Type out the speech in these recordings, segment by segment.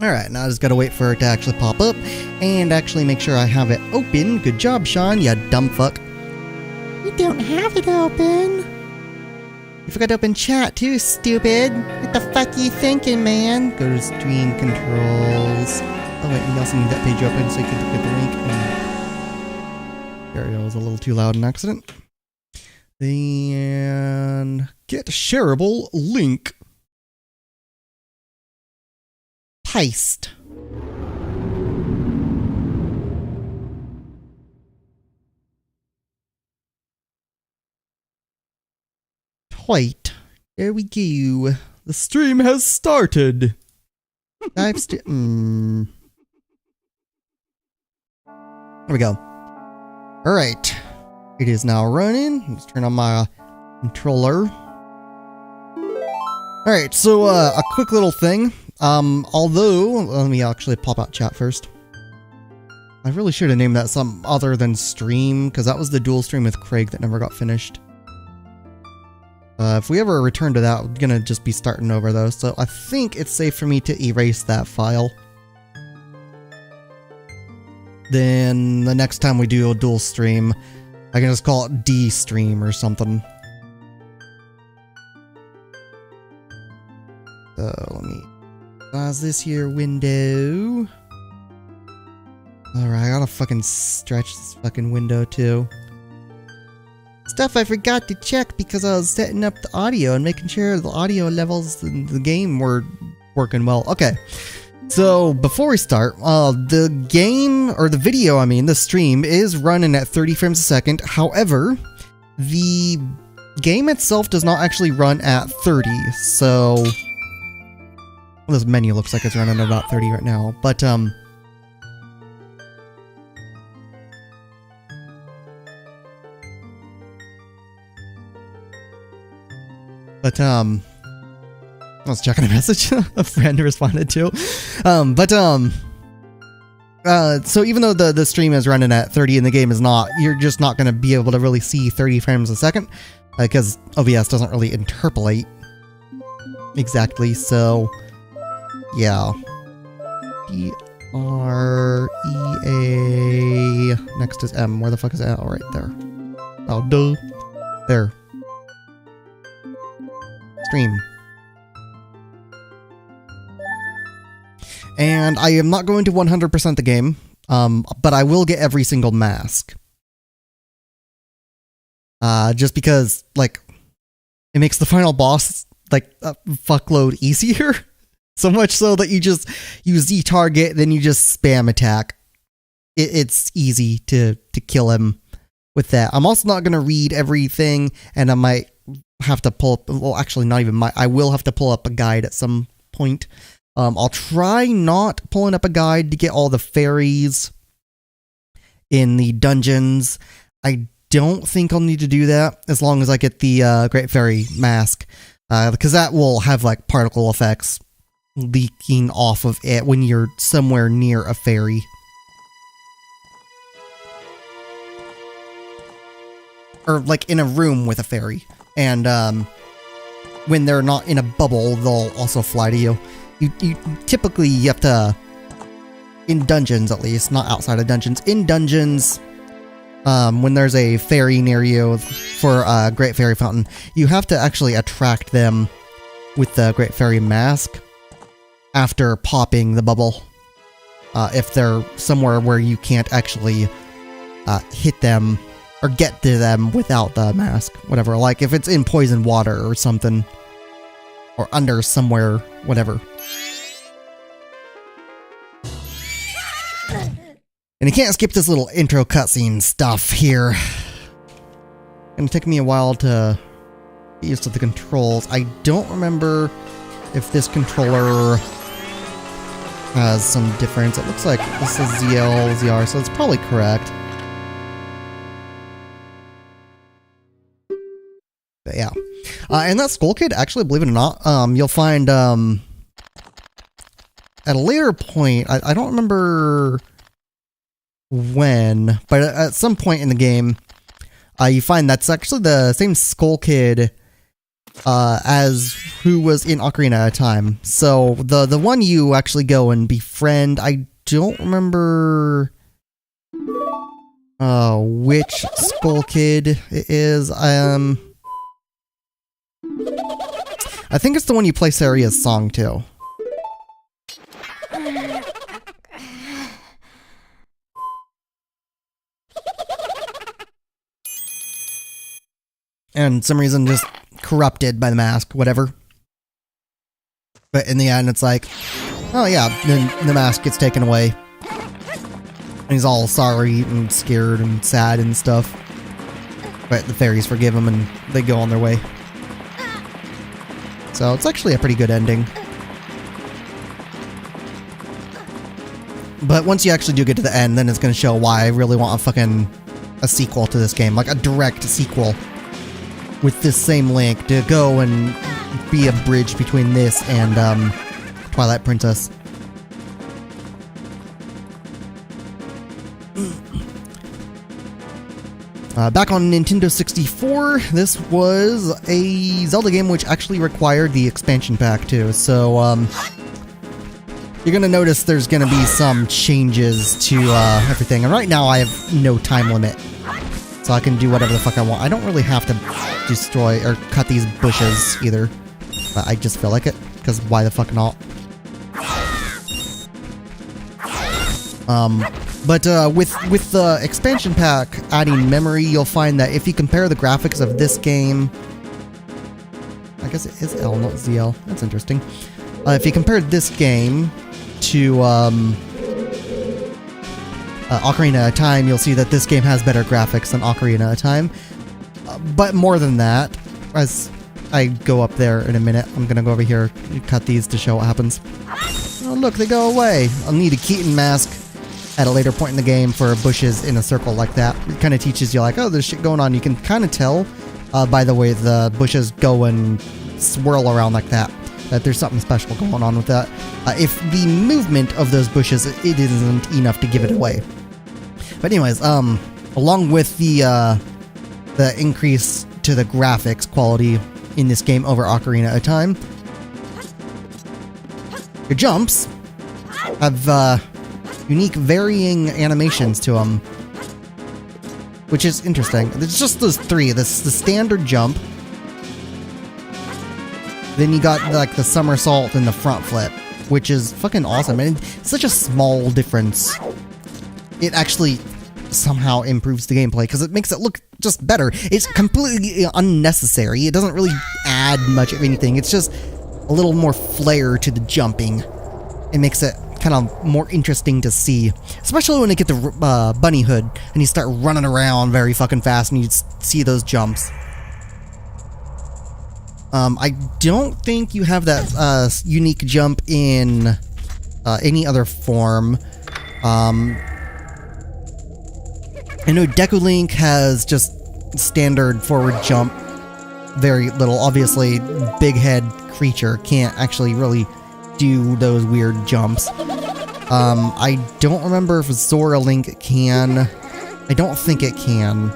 Alright, now I just gotta wait for it to actually pop up and actually make sure I have it open. Good job, Sean, you dumb fuck. You don't have it open. You forgot to open chat too, stupid. What the fuck are you thinking, man? Go to stream controls. Oh wait, you also need that page open so you can look at the link. There it was a little too loud in accident. And get shareable link. Paste. Wait. There we go. The stream has started. There we go. Alright. It is now running. Let's turn on my controller. Alright, so a quick little thing. Although, let me actually pop out chat first. I really should have named that something other than stream, because that was the dual stream with Craig that never got finished. If we ever return to that, we're gonna just be starting over though, so I think it's safe for me to erase that file. Then the next time we do a dual stream, I can just call it D-stream or something. So let me size this here window. Alright, I gotta fucking stretch this fucking window too. Stuff I forgot to check because I was setting up the audio and making sure the audio levels in the game were working well. Okay, so before we start, the game, or the video, I mean, the stream is running at 30 frames a second. However, the game itself does not actually run at 30, so... Well, this menu looks like it's running at about 30 right now, but, I was checking a message a friend responded to. So even though the stream is running at 30 and the game is not, you're just not going to be able to really see 30 frames a second, because OBS doesn't really interpolate exactly, so yeah. D-R-E-A, next is M, where the fuck is that? Oh, right there. Oh, duh. There. Stream. And I am not going to 100% the game, but I will get every single mask. Just because, like, it makes the final boss, like, a fuckload easier. So much so that you just use Z-target, then you just spam attack. It's easy to kill him with that. I'm also not going to read everything, and I might have to pull up, well, actually not even I will have to pull up a guide at some point. I'll try not pulling up a guide to get all the fairies in the dungeons. I don't think I'll need to do that as long as I get the Great Fairy mask, because that will have like particle effects leaking off of it when you're somewhere near a fairy. Or like in a room with a fairy. And when they're not in a bubble, they'll also fly to you. You typically, you have to, in dungeons at least, not outside of dungeons, in dungeons, when there's a fairy near you for a Great Fairy Fountain, you have to actually attract them with the Great Fairy Mask after popping the bubble. If they're somewhere where you can't actually hit them or get to them without the mask, whatever. Like if it's in poison water or something, or under somewhere, whatever. And you can't skip this little intro cutscene stuff here. Gonna take me a while to get used to the controls. I don't remember if this controller has some difference. It looks like this is ZL, ZR, so it's probably correct. But yeah. And that Skull Kid, actually, believe it or not, you'll find at a later point, I don't remember when, but at some point in the game, you find that's actually the same Skull Kid as who was in Ocarina of Time. So the one you actually go and befriend, I don't remember which Skull Kid it is. I think it's the one you play Saria's song to. And some reason just corrupted by the mask, whatever. But in the end, it's like, oh yeah, then the mask gets taken away. And he's all sorry and scared and sad and stuff. But the fairies forgive him and they go on their way. So it's actually a pretty good ending. But once you actually do get to the end, then it's going to show why I really want a sequel to this game. Like a direct sequel. With this same Link to go and be a bridge between this and Twilight Princess. Back on Nintendo 64, this was a Zelda game which actually required the expansion pack too. So you're gonna notice there's gonna be some changes to everything. And right now I have no time limit. So I can do whatever the fuck I want. I don't really have to destroy or cut these bushes either. But I just feel like it, because why the fuck not? But with the expansion pack adding memory, you'll find that if you compare the graphics of this game... I guess it is L, not ZL. That's interesting. If you compare this game to... Ocarina of Time, you'll see that this game has better graphics than Ocarina of Time. But more than that, as I go up there in a minute, I'm gonna go over here and cut these to show what happens. Oh look, they go away! I'll need a Keaton mask at a later point in the game for bushes in a circle like that. It kind of teaches you like, oh, there's shit going on. You can kind of tell by the way the bushes go and swirl around like that, that there's something special going on with that. If the movement of those bushes, it isn't enough to give it away. But anyways, along with the increase to the graphics quality in this game over Ocarina of Time, your jumps have unique varying animations to them, which is interesting. It's just those three. The standard jump, then you got like the somersault and the front flip, which is fucking awesome. And it's such a small difference. It actually somehow improves the gameplay because it makes it look just better. It's completely unnecessary. It doesn't really add much of anything. It's just a little more flair to the jumping. It makes it kind of more interesting to see, especially when you get the bunny hood and you start running around very fucking fast and you see those jumps. I don't think you have that unique jump in any other form. I know Deku Link has just standard forward jump, very little. Obviously, big head creature can't actually really do those weird jumps. I don't remember if Zora Link can. I don't think it can.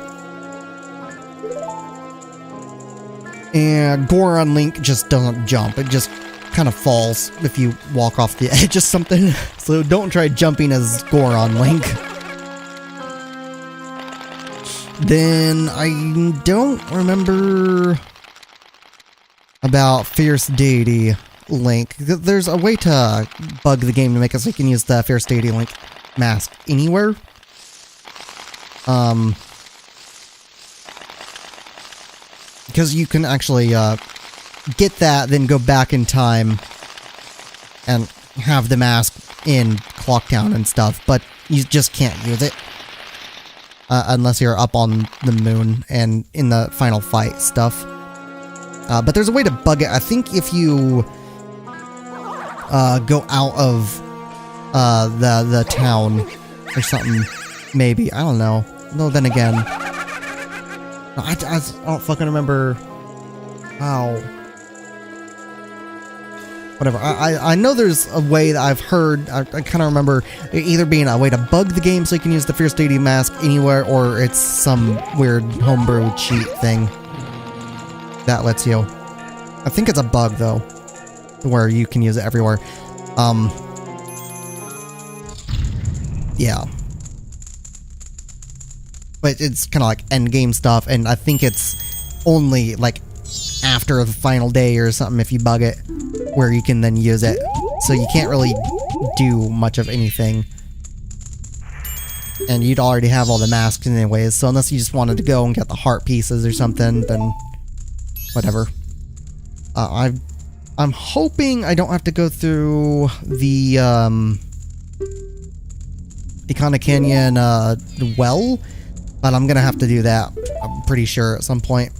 And Goron Link just doesn't jump. It just kind of falls if you walk off the edge of something. So don't try jumping as Goron Link. Then I don't remember about Fierce Deity Link. There's a way to bug the game to make it so you can use the Fierce Deity Link mask anywhere. Because you can actually get that, then go back in time and have the mask in Clocktown and stuff, but you just can't use it. Unless you're up on the moon and in the final fight stuff. But there's a way to bug it. I think if you go out of the town or something, maybe. I don't know. No, then again. I don't fucking remember how. Whatever. I know there's a way that I've heard. I kind of remember it either being a way to bug the game so you can use the Fierce Deity mask anywhere, or it's some weird homebrew cheat thing that lets you. I think it's a bug though, where you can use it everywhere. Yeah. But it's kind of like end game stuff, and I think it's only like after the final day or something if you bug it, where you can then use it. So you can't really do much of anything. And you'd already have all the masks anyways, so unless you just wanted to go and get the heart pieces or something, then whatever. I'm hoping I don't have to go through the Icona Canyon well, but I'm gonna have to do that, I'm pretty sure, at some point.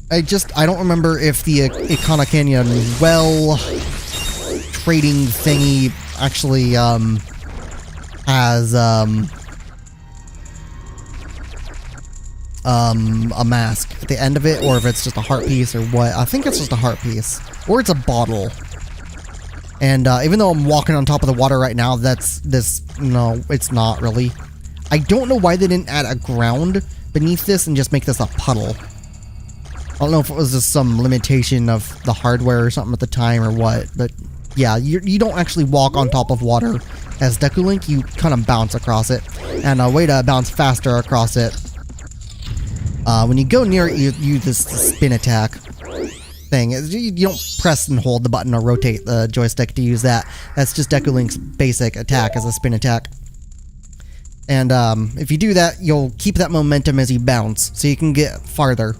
I don't remember if the Icona Canyon well trading thingy actually has a mask at the end of it, or if it's just a heart piece or what. I think it's just a heart piece, or it's a bottle. And even though I'm walking on top of the water right now, no, it's not really. I don't know why they didn't add a ground beneath this and just make this a puddle. I don't know if it was just some limitation of the hardware or something at the time or what, but yeah, you don't actually walk on top of water as Deku Link, you kind of bounce across it. And a way to bounce faster across it, when you go near it, you use this spin attack thing. You don't press and hold the button or rotate the joystick to use that. That's just Deku Link's basic attack as a spin attack. And if you do that, you'll keep that momentum as you bounce, so you can get farther.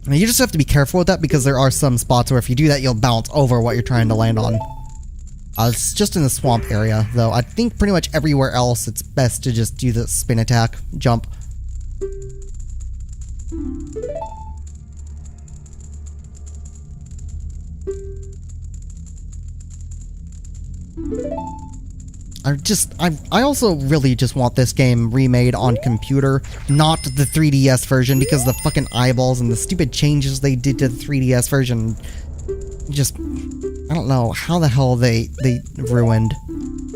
And you just have to be careful with that, because there are some spots where if you do that, you'll bounce over what you're trying to land on. It's just in the swamp area, though. I think pretty much everywhere else, it's best to just do the spin attack, jump. I also really just want this game remade on computer, not the 3DS version, because the fucking eyeballs and the stupid changes they did to the 3DS version, just, I don't know how the hell they ruined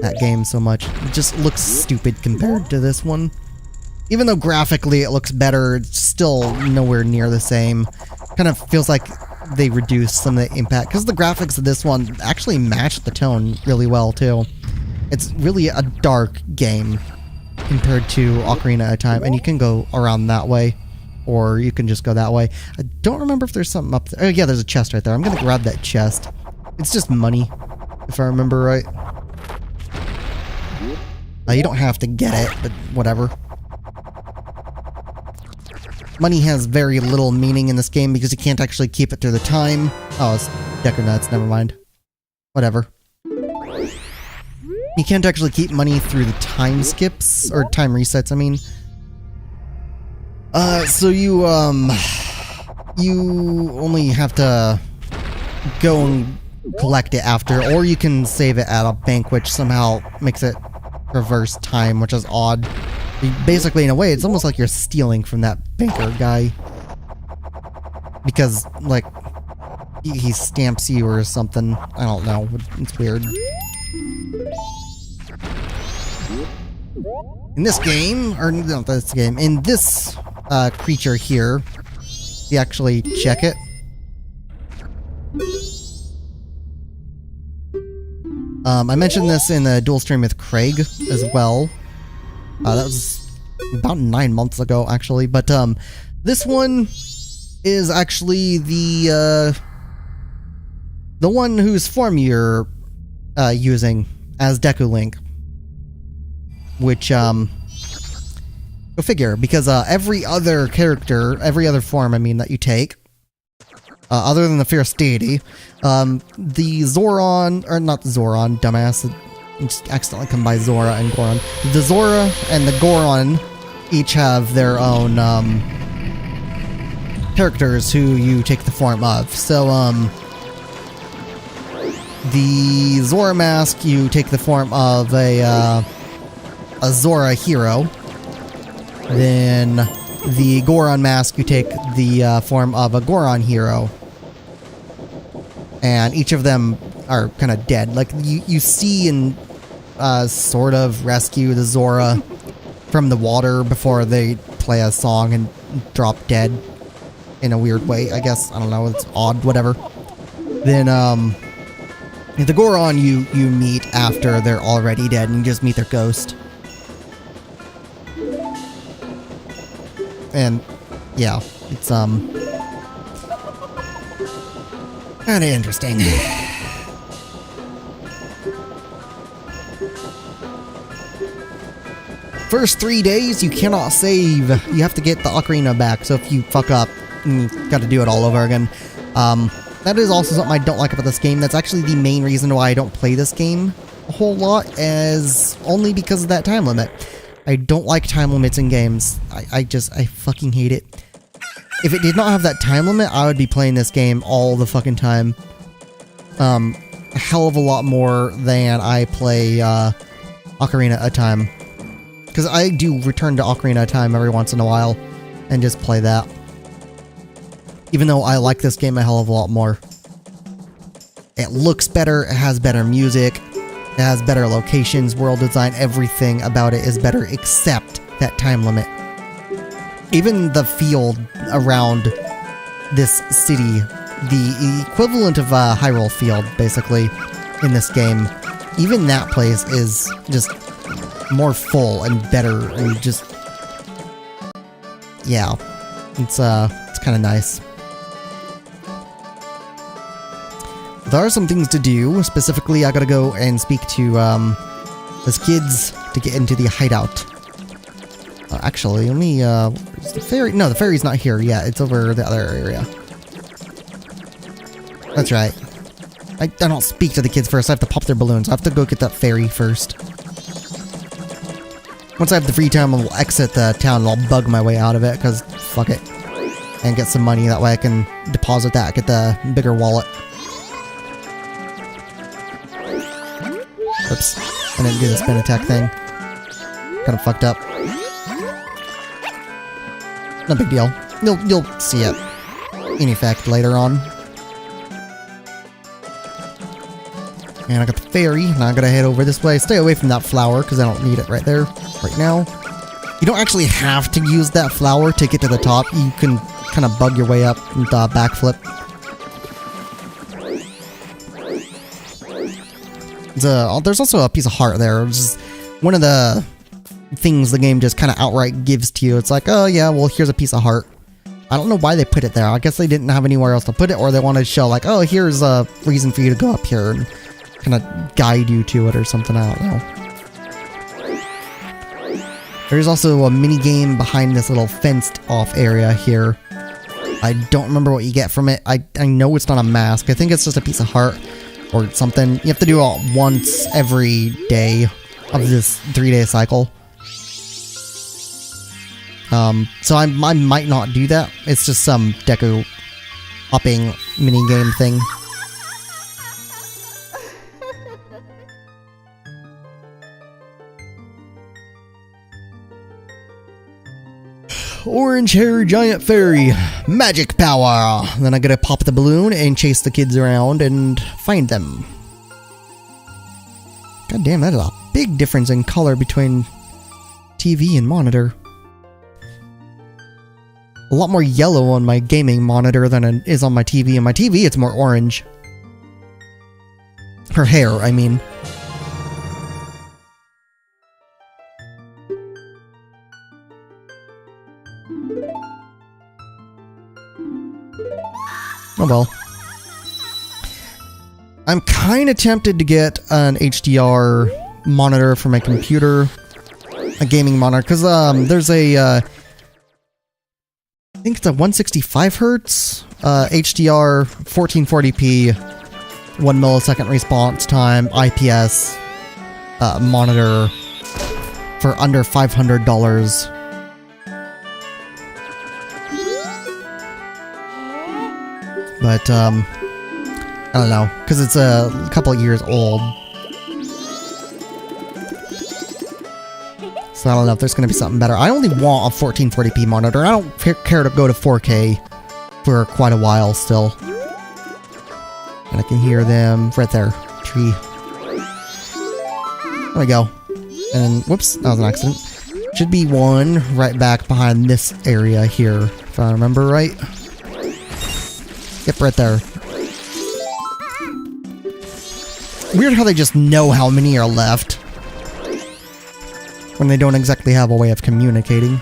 that game so much. It just looks stupid compared to this one. Even though graphically it looks better, it's still nowhere near the same. Kind of feels like they reduced some of the impact, because the graphics of this one actually match the tone really well too. It's really a dark game compared to Ocarina of Time, and you can go around that way, or you can just go that way. I don't remember if there's something up there. Oh yeah, there's a chest right there. I'm gonna grab that chest. It's just money, if I remember right. You don't have to get it, but whatever. Money has very little meaning in this game because you can't actually keep it through the time. Oh, it's Decker Nuts, never mind. Whatever. You can't actually keep money through the time skips, or time resets, I mean. So you only have to go and collect it after, or you can save it at a bank, which somehow makes it reverse time, which is odd. Basically, in a way, it's almost like you're stealing from that banker guy. Because, like, he stamps you or something. I don't know. It's weird. In this game, or not this game, in this creature here, you actually check it. I mentioned this in the dual stream with Craig as well. That was about 9 months ago, actually. But this one is actually the one whose form you're using as Deku Link. Which, go figure, because every other character, every other form, I mean, that you take, other than the Fierce Deity, the Zoran, or not Zoran, dumbass, just accidentally combined Zora and Goron. The Zora and the Goron each have their own characters who you take the form of. So, the Zora mask, you take the form of a Zora hero. Then the Goron mask, you take the form of a Goron hero. And each of them are kind of dead. Like, you see and sort of rescue the Zora from the water before they play a song and drop dead. in a weird way, I guess. I don't know, it's odd, whatever. Then, the Goron you meet after they're already dead, and you just meet their ghost. And, yeah, it's, kinda interesting. First 3 days, you cannot save. You have to get the ocarina back, so if you fuck up, you gotta do it all over again. That is also something I don't like about this game. That's actually the main reason why I don't play this game a whole lot, is only because of that time limit. I don't like time limits in games. I fucking hate it. If it did not have that time limit, I would be playing this game all the fucking time. A hell of a lot more than I play, Ocarina of Time. Because I do return to Ocarina of Time every once in a while, and just play that. Even though I like this game a hell of a lot more. It looks better, it has better music, it has better locations, world design, everything about it is better except that time limit. Even the field around this city, the equivalent of a Hyrule field, basically, in this game, even that place is just more full and better, and just... yeah. It's kind of nice. There are some things to do. Specifically, I gotta go and speak to, those kids to get into the hideout. Actually, let me, is the ferry? No, the ferry's not here yet. It's over the other area. That's right. I don't speak to the kids first. I have to pop their balloons. I have to go get that ferry first. Once I have the free time, I'll exit the town and I'll bug my way out of it, because fuck it. And get some money. That way I can deposit that, get the bigger wallet. Oops. I didn't do the spin attack thing. Kinda fucked up. No big deal. You'll see it in effect later on. And I got the ferry. Now I gotta head over this way. Stay away from that flower, because I don't need it right there, right now. You don't actually have to use that flower to get to the top. You can kind of bug your way up with a backflip. There's also a piece of heart there. It's just one of the things the game just kind of outright gives to you. It's like, oh yeah, well here's a piece of heart. I don't know why they put it there. I guess they didn't have anywhere else to put it, or they wanted to show like, oh, here's a reason for you to go up here and kind of guide you to it or something. I don't know. There's also a mini game behind this little fenced off area here. I don't remember what you get from it. I know it's not a mask. I think it's just a piece of heart or something. You have to do it once every day of this 3-day cycle. So I might not do that. It's just some deco hopping mini game thing. Orange hair giant fairy. Magic power. Then I gotta pop the balloon and chase the kids around and find them. God damn, that is a big difference in color between TV and monitor. A lot more yellow on my gaming monitor than it is on my TV. On my TV, it's more orange. Her hair, I mean. Oh well. I'm kind of tempted to get an HDR monitor for my computer. A gaming monitor, because there's a... I think it's a 165 hertz HDR 1440p 1 millisecond response time IPS monitor for under $500. But I don't know, because it's a couple of years old. So I don't know if there's going to be something better. I only want a 1440p monitor. I don't care to go to 4K for quite a while still. And I can hear them right there. Tree. There we go. And whoops, that was an accident. Should be one right back behind this area here, if I remember right. Yep, right there. Weird how they just know how many are left when they don't exactly have a way of communicating.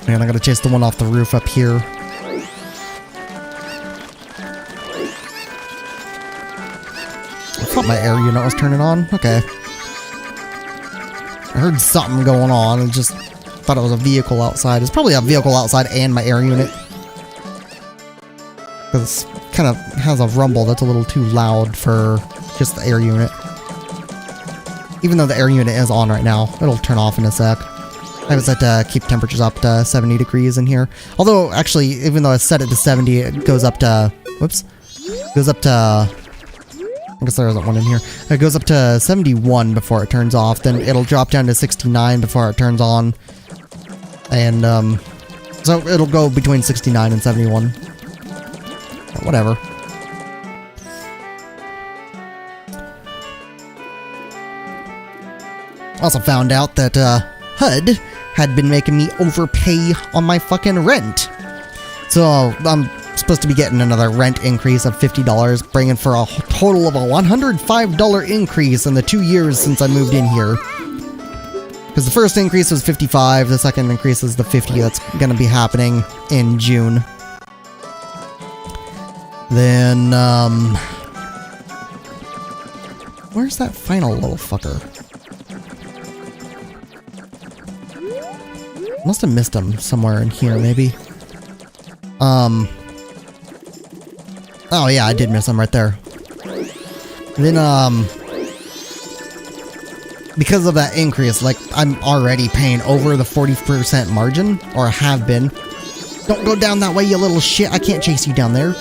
Man, I gotta chase the one off the roof up here. I thought my air unit was turning on. Okay. I heard something going on and just thought it was a vehicle outside. It's probably a vehicle outside and my air unit. Because it kind of has a rumble that's a little too loud for just the air unit. Even though the air unit is on right now, it'll turn off in a sec. I have it set to keep temperatures up to 70 degrees in here. Although, actually, even though I set it to 70, it goes up to... Whoops. Goes up to... I guess there isn't one in here. It goes up to 71 before it turns off. Then it'll drop down to 69 before it turns on. And, so it'll go between 69 and 71. Whatever. Also found out that, HUD had been making me overpay on my fucking rent. So, I'm supposed to be getting another rent increase of $50, bringing for a total of a $105 increase in the 2 years since I moved in here. Because the first increase was $55, the second increase is the $50 that's going to be happening in June. Then, where's that final little fucker? Must have missed him somewhere in here, maybe. Oh yeah, I did miss him right there. Then, because of that increase, like, I'm already paying over the 40% margin, or have been. Don't go down that way, you little shit. I can't chase you down there.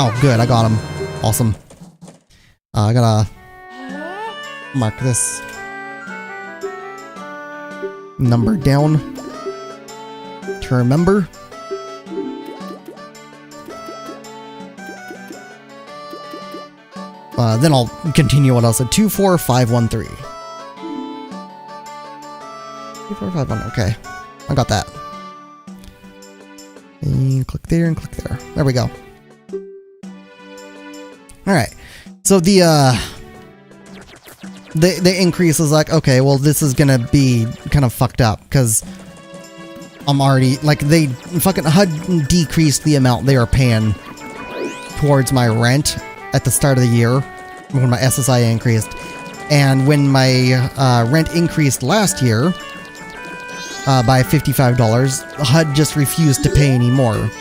Oh, good, I got him. Awesome. I gotta mark this number down to remember. Then I'll continue what else at 24513. 24513, okay. I got that. And click there and click there. There we go. Alright. So the increase is like, okay, well this is gonna be kind of fucked up, because I'm already, like, they fucking HUD decreased the amount they are paying towards my rent at the start of the year when my SSI increased. And when my rent increased last year by $55, HUD just refused to pay any more.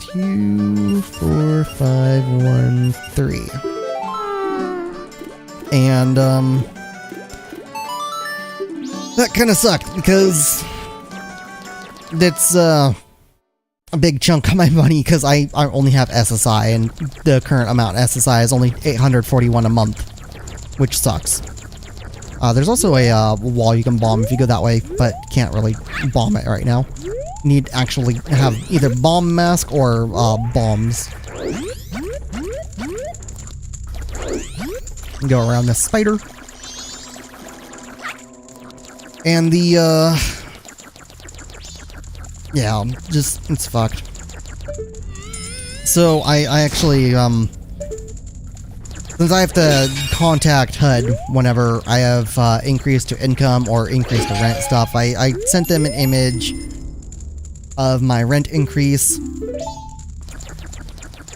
24513. And that kind of sucked, because that's a big chunk of my money, because I only have SSI, and the current amount SSI is only $841 a month, which sucks. There's also a wall you can bomb if you go that way, but can't really bomb it right now. Need to actually have either bomb mask or bombs. Go around this spider. And the, yeah, just, it's fucked. So, I actually, since I have to contact HUD whenever I have increased to income or increased to rent stuff, I sent them an image of my rent increase,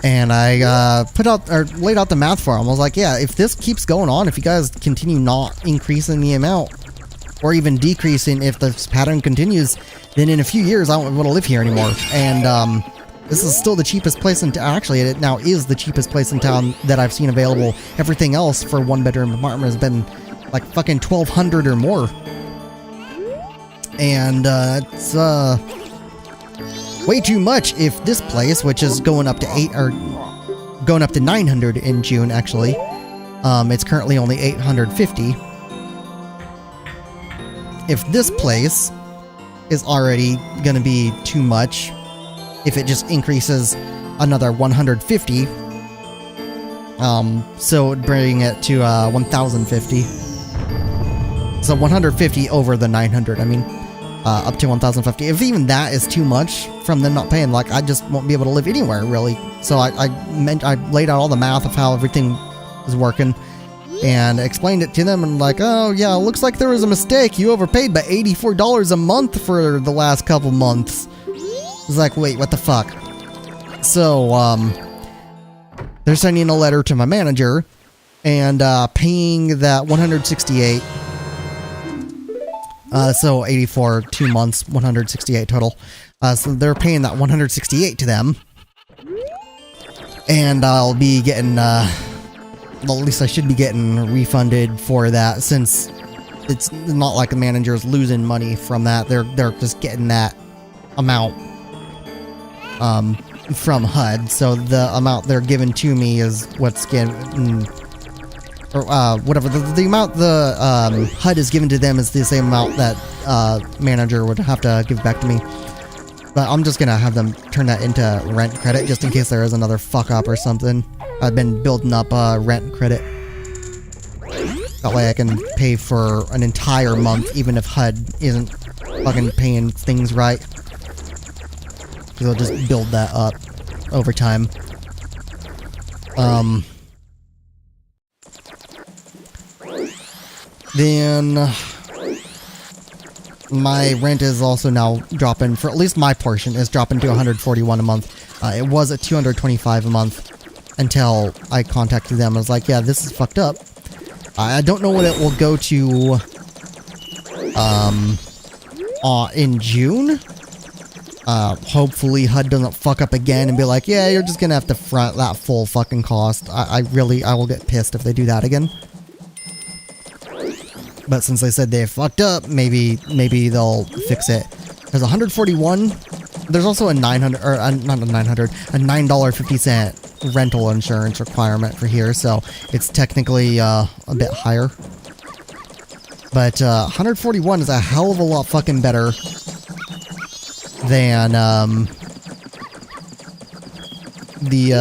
and I put out, or laid out the math for them. I was like, yeah, if this keeps going on, if you guys continue not increasing the amount, or even decreasing if this pattern continues, then in a few years I won't be able to live here anymore. And this is still the cheapest place in town. Actually, it now is the cheapest place in town that I've seen available. Everything else for one-bedroom apartment has been like fucking $1,200 or more. And it's way too much if this place, which is going up to $900 in June, actually. It's currently only $850. If this place is already gonna be too much, if it just increases another 150, so it would bring it to 1,050. So 150 over the 900. I mean, up to 1,050. If even that is too much from them not paying, like, I just won't be able to live anywhere, really. So I laid out all the math of how everything is working and explained it to them, and like, oh yeah, looks like there was a mistake. You overpaid by $84 a month for the last couple months. It's like, wait, what the fuck? So, they're sending a letter to my manager and paying that 168. So 84, 2 months, 168 total. So they're paying that 168 to them. And I'll be getting, well, at least I should be getting refunded for that, since it's not like the manager's losing money from that. They're just getting that amount, from HUD. So the amount they're giving to me is what's getting, or whatever the amount the HUD is given to them is the same amount that manager would have to give back to me. But I'm just gonna have them turn that into rent credit, just in case there is another fuck up or something. I've been building up rent credit. That way I can pay for an entire month, even if HUD isn't fucking paying things right. Because I'll just build that up over time. Then my rent is also now dropping, for at least my portion, is dropping to $141 a month. It was at $225 a month until I contacted them. I was like, yeah, this is fucked up. I don't know what it will go to in June. Hopefully HUD doesn't fuck up again and be like, yeah, you're just gonna have to front that full fucking cost. I will get pissed if they do that again. But since they said they fucked up, maybe they'll fix it. There's 141. There's also a 900, or not a 900, a $9.50 rental insurance requirement for here, so it's technically a bit higher. But 141 is a hell of a lot fucking better than the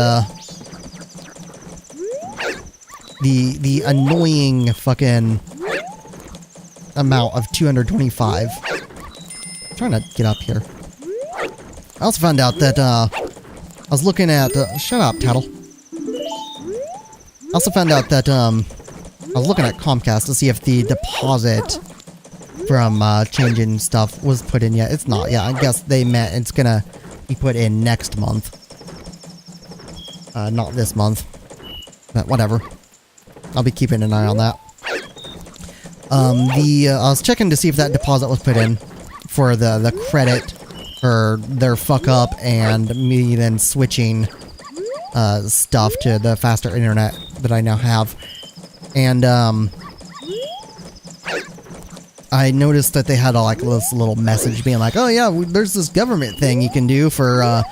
annoying fucking amount of 225. I'm trying to get up here. I also found out that I was looking at shut up, Tattle. I also found out that I was looking at Comcast to see if the deposit from changing stuff was put in yet. It's not yet. I guess they meant it's gonna be put in next month. Not this month. But whatever. I'll be keeping an eye on that. I was checking to see if that deposit was put in for the credit for their fuck up and me then switching stuff to the faster internet that I now have. And I noticed that they had this little message being like, oh yeah, there's this government thing you can do for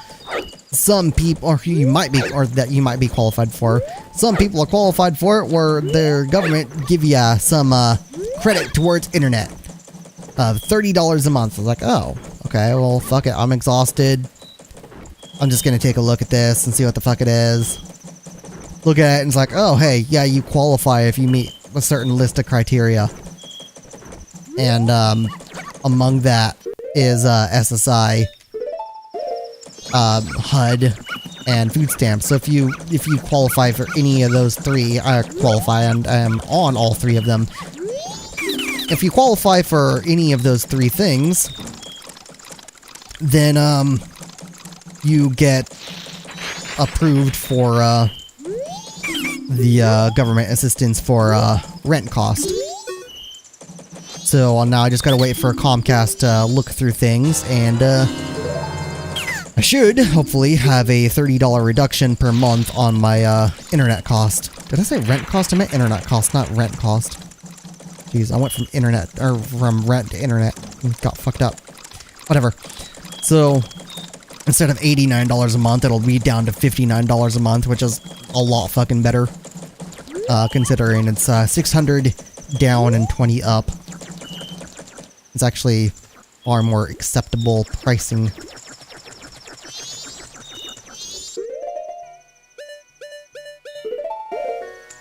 some people, or you might be qualified for. Some people are qualified for it, where their government give you some credit towards internet of $30 a month. I was like, oh, okay, well, fuck it. I'm exhausted. I'm just gonna take a look at this and see what the fuck it is. Look at it, and it's like, oh, hey, yeah, you qualify if you meet a certain list of criteria. And among that is SSI, HUD, and food stamps. So if you qualify for any of those three, I qualify and I am on all three of them. If you qualify for any of those three things, then you get approved for the government assistance for rent cost. So now I just gotta wait for Comcast to look through things, and I should hopefully have a $30 reduction per month on my internet cost. Did I say rent cost? I meant internet cost, not rent cost. Jeez, I went from from rent to internet and got fucked up. Whatever. So instead of $89 a month, it'll be down to $59 a month, which is a lot fucking better. Considering it's 600 down and 20 up. It's actually far more acceptable pricing.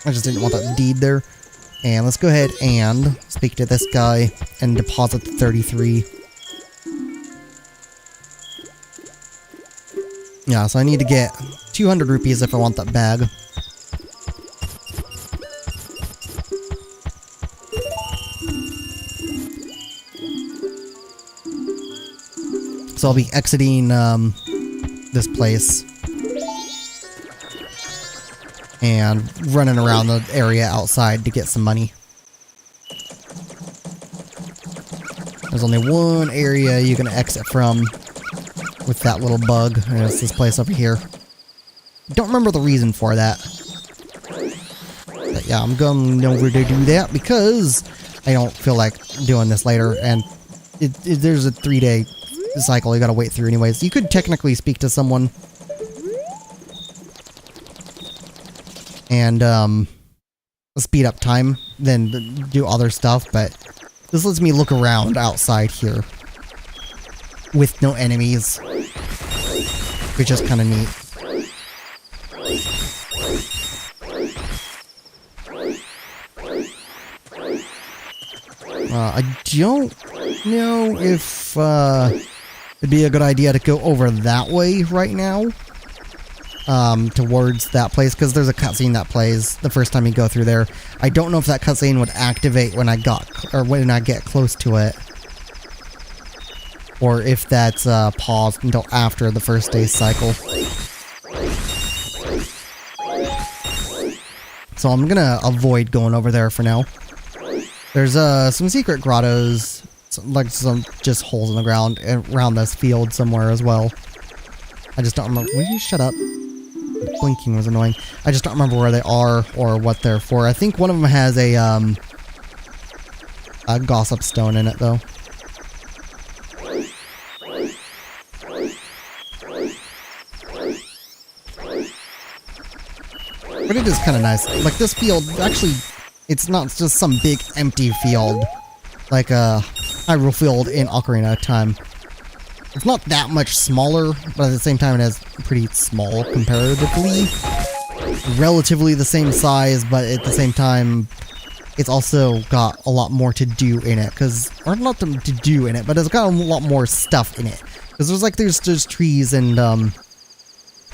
I just didn't want that deed there. And let's go ahead and speak to this guy and deposit the 33. Yeah, so I need to get 200 rupees if I want that bag. So I'll be exiting this place and running around the area outside to get some money. There's only one area you can exit from with that little bug, and it's this place over here. Don't remember the reason for that. But yeah, I'm going over to do that because I don't feel like doing this later, and there's a 3-day cycle you gotta wait through anyways. You could technically speak to someone and speed up time, then do other stuff, but this lets me look around outside here with no enemies, which is kind of neat. I don't know if it'd be a good idea to go over that way right now, towards that place, because there's a cutscene that plays the first time you go through there. I don't know if that cutscene would activate when I get close to it, or if that's paused until after the first day's cycle. So I'm gonna avoid going over there for now. There's some secret grottos, like some just holes in the ground around this field somewhere as well. I just don't remember. Will you shut up? The blinking was annoying. I just don't remember where they are or what they're for. I think one of them has a gossip stone in it, though. But it is kind of nice. Like, this field, actually, it's not just some big empty field like a Hyrule field in Ocarina of Time. It's not that much smaller, but at the same time it is pretty small comparatively. Relatively the same size, but at the same time it's also got a lot more to do in it, or not to do in it, but it's got a lot more stuff in it. Because there's just trees and a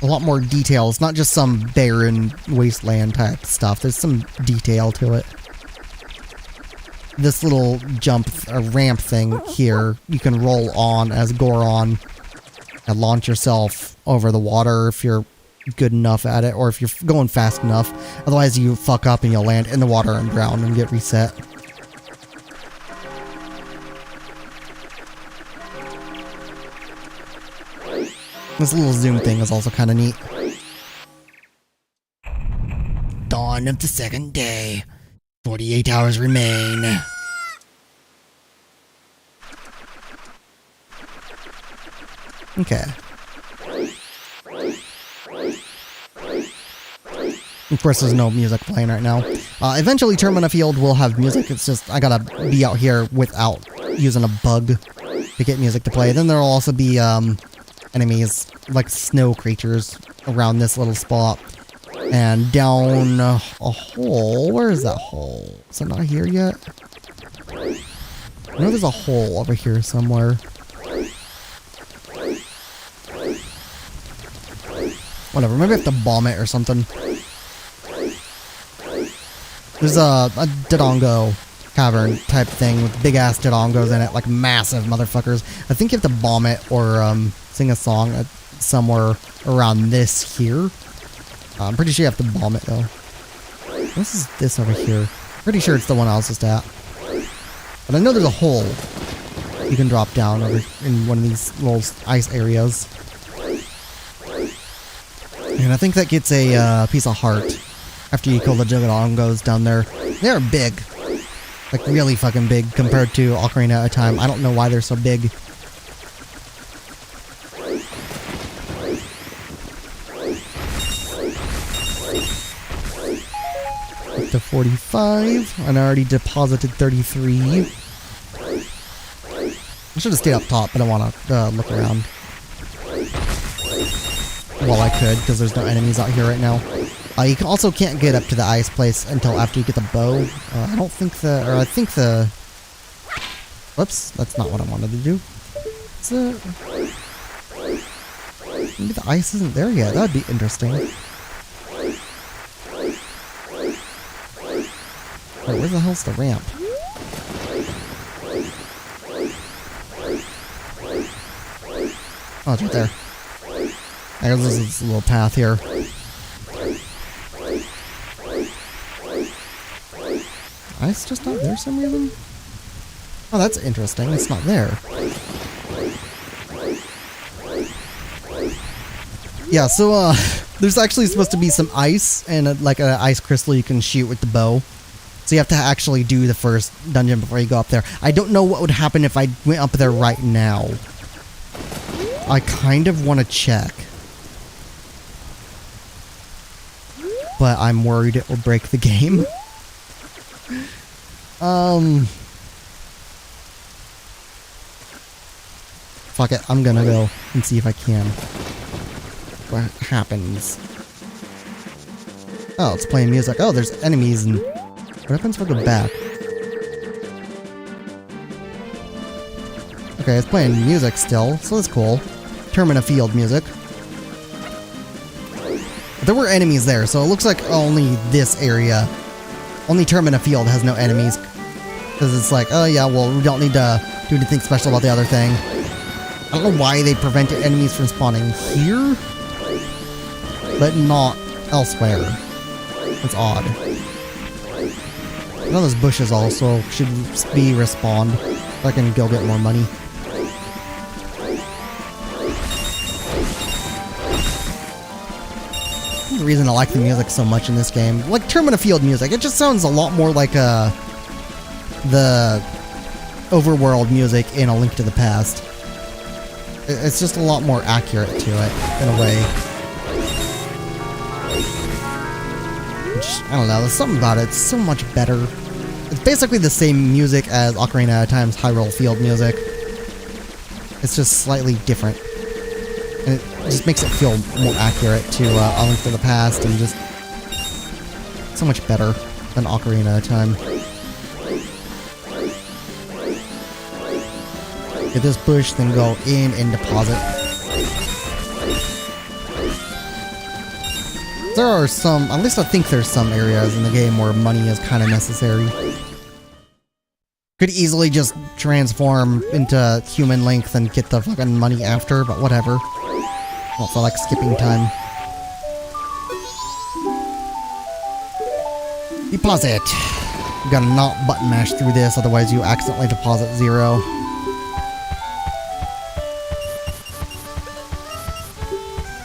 lot more detail. It's not just some barren wasteland type stuff. There's some detail to it. This little ramp thing here, you can roll on as Goron and launch yourself over the water if you're good enough at it, or if you're going fast enough. Otherwise you fuck up and you'll land in the water and drown and get reset. This little zoom thing is also kind of neat. Dawn of the second day. 48 hours remain. Okay. Of course, there's no music playing right now. Eventually, Termina Field will have music. It's just, I gotta be out here without using a bug to get music to play. Then there'll also be enemies, like snow creatures, around this little spot. And down a hole. Where is that hole? Is it not here yet? I know there's a hole over here somewhere. Whatever, maybe I have to bomb it or something. There's a Dodongo cavern type thing with big ass Dodongos in it, like massive motherfuckers. I think you have to bomb it or sing a song somewhere around this here. I'm pretty sure you have to bomb it though. What is this over here? Pretty sure it's the one I was just at. But I know there's a hole you can drop down over in one of these little ice areas. And I think that gets a piece of heart after you kill the Dodongos down there. They're big. Like really fucking big compared to Ocarina of Time. I don't know why they're so big. To 45, and I already deposited 33. I should have stayed up top, but I want to look around. Well, I could, because there's no enemies out here right now. You also can't get up to the ice place until after you get the bow. I don't think I think the... Whoops, that's not what I wanted to do. Maybe the ice isn't there yet. That'd be interesting. Wait, where the hell's the ramp? Oh, it's right there. I guess this is a little path here. Ice just not there for some reason? Oh, that's interesting. It's not there. Yeah, so, there's actually supposed to be some ice and, like, an ice crystal you can shoot with the bow. So you have to actually do the first dungeon before you go up there. I don't know what would happen if I went up there right now. I kind of want to check. But I'm worried it will break the game. Fuck it, I'm gonna go and see if I can. What happens? Oh, it's playing music. Oh, there's enemies and... What happens if I go back? Okay, it's playing music still, so that's cool. Termina Field music. But there were enemies there, so it looks like only this area. Only Termina Field has no enemies. Because it's like, oh yeah, well, we don't need to do anything special about the other thing. I don't know why they prevented enemies from spawning here, but not elsewhere. It's odd. I know those bushes also should be respawned, so I can go get more money. The reason I like the music so much in this game, like Termina Field music, it just sounds a lot more like the overworld music in A Link to the Past. It's just a lot more accurate to it, in a way. I don't know, there's something about it, it's so much better. It's basically the same music as Ocarina of Time's Hyrule Field music. It's just slightly different. And it just makes it feel more accurate to A Link to the Past, and just so much better than Ocarina of Time. Get this bush, then go in and deposit. There are some, at least I think there's some areas in the game where money is kind of necessary. Could easily just transform into human length and get the fucking money after, but whatever. Don't feel like skipping time. Deposit! You gotta not button mash through this, otherwise you accidentally deposit 0.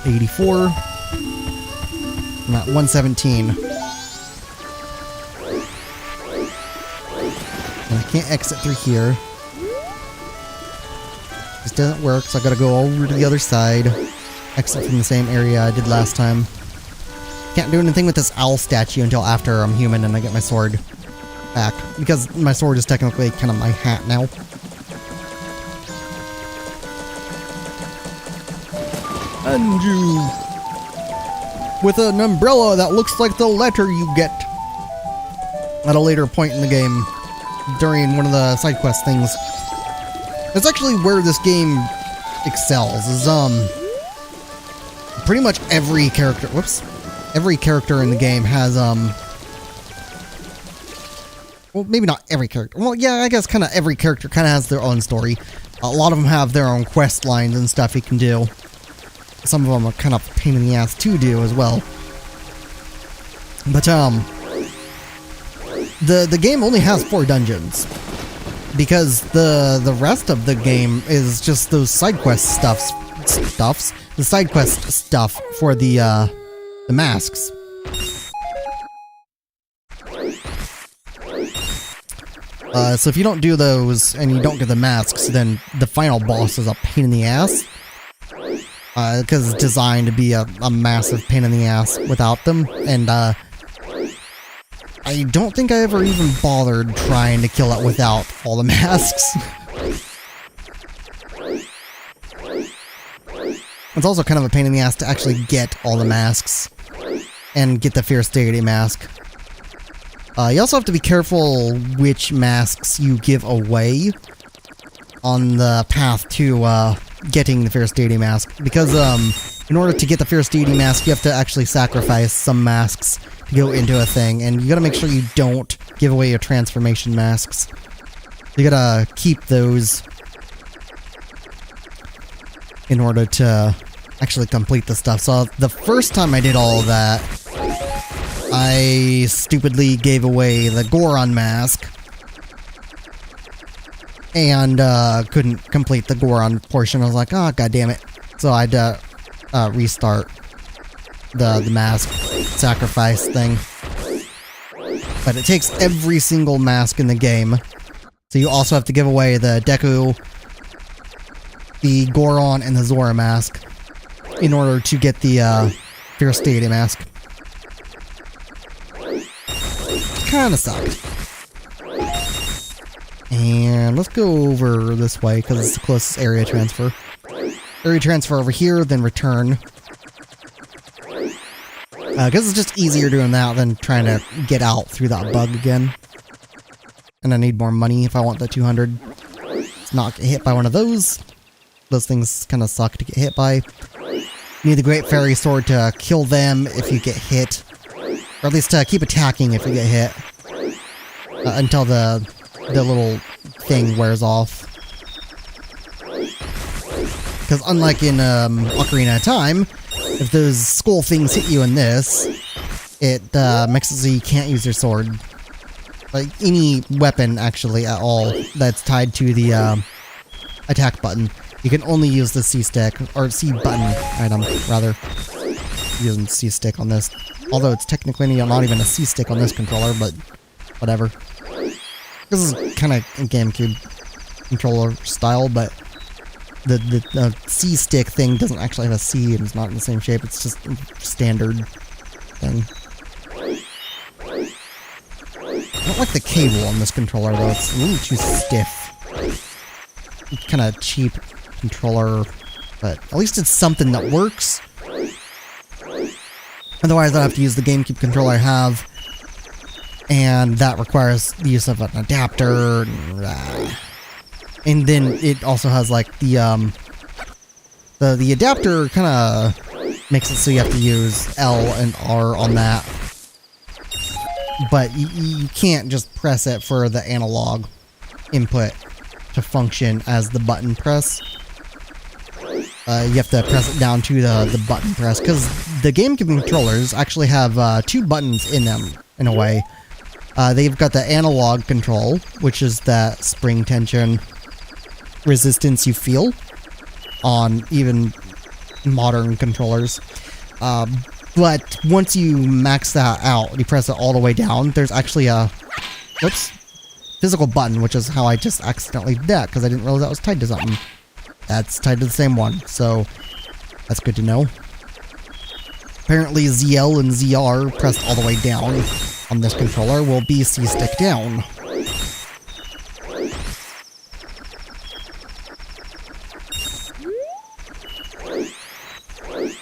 $84. I'm at 117. And I can't exit through here. This doesn't work, so I gotta go over to the other side. Exit from the same area I did last time. Can't do anything with this owl statue until after I'm human and I get my sword back. Because my sword is technically kind of my hat now. Anju! With an umbrella that looks like the letter you get at a later point in the game during one of the side quest things. That's actually where this game excels, is pretty much every character, every character in the game has well, maybe not every character, well yeah, I guess kind of every character kind of has their own story. A lot of them have their own quest lines and stuff you can do. Some of them are kind of a pain in the ass to do as well. But, the game only has 4 dungeons. Because the rest of the game is just those side quest the side quest stuff for the masks. So if you don't do those and you don't get the masks, then the final boss is a pain in the ass. Because it's designed to be a massive pain in the ass without them, and I don't think I ever even bothered trying to kill it without all the masks. It's also kind of a pain in the ass to actually get all the masks and get the Fierce Deity mask. You also have to be careful which masks you give away on the path to getting the Fierce Deity mask, because in order to get the Fierce Deity mask, you have to actually sacrifice some masks to go into a thing, and you gotta make sure you don't give away your transformation masks. You gotta keep those in order to actually complete the stuff. So the first time I did all of that, I stupidly gave away the Goron mask and couldn't complete the Goron portion. I was like, oh, god damn it. So I had to restart the mask sacrifice thing. But it takes every single mask in the game. So you also have to give away the Deku, the Goron, and the Zora mask in order to get the Fierce Deity mask. Kinda sucked. And let's go over this way because it's the closest area transfer. Area transfer over here, then return. Because it's just easier doing that than trying to get out through that bug again. And I need more money if I want the 200. Let's not get hit by one of those. Those things kind of suck to get hit by. You need the Great Fairy Sword to kill them if you get hit. Or at least to keep attacking if you get hit. Until the little thing wears off. Because unlike in Ocarina of Time, if those skull things hit you in this, it makes it so you can't use your sword. Like any weapon, actually, at all, that's tied to the attack button. You can only use the C-stick, or C-button item, rather. Using C-stick on this. Although it's technically not even a C-stick on this controller, but whatever. This is kind of a GameCube controller style, but the C-stick thing doesn't actually have a C and it's not in the same shape. It's just a standard thing. I don't like the cable on this controller, though. It's a little too stiff. It's kind of cheap controller, but at least it's something that works. Otherwise, I'd have to use the GameCube controller I have, and that requires the use of an adapter. And then it also has like the adapter kind of makes it so you have to use L and R on that. But you can't just press it for the analog input to function as the button press. You have to press it down to the button press, because the GameCube controllers actually have 2 buttons in them, in a way. They've got the analog control, which is that spring tension resistance you feel on even modern controllers. But once you max that out, you press it all the way down, there's actually a physical button, which is how I just accidentally did that, because I didn't realize that was tied to something. That's tied to the same one, so that's good to know. Apparently ZL and ZR pressed all the way down on this controller will be C-stick down.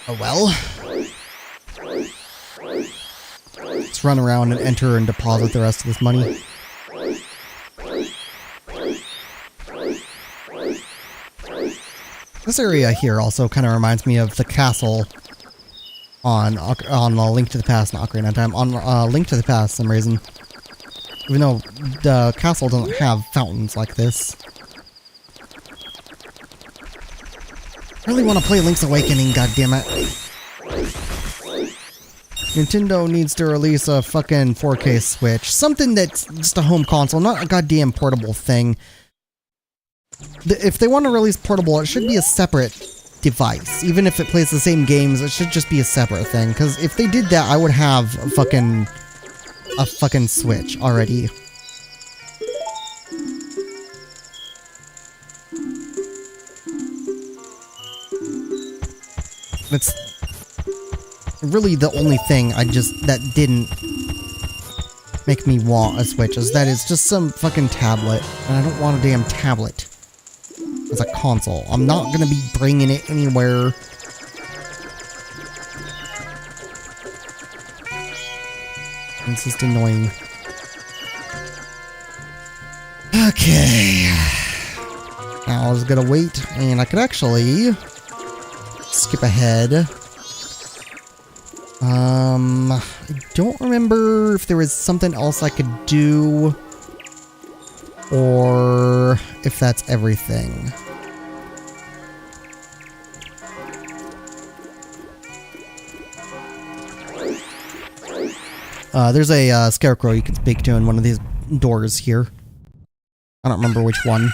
Oh well. Let's run around and enter and deposit the rest of this money. This area here also kind of reminds me of the castle on A Link to the Past, not Ocarina of Time, on Link to the Past for some reason. Even though the castle doesn't have fountains like this. I really want to play Link's Awakening, goddammit. Nintendo needs to release a fucking 4K Switch. Something that's just a home console, not a goddamn portable thing. If they want to release portable, it should be a separate device. Even if it plays the same games, it should just be a separate thing. Because if they did that, I would have a fucking Switch already. It's really the only thing that didn't make me want a Switch, is that it's just some fucking tablet, and I don't want a damn tablet as a console. I'm not gonna be bringing it anywhere. It's just annoying. Okay. Now I was gonna wait, and I could actually skip ahead. I don't remember if there was something else I could do, or if that's everything. There's a scarecrow you can speak to in one of these doors here. I don't remember which one.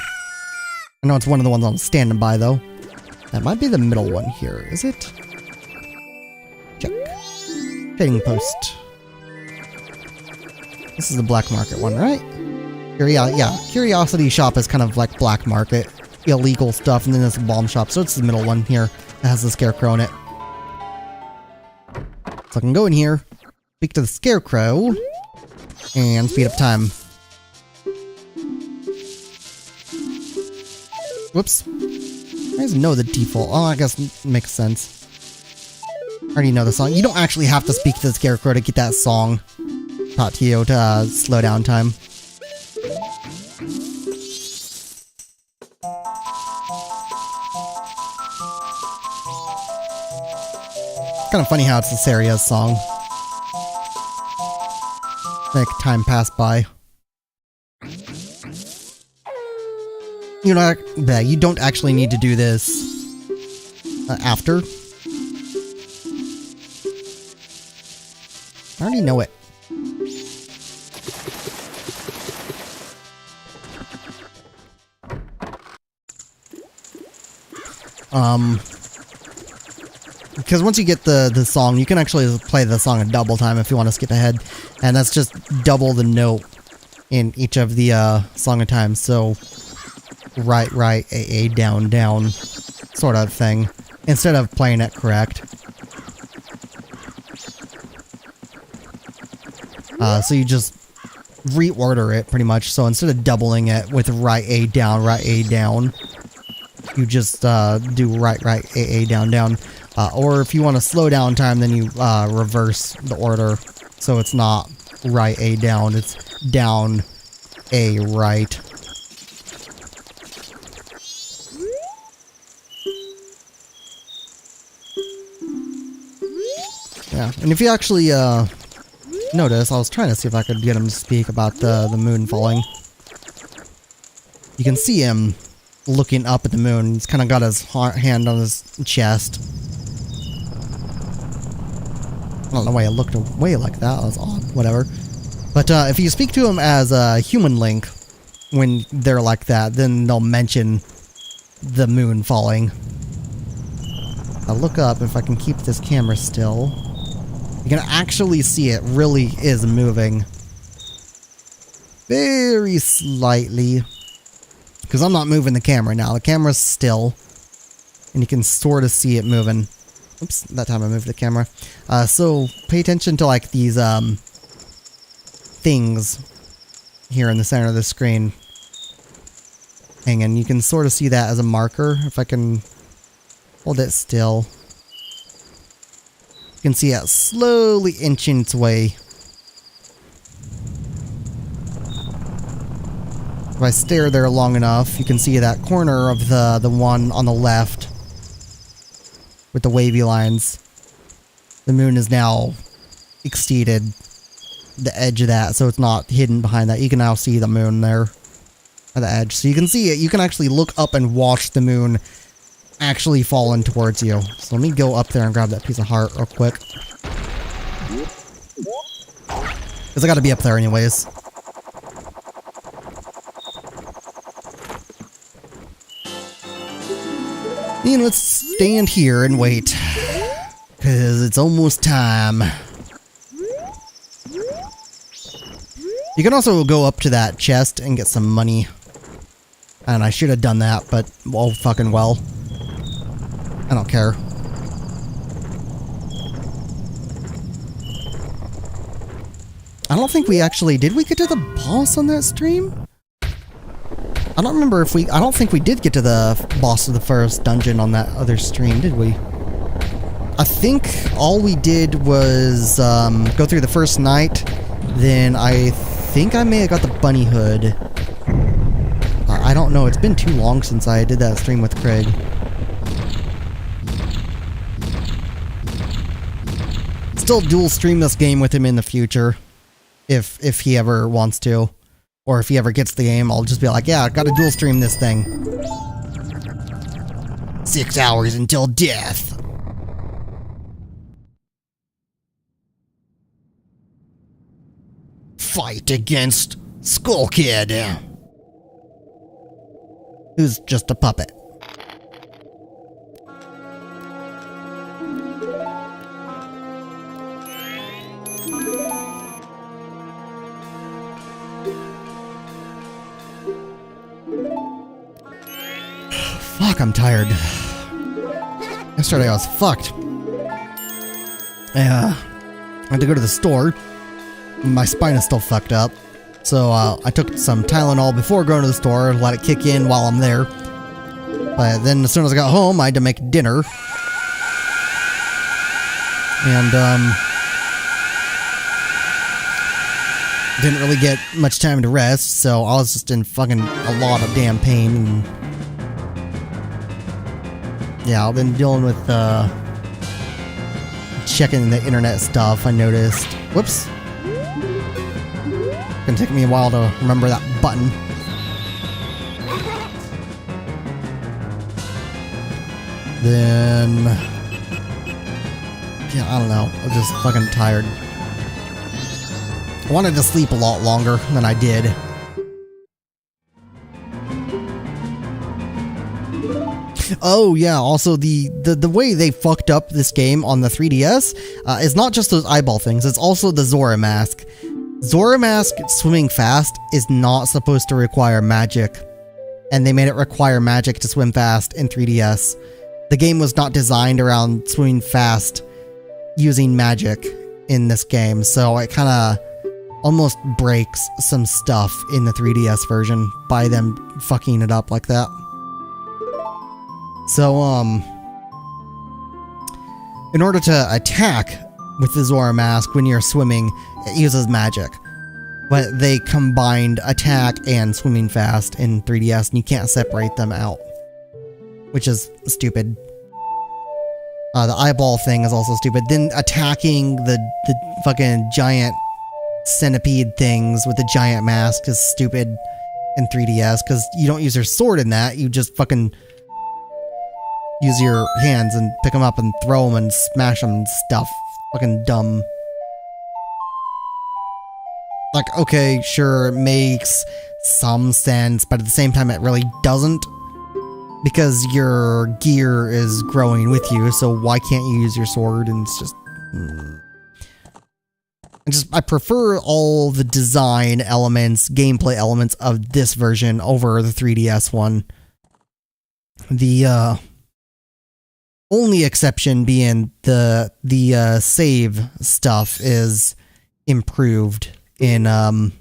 I know it's one of the ones I'm standing by, though. That might be the middle one here, is it? Check. Trading post. This is the black market one, right? Yeah, Curiosity Shop is kind of like black market. Illegal stuff, and then there's a bomb shop, so it's the middle one here that has the scarecrow in it. So I can go in here, speak to the scarecrow, and speed up time. Whoops. I just know the default. Oh, I guess it makes sense. I already know the song. You don't actually have to speak to the scarecrow to get that song taught to you to slow down time. It's kind of funny how it's this area's song. Make time pass by. You know, you don't actually need to do this after. I already know it. Because once you get the song, you can actually play the song in double time if you want to skip ahead. And that's just double the note in each of the song of time. So right, A, down, sort of thing, instead of playing it correct. So you just reorder it pretty much. So instead of doubling it with right, A, down, you just do right, A, down. Or if you want to slow down time, then you reverse the order. So it's not right, A, down, it's down, A, right. Yeah, and if you actually notice, I was trying to see if I could get him to speak about the moon falling. You can see him looking up at the moon. He's kind of got his hand on his chest. I don't know why I looked away like that. That was odd. Whatever. But if you speak to him as a human link, when they're like that, then they'll mention the moon falling. I'll look up if I can keep this camera still. You can actually see it really is moving. Very slightly. Because I'm not moving the camera now. The camera's still. And you can sort of see it moving. Oops, that time I moved the camera. So pay attention to like these things here in the center of the screen. Hanging. You can sort of see that as a marker. If I can hold it still. You can see it slowly inching its way. If I stare there long enough, you can see that corner of the one on the left with the wavy lines. The moon is now exceeded the edge of that, so it's not hidden behind that. You can now see the moon there at the edge. So you can see it. You can actually look up and watch the moon actually falling towards you. So let me go up there and grab that piece of heart real quick. Because I gotta be up there anyways. And let's stand here and wait. Because it's almost time. You can also go up to that chest and get some money. And I should have done that, but oh fucking well. I don't care. I don't think we actually... Did we get to the boss on that stream? I don't remember if we... I don't think we did get to the boss of the first dungeon on that other stream, did we? I think all we did was go through the first night. Then I think I may have got the bunny hood. I don't know. It's been too long since I did that stream with Craig. still dual stream this game with him in the future, if he ever wants to, or if he ever gets the game, I'll just be like, yeah, I gotta dual stream this thing. 6 hours until death. Fight against Skull Kid, who's just a puppet. Fuck, I'm tired. Yesterday I was fucked. I had to go to the store. My spine is still fucked up. So I took some Tylenol before going to the store, let it kick in while I'm there. But then as soon as I got home, I had to make dinner. And didn't really get much time to rest, so I was just in fucking a lot of damn pain. And yeah, I've been dealing with checking the internet stuff, I noticed. Whoops. Gonna take me a while to remember that button. Then yeah, I don't know. I'm just fucking tired. I wanted to sleep a lot longer than I did. Oh yeah, also the way they fucked up this game on the 3DS is not just those eyeball things, it's also the Zora mask. Zora mask swimming fast is not supposed to require magic, and they made it require magic to swim fast in 3DS. The game was not designed around swimming fast using magic in this game, so it kinda almost breaks some stuff in the 3DS version by them fucking it up like that. So, in order to attack with the Zora mask when you're swimming, it uses magic. But they combined attack and swimming fast in 3DS, and you can't separate them out. Which is stupid. The eyeball thing is also stupid. Then attacking the fucking giant centipede things with the giant mask is stupid in 3DS, because you don't use your sword in that, you just fucking use your hands and pick them up and throw them and smash them and stuff. Fucking dumb. Like, okay, sure, it makes some sense, but at the same time it really doesn't. Because your gear is growing with you, so why can't you use your sword? And it's just... I prefer all the design elements, gameplay elements of this version over the 3DS one. The, only exception being the save stuff is improved in the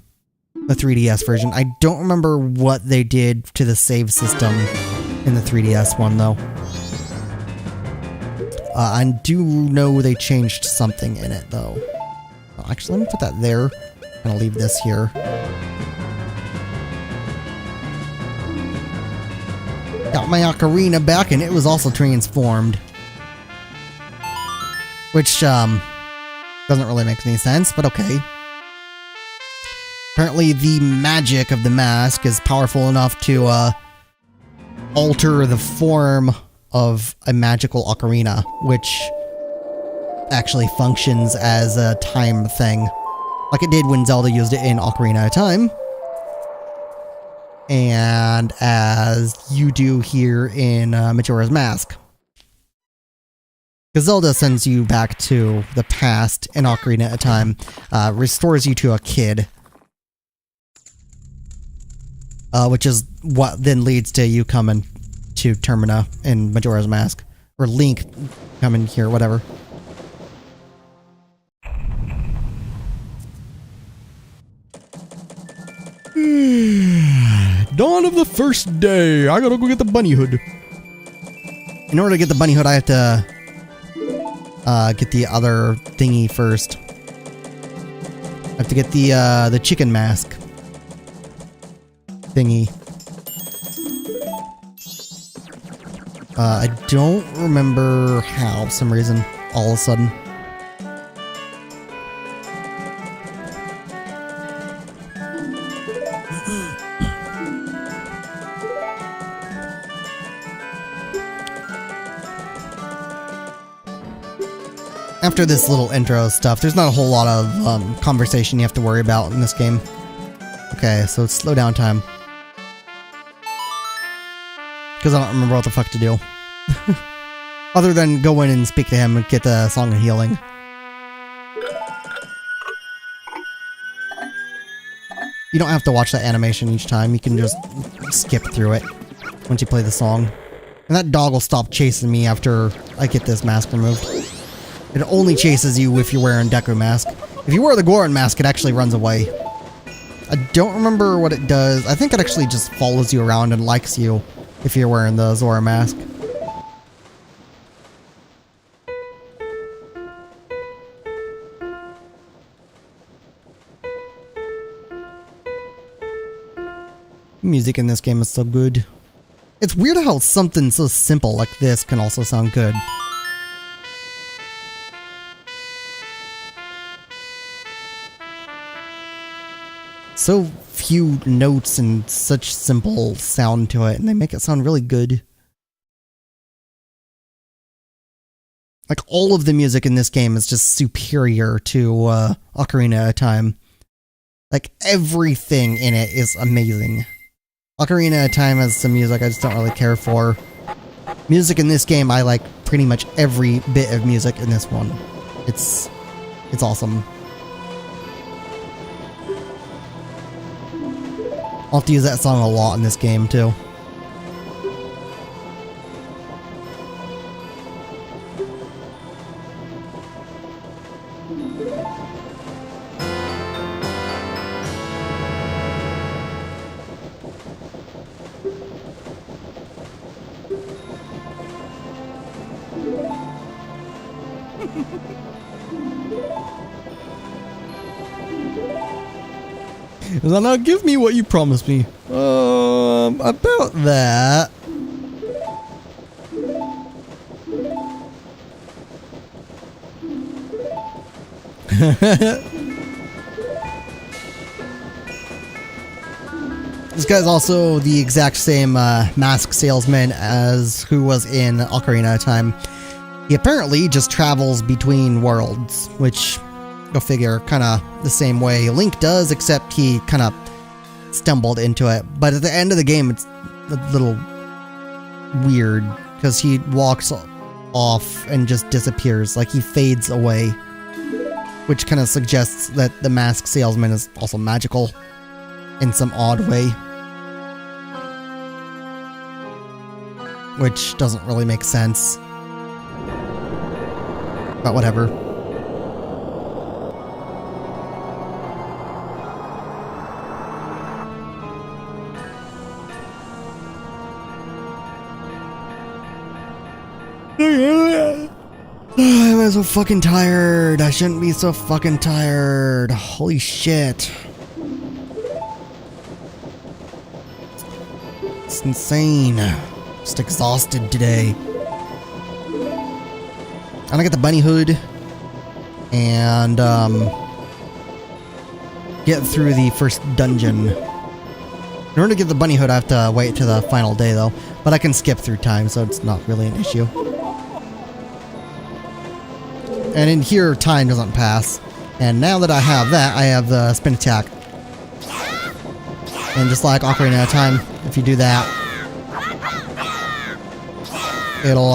3DS version. I don't remember what they did to the save system in the 3DS one though. I do know they changed something in it though. Actually, let me put that there. I'm gonna leave this here. Got my ocarina back, and it was also transformed. Which, doesn't really make any sense, but okay. Apparently, the magic of the mask is powerful enough to, alter the form of a magical ocarina, which actually functions as a time thing. Like it did when Zelda used it in Ocarina of Time. And as you do here in Majora's Mask. Because Zelda sends you back to the past in Ocarina of Time, restores you to a kid. Which is what then leads to you coming to Termina in Majora's Mask. Or Link coming here, whatever. Dawn of the first day. I gotta go get the bunny hood. In order to get the bunny hood, I have to get the other thingy first. I have to get the chicken mask thingy. I don't remember how, for some reason, all of a sudden. After this little intro stuff, there's not a whole lot of conversation you have to worry about in this game. Okay, so it's slow down time. Because I don't remember what the fuck to do. Other than go in and speak to him and get the Song of Healing. You don't have to watch that animation each time, you can just skip through it once you play the song. And that dog will stop chasing me after I get this mask removed. It only chases you if you're wearing Deku mask. If you wear the Goron mask, it actually runs away. I don't remember what it does. I think it actually just follows you around and likes you if you're wearing the Zora mask. Music in this game is so good. It's weird how something so simple like this can also sound good. So few notes and such simple sound to it, and they make it sound really good. Like, all of the music in this game is just superior to Ocarina of Time. Like, everything in it is amazing. Ocarina of Time has some music I just don't really care for. Music in this game, I like pretty much every bit of music in this one. It's awesome. I'll have to use that song a lot in this game, too. Now give me what you promised me. About that. This guy's also the exact same mask salesman as who was in Ocarina of Time. He apparently just travels between worlds, which, go figure, kind of the same way Link does, except he kind of stumbled into it. But at the end of the game, it's a little weird, because he walks off and just disappears, like he fades away. Which kind of suggests that the mask salesman is also magical in some odd way. Which doesn't really make sense. But whatever. I'm so fucking tired. I shouldn't be so fucking tired. Holy shit. It's insane. Just exhausted today. I'm gonna get the bunny hood and get through the first dungeon. In order to get the bunny hood, I have to wait to the final day though, but I can skip through time, so it's not really an issue. And in here, time doesn't pass. And now that I have that, I have the spin attack. And just like Ocarina of Time, if you do that, it'll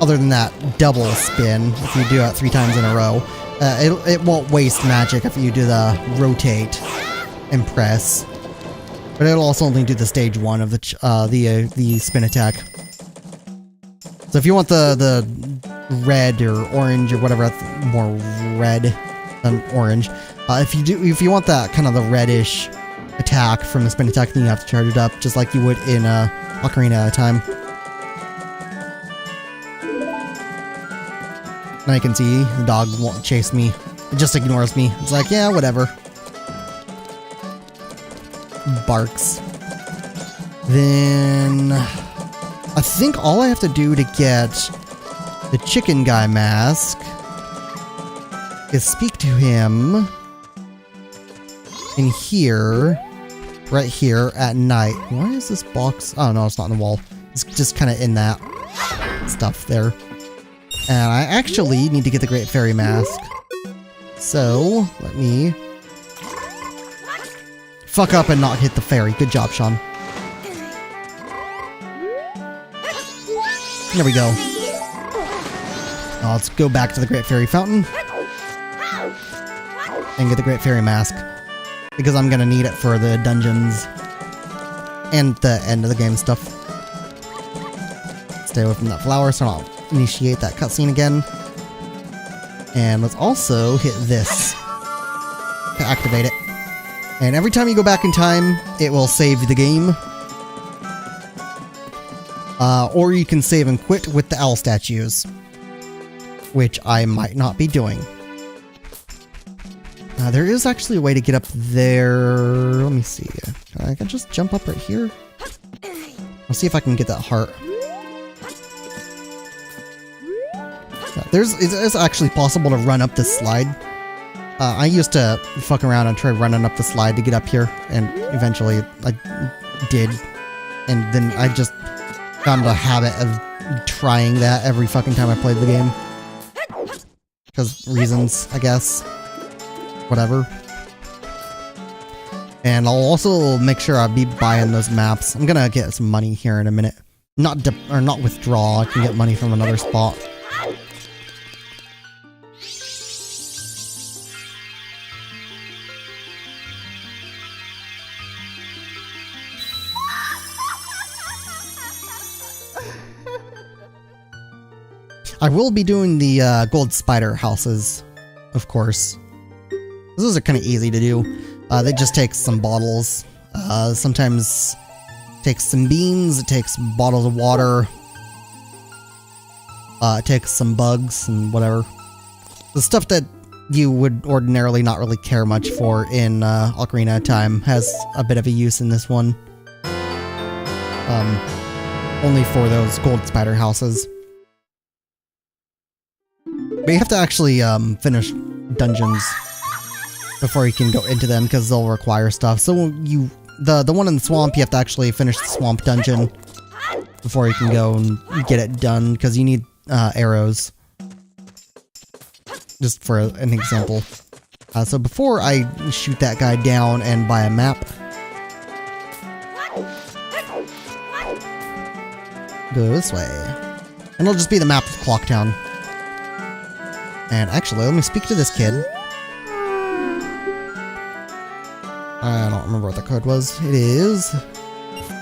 other than that double spin, if you do it 3 times in a row, it won't waste magic if you do the rotate and press. But it'll also only do the stage 1 of the spin attack. So if you want the red or orange or whatever, more red than orange. If you want that kind of the reddish attack from the spin attack, then you have to charge it up just like you would in Ocarina of Time. Now you can see the dog won't chase me. It just ignores me. It's like, yeah, whatever. Barks. Then I think all I have to do to get the chicken guy mask is speak to him in here, right here at night. Why is this box? Oh no, it's not on the wall. It's just kind of in that stuff there. And I actually need to get the Great Fairy Mask. So, let me fuck up and not hit the fairy. Good job, Sean. There we go. Now let's go back to the Great Fairy Fountain and get the Great Fairy Mask, because I'm gonna need it for the dungeons and the end of the game stuff. Stay away from that flower so I'll initiate that cutscene again. And let's also hit this to activate it. And every time you go back in time, it will save the game. Or you can save and quit with the owl statues, which I might not be doing. There is actually a way to get up there. Let me see. I can just jump up right here. I'll see if I can get that heart. It's actually possible to run up this slide. I used to fuck around and try running up the slide to get up here, and eventually I did. And then I just got into a habit of trying that every fucking time I played the game. Because reasons, I guess. Whatever. And I'll also make sure I'll be buying those maps. I'm gonna get some money here in a minute. Not withdraw, I can get money from another spot. I will be doing the gold spider houses, of course. Those are kind of easy to do. They just take some bottles. Sometimes takes some beans, it takes bottles of water. It takes some bugs and whatever. The stuff that you would ordinarily not really care much for in Ocarina of Time has a bit of a use in this one. Only for those gold spider houses. But you have to actually finish dungeons before you can go into them, because they'll require stuff. So the one in the swamp, you have to actually finish the swamp dungeon before you can go and get it done, because you need arrows. Just for an example. So before I shoot that guy down and buy a map, go this way. And it'll just be the map of Clocktown. And actually, let me speak to this kid. I don't remember what the code was. It is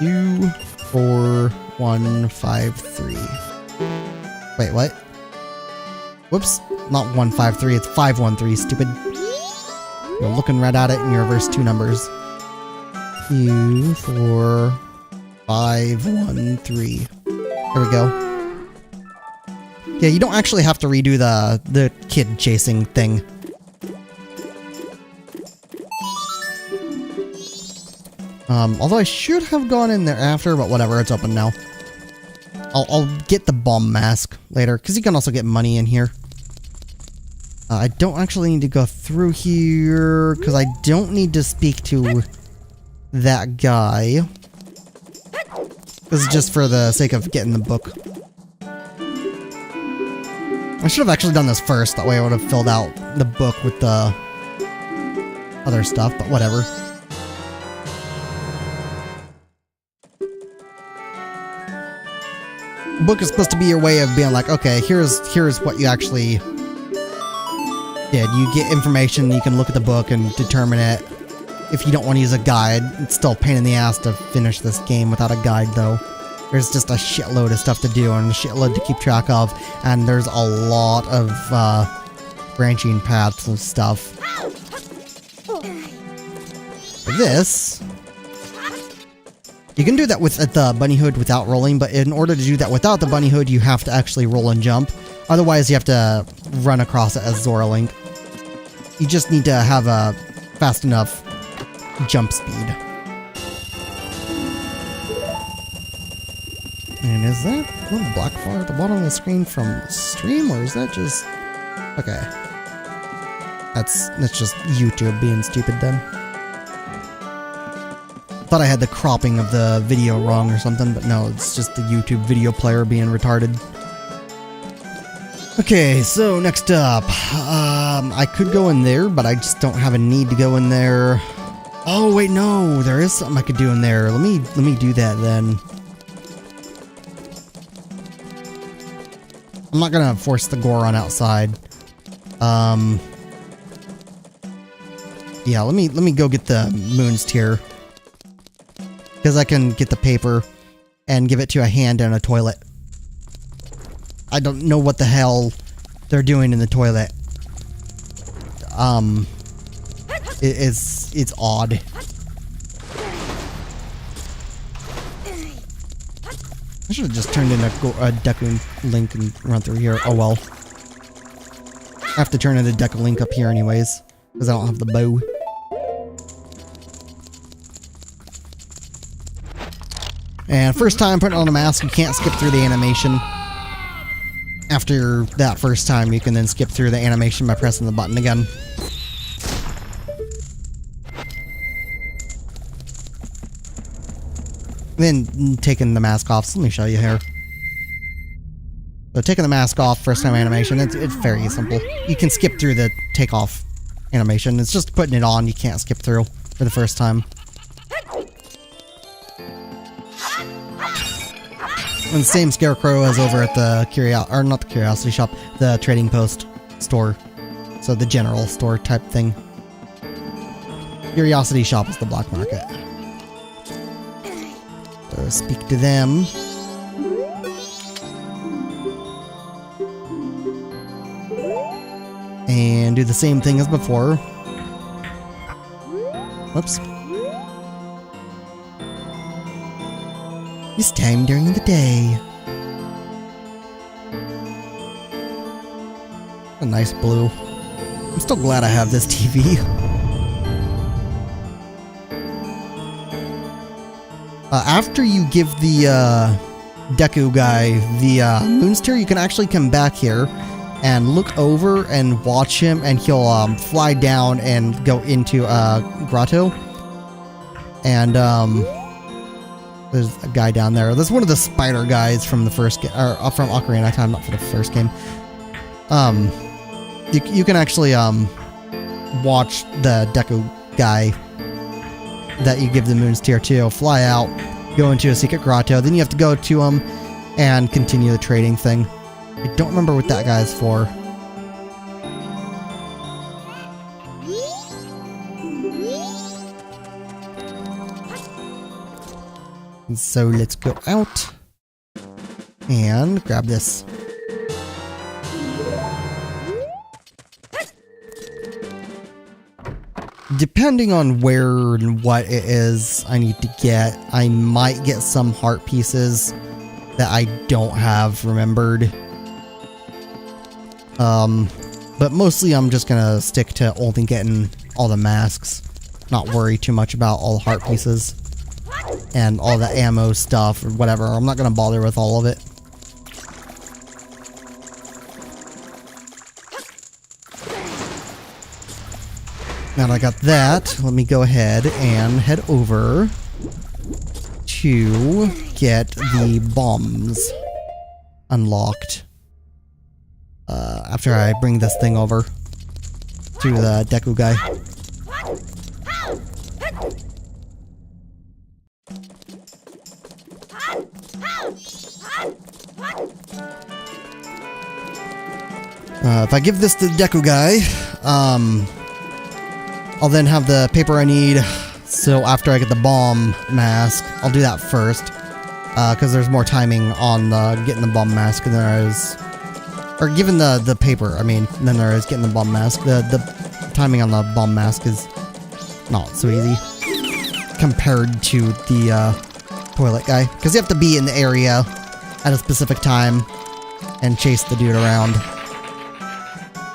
U4153. Wait, what? Whoops, not 153, it's 513, stupid. You're looking right at it and you reverse two numbers. U4513. There we go. Yeah, you don't actually have to redo the kid chasing thing. Although I should have gone in there after, but whatever, it's open now. I'll get the bomb mask later, because you can also get money in here. I don't actually need to go through here, because I don't need to speak to that guy. This is just for the sake of getting the book. I should have actually done this first, that way I would have filled out the book with the other stuff, but whatever. The book is supposed to be your way of being like, okay, here's what you actually did. You get information, you can look at the book and determine it. If you don't want to use a guide, it's still a pain in the ass to finish this game without a guide, though. There's just a shitload of stuff to do and a shitload to keep track of, and there's a lot of branching paths and stuff. For this, you can do that with the bunny hood without rolling, but in order to do that without the bunny hood, you have to actually roll and jump. Otherwise, you have to run across it as Zora Link. You just need to have a fast enough jump speed. And is that a little black bar at the bottom of the screen from stream, or is that just... Okay. That's just YouTube being stupid then. Thought I had the cropping of the video wrong or something, but no, it's just the YouTube video player being retarded. Okay, so next up, I could go in there, but I just don't have a need to go in there. Oh wait, no, there is something I could do in there. Let me do that then. I'm not gonna force the Goron outside. Yeah, let me go get the Moon's Tear, because I can get the paper and give it to a hand in a toilet. I don't know what the hell they're doing in the toilet. It's odd. I should have just turned in a Deku Link and run through here. Oh well. I have to turn in a Deku Link up here anyways, because I don't have the bow. And first time putting on a mask, you can't skip through the animation. After that first time, you can then skip through the animation by pressing the button again. Then taking the mask off, so let me show you here. So taking the mask off, first time animation, it's very simple. You can skip through the takeoff animation. It's just putting it on, you can't skip through for the first time. And the same scarecrow as over at the not the curiosity shop, the trading post store. So the general store type thing. Curiosity shop is the black market. So speak to them. And do the same thing as before. Whoops. This time during the day. A nice blue. I'm still glad I have this TV. After you give the Deku guy the Moon's Tear, you can actually come back here and look over and watch him, and he'll fly down and go into Grotto. And there's a guy down there. That's one of the spider guys from the first game, or from Ocarina of Time, not for the first game. You can actually watch the Deku guy that you give the Moon's Tear to fly out, go into a secret grotto. Then you have to go to him and continue the trading thing. I don't remember what that guy's for. So let's go out and grab this. Depending on where and what it is I need to get, I might get some heart pieces that I don't have remembered. But mostly I'm just gonna stick to only getting all the masks, not worry too much about all the heart pieces and all the ammo stuff or whatever. I'm not gonna bother with all of it. Now that I got that, let me go ahead and head over to get the bombs unlocked. After I bring this thing over to the Deku guy. If I give this to the Deku guy, I'll then have the paper I need. So after I get the bomb mask, I'll do that first, because there's more timing on getting the bomb mask than there is, or given the paper, I mean, than there is getting the bomb mask. The timing on the bomb mask is not so easy compared to the toilet guy, because you have to be in the area at a specific time and chase the dude around.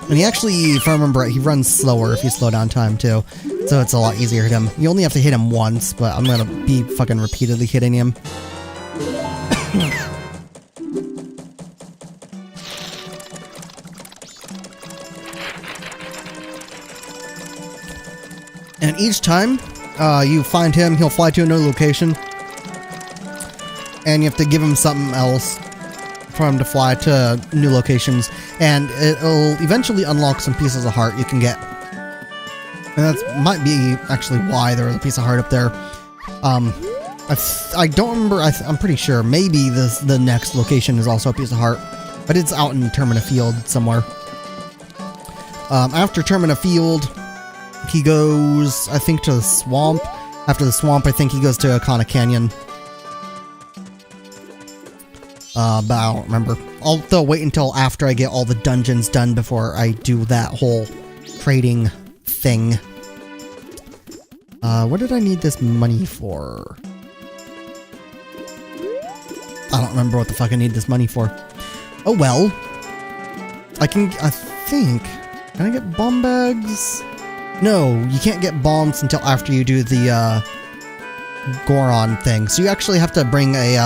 And he actually, if I remember right, he runs slower if you slow down time too. So it's a lot easier to hit him. You only have to hit him once, but I'm gonna be fucking repeatedly hitting him. And each time you find him, he'll fly to another location. And you have to give him something else. for him to fly to new locations, and it'll eventually unlock some pieces of heart you can get. And that might be actually why there was a piece of heart up there. I don't remember. I'm pretty sure maybe the next location is also a piece of heart, but it's out in Termina Field somewhere. After Termina Field, he goes, I think, to the swamp. After the swamp, I think he goes to Akana Canyon. But I don't remember. I'll wait until after I get all the dungeons done before I do that whole trading thing. What did I need this money for? I don't remember what the fuck I need this money for. Oh well. I think... Can I get bomb bags? No, you can't get bombs until after you do the, Goron thing. So you actually have to bring a,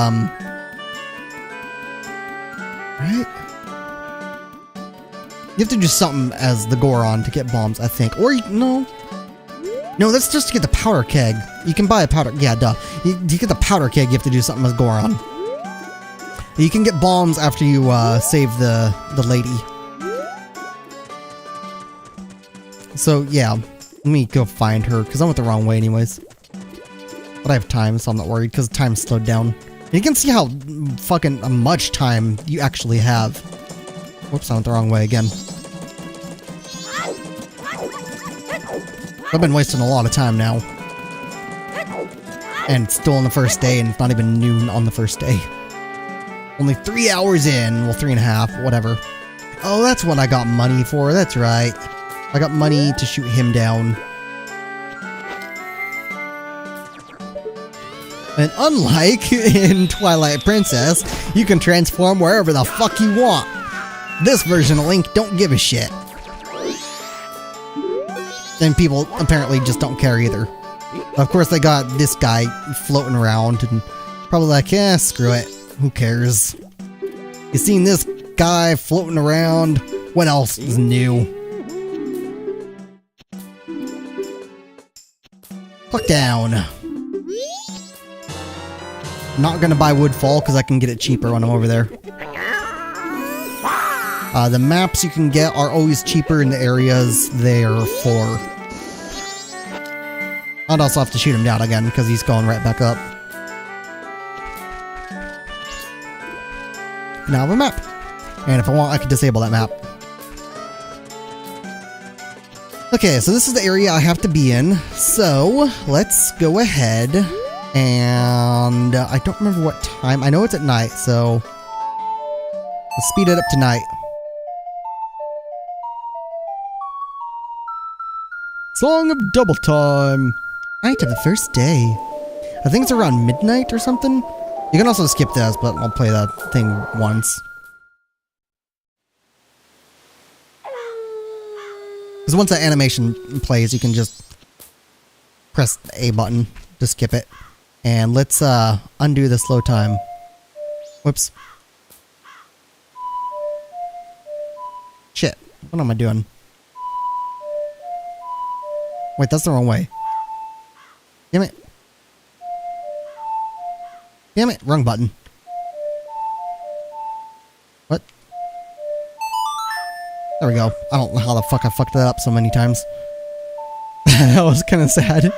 right? You have to do something as the Goron to get bombs, I think. Or, no. No, that's just to get the powder keg. You can buy a powder... Yeah, duh. You get the powder keg, you have to do something as Goron. You can get bombs after you, save the lady. So, yeah. Let me go find her, because I went the wrong way anyways. But I have time, so I'm not worried, because time slowed down. And you can see how fucking much time you actually have. Whoops, I went the wrong way again. I've been wasting a lot of time now. And it's still on the first day, and it's not even noon on the first day. Only 3 hours in. Well, 3.5, whatever. Oh, that's what I got money for. That's right. I got money to shoot him down. And unlike in Twilight Princess, you can transform wherever the fuck you want. This version of Link don't give a shit. And people apparently just don't care either. Of course, they got this guy floating around and probably like, eh, screw it. Who cares? You seen this guy floating around? What else is new? Fuck down. Not gonna buy Woodfall because I can get it cheaper when I'm over there. The maps you can get are always cheaper in the areas they're for. I'd also have to shoot him down again because he's going right back up. Now I have a map. And if I want, I can disable that map. Okay, so this is the area I have to be in. So, let's go ahead. And I don't remember what time. I know it's at night, so let's speed it up to night. Song of Double Time. Night of the first day. I think it's around midnight or something. You can also skip this, but I'll play that thing once. Because once that animation plays, you can just press the A button to skip it. And let's undo the slow time. Whoops. Shit. What am I doing? Wait, that's the wrong way. Damn it. Damn it. Wrong button. What? There we go. I don't know how the fuck I fucked that up so many times. That was kind of sad.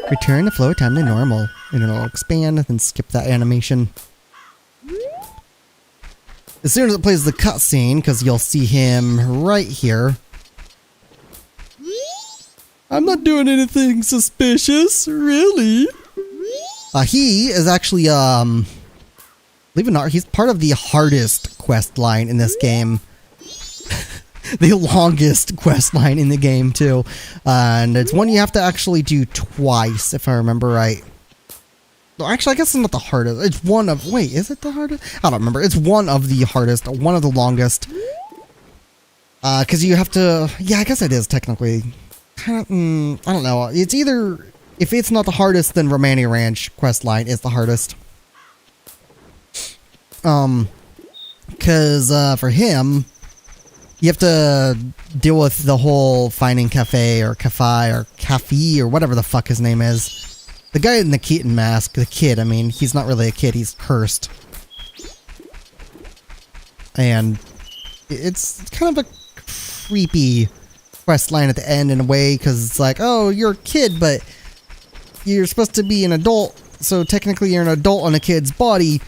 Return the flow time to normal. And it'll expand and then skip that animation. As soon as it plays the cutscene, because you'll see him right here. I'm not doing anything suspicious, really. He is actually, believe it or not, he's part of the hardest quest line in this game. The longest quest line in the game, too. And it's one you have to actually do twice, if I remember right. No, actually, I guess it's not the hardest. It's one of... Wait, is it the hardest? I don't remember. It's one of the hardest, one of the longest. Because you have to... Yeah, I guess it is, technically. I don't know. It's either... If it's not the hardest, then Romani Ranch quest line is the hardest. Because, for him... You have to deal with the whole finding Cafe or Cafe or whatever the fuck his name is. The guy in the Keaton mask, the kid, I mean, he's not really a kid, he's cursed. And it's kind of a creepy quest line at the end in a way, because it's like, oh, you're a kid, but you're supposed to be an adult, so technically you're an adult in a kid's body,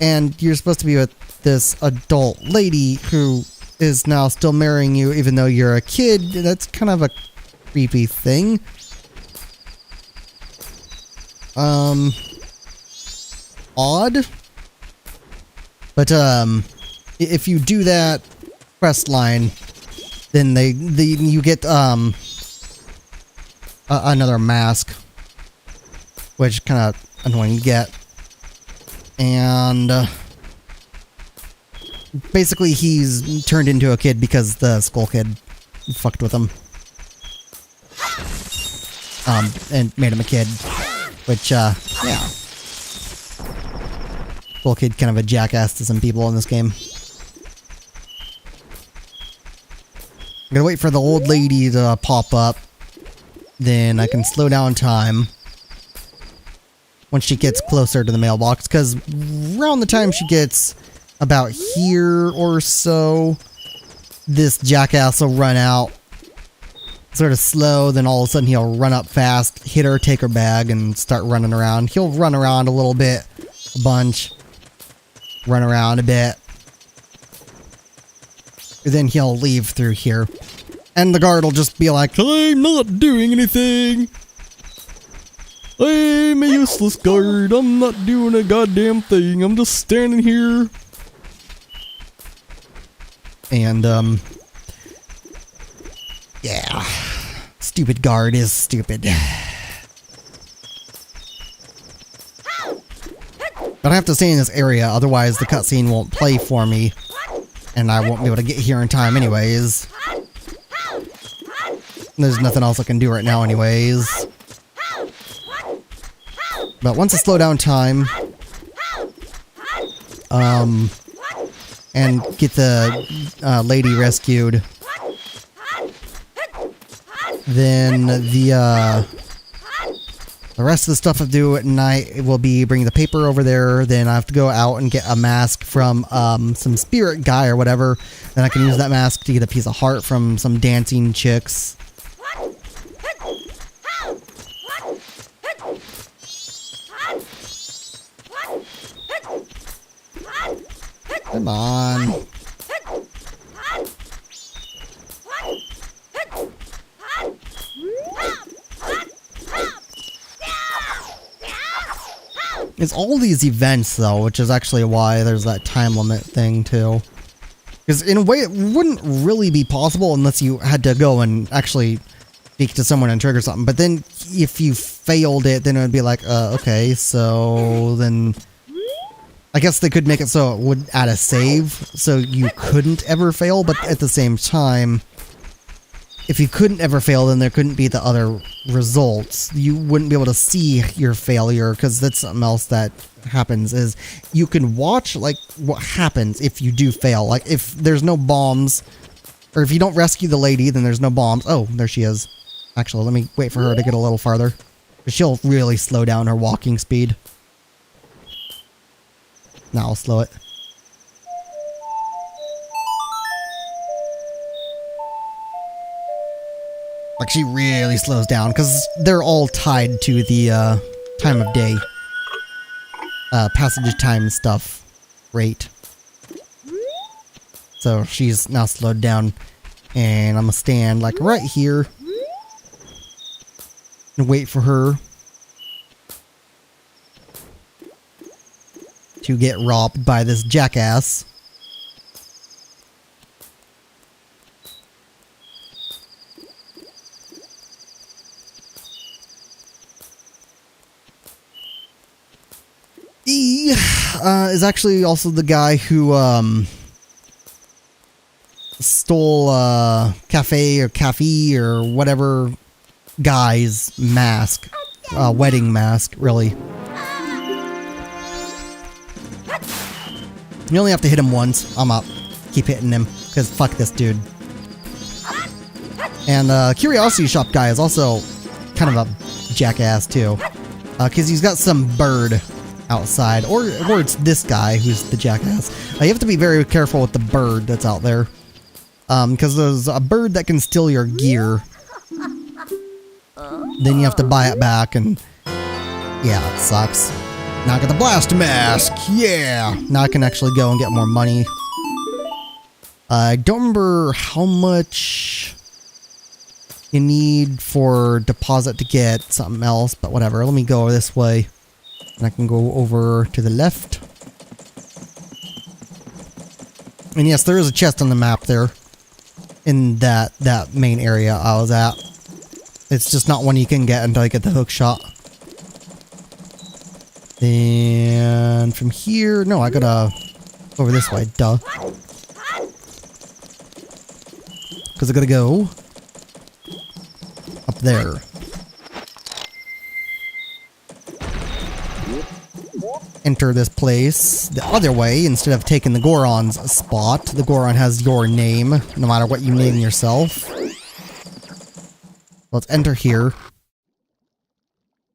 and you're supposed to be with this adult lady who is now still marrying you even though you're a kid. That's kind of a creepy thing. Odd. But, if you do that quest line, then you get, another mask, which kind of annoying to get. And, basically he's turned into a kid because the Skull Kid fucked with him. And made him a kid. Which, yeah. Skull Kid kind of a jackass to some people in this game. I'm gonna wait for the old lady to pop up. Then I can slow down time once she gets closer to the mailbox, because around the time she gets about here or so, this jackass will run out sort of slow, then all of a sudden he'll run up fast, hit her, take her bag, and start running around. He'll run around a little bit, a bunch, run around a bit, and then he'll leave through here. And the guard will just be like, I'm not doing anything. I'm a useless guard. I'm not doing a goddamn thing. I'm just standing here. And, yeah. Stupid guard is stupid. But I have to stay in this area, otherwise the cutscene won't play for me. And I won't be able to get here in time anyways. There's nothing else I can do right now anyways. But once I slow down time, and get the lady rescued, then the rest of the stuff I do at night will be bring the paper over there. Then I have to go out and get a mask from some spirit guy or whatever. Then I can use that mask to get a piece of heart from some dancing chicks. Come on. It's all these events, though, which is actually why there's that time limit thing, too. Because in a way, it wouldn't really be possible unless you had to go and actually speak to someone and trigger something. But then, if you failed it, then it would be like, okay, so then I guess they could make it so it would add a save, so you couldn't ever fail, but at the same time, if you couldn't ever fail, then there couldn't be the other results. You wouldn't be able to see your failure, because that's something else that happens, is you can watch, like, what happens if you do fail. Like, if there's no bombs, or if you don't rescue the lady, then there's no bombs. Oh, there she is. Actually, let me wait for her to get a little farther. She'll really slow down her walking speed. Now I'll slow it. Like, she really slows down, because they're all tied to the time of day. Passage time stuff rate. So she's now slowed down. And I'm gonna stand, like, right here. And wait for her to get robbed by this jackass. He is actually also the guy who stole Cafe or whatever guy's mask, wedding mask, really. You only have to hit him once. I'm up. Keep hitting him, because fuck this dude. And Curiosity Shop guy is also kind of a jackass too. Because he's got some bird outside. Or it's this guy who's the jackass. You have to be very careful with the bird that's out there. Because there's a bird that can steal your gear. Then you have to buy it back, and yeah, it sucks. Now I got the blast mask. Yeah! Now I can actually go and get more money. I don't remember how much you need for deposit to get something else, but whatever. Let me go this way. And I can go over to the left. And yes, there is a chest on the map there. In that main area I was at. It's just not one you can get until you get the hook shot. And from here, no, I gotta over this way, duh. Because I gotta go up there. Enter this place the other way instead of taking the Goron's spot. The Goron has your name, no matter what you name yourself. Let's enter here.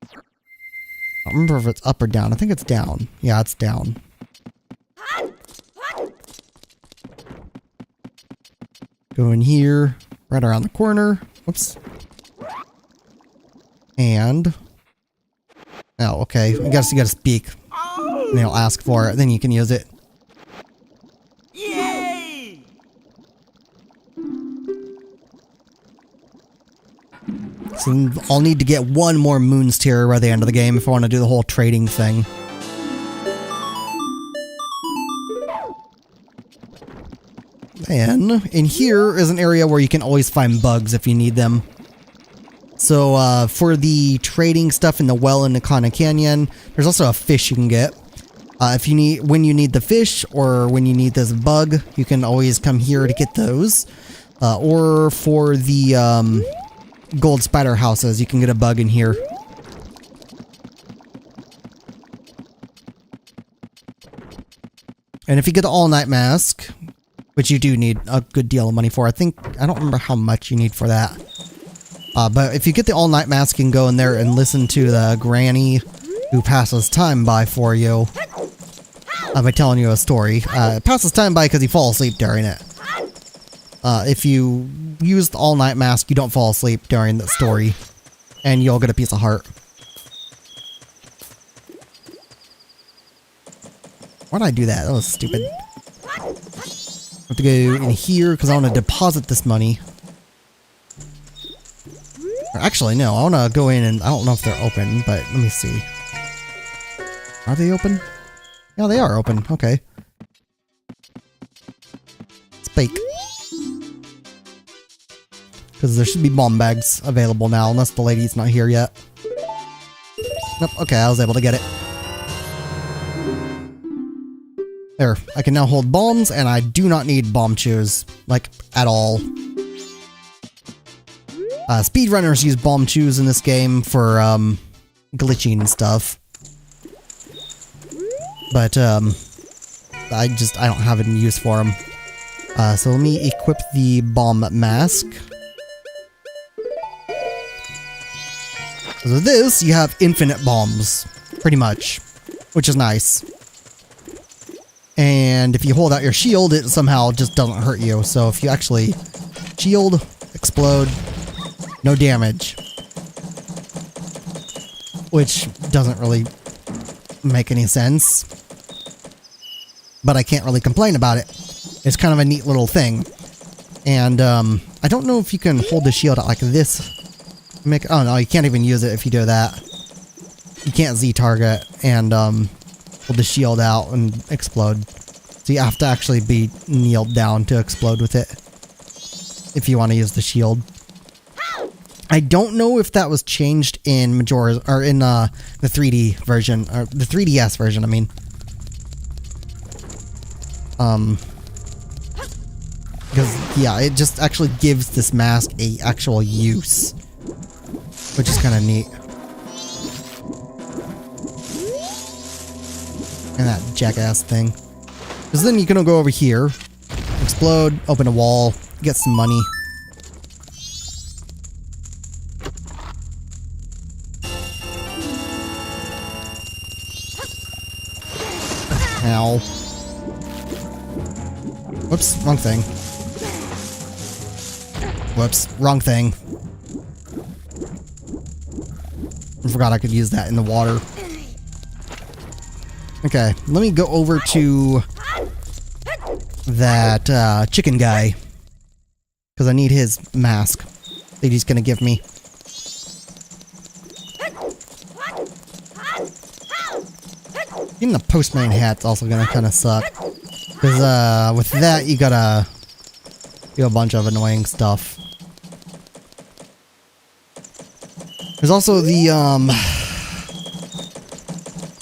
I don't remember if it's up or down. I think it's down. Yeah, it's down. Go in here, right around the corner. Whoops. And... oh, okay. I guess you gotta speak. And they'll ask for it, then you can use it. Yay! So I'll need to get one more Moon's Tier by the end of the game if I want to do the whole trading thing. And in here is an area where you can always find bugs if you need them. So for the trading stuff in the well in Nakana Canyon, there's also a fish you can get. When you need the fish or when you need this bug, you can always come here to get those. Or for the gold spider houses, you can get a bug in here. And if you get the all-night mask, which you do need a good deal of money for, I don't remember how much you need for that. But if you get the all-night mask, you can go in there and listen to the granny who passes time by for you. By telling you a story. It passes time by because you fall asleep during it. If you use the all-night mask, you don't fall asleep during the story. And you'll get a piece of heart. Why did I do that? That was stupid. I have to go in here because I want to deposit this money. Or actually, no. I want to go in and I don't know if they're open, but let me see. Are they open? Yeah, they are open. Okay. Spake. Because there should be bomb bags available now, unless the lady's not here yet. Nope, okay, I was able to get it. There, I can now hold bombs, and I do not need bomb chews. Like, at all. Speedrunners use bomb chews in this game for, glitching and stuff. But, I don't have any use for them. So let me equip the bomb mask. So with this, you have infinite bombs. Pretty much. Which is nice. And if you hold out your shield, it somehow just doesn't hurt you. So if you actually shield, explode, no damage. Which doesn't really make any sense. But I can't really complain about it. It's kind of a neat little thing. And I don't know if you can hold the shield out like this. Oh no, you can't even use it if you do that. You can't Z-target and hold the shield out and explode. So you have to actually be kneeled down to explode with it. If you want to use the shield. I don't know if that was changed in Majora, or in the 3D version, or the 3DS version, I mean. Because, yeah, it just actually gives this mask a actual use. Which is kind of neat. And that jackass thing. Because then you can go over here, explode, open a wall, get some money. somehow. Whoops, wrong thing. Whoops, wrong thing. I forgot I could use that in the water. Okay, let me go over to that chicken guy. Because I need his mask that he's gonna give me. Even the postman hat's also gonna kind of suck. Because with that, you gotta do a bunch of annoying stuff. There's also the,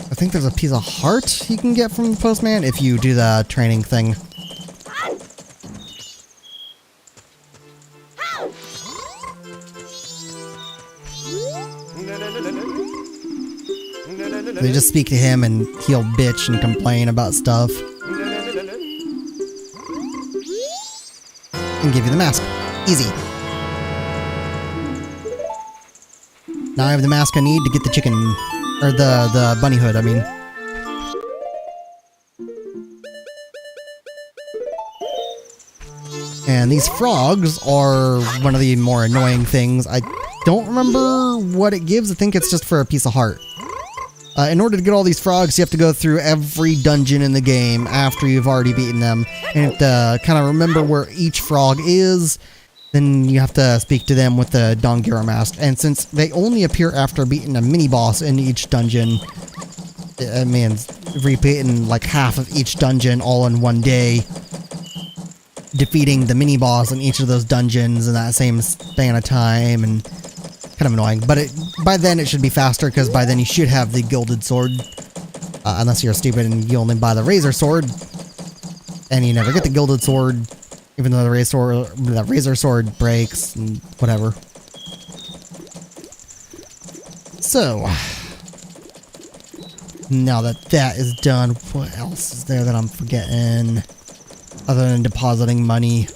I think there's a piece of heart you can get from the postman if you do the training thing. They just speak to him and he'll bitch and complain about stuff. And give you the mask. Easy. Now I have the mask I need to get the chicken, or the bunny hood, I mean. And these frogs are one of the more annoying things. I don't remember what it gives. I think it's just for a piece of heart. In order to get all these frogs, you have to go through every dungeon in the game after you've already beaten them. And you have to kind of remember where each frog is. Then you have to speak to them with the Dongira mask. And since they only appear after beating a mini-boss in each dungeon, it means repeating like half of each dungeon all in one day. Defeating the mini-boss in each of those dungeons in that same span of time. And kind of annoying, but by then it should be faster, because by then you should have the gilded sword, unless you're stupid and you only buy the razor sword, and you never get the gilded sword, even though the razor sword breaks and whatever. So now that that is done, what else is there that I'm forgetting other than depositing money?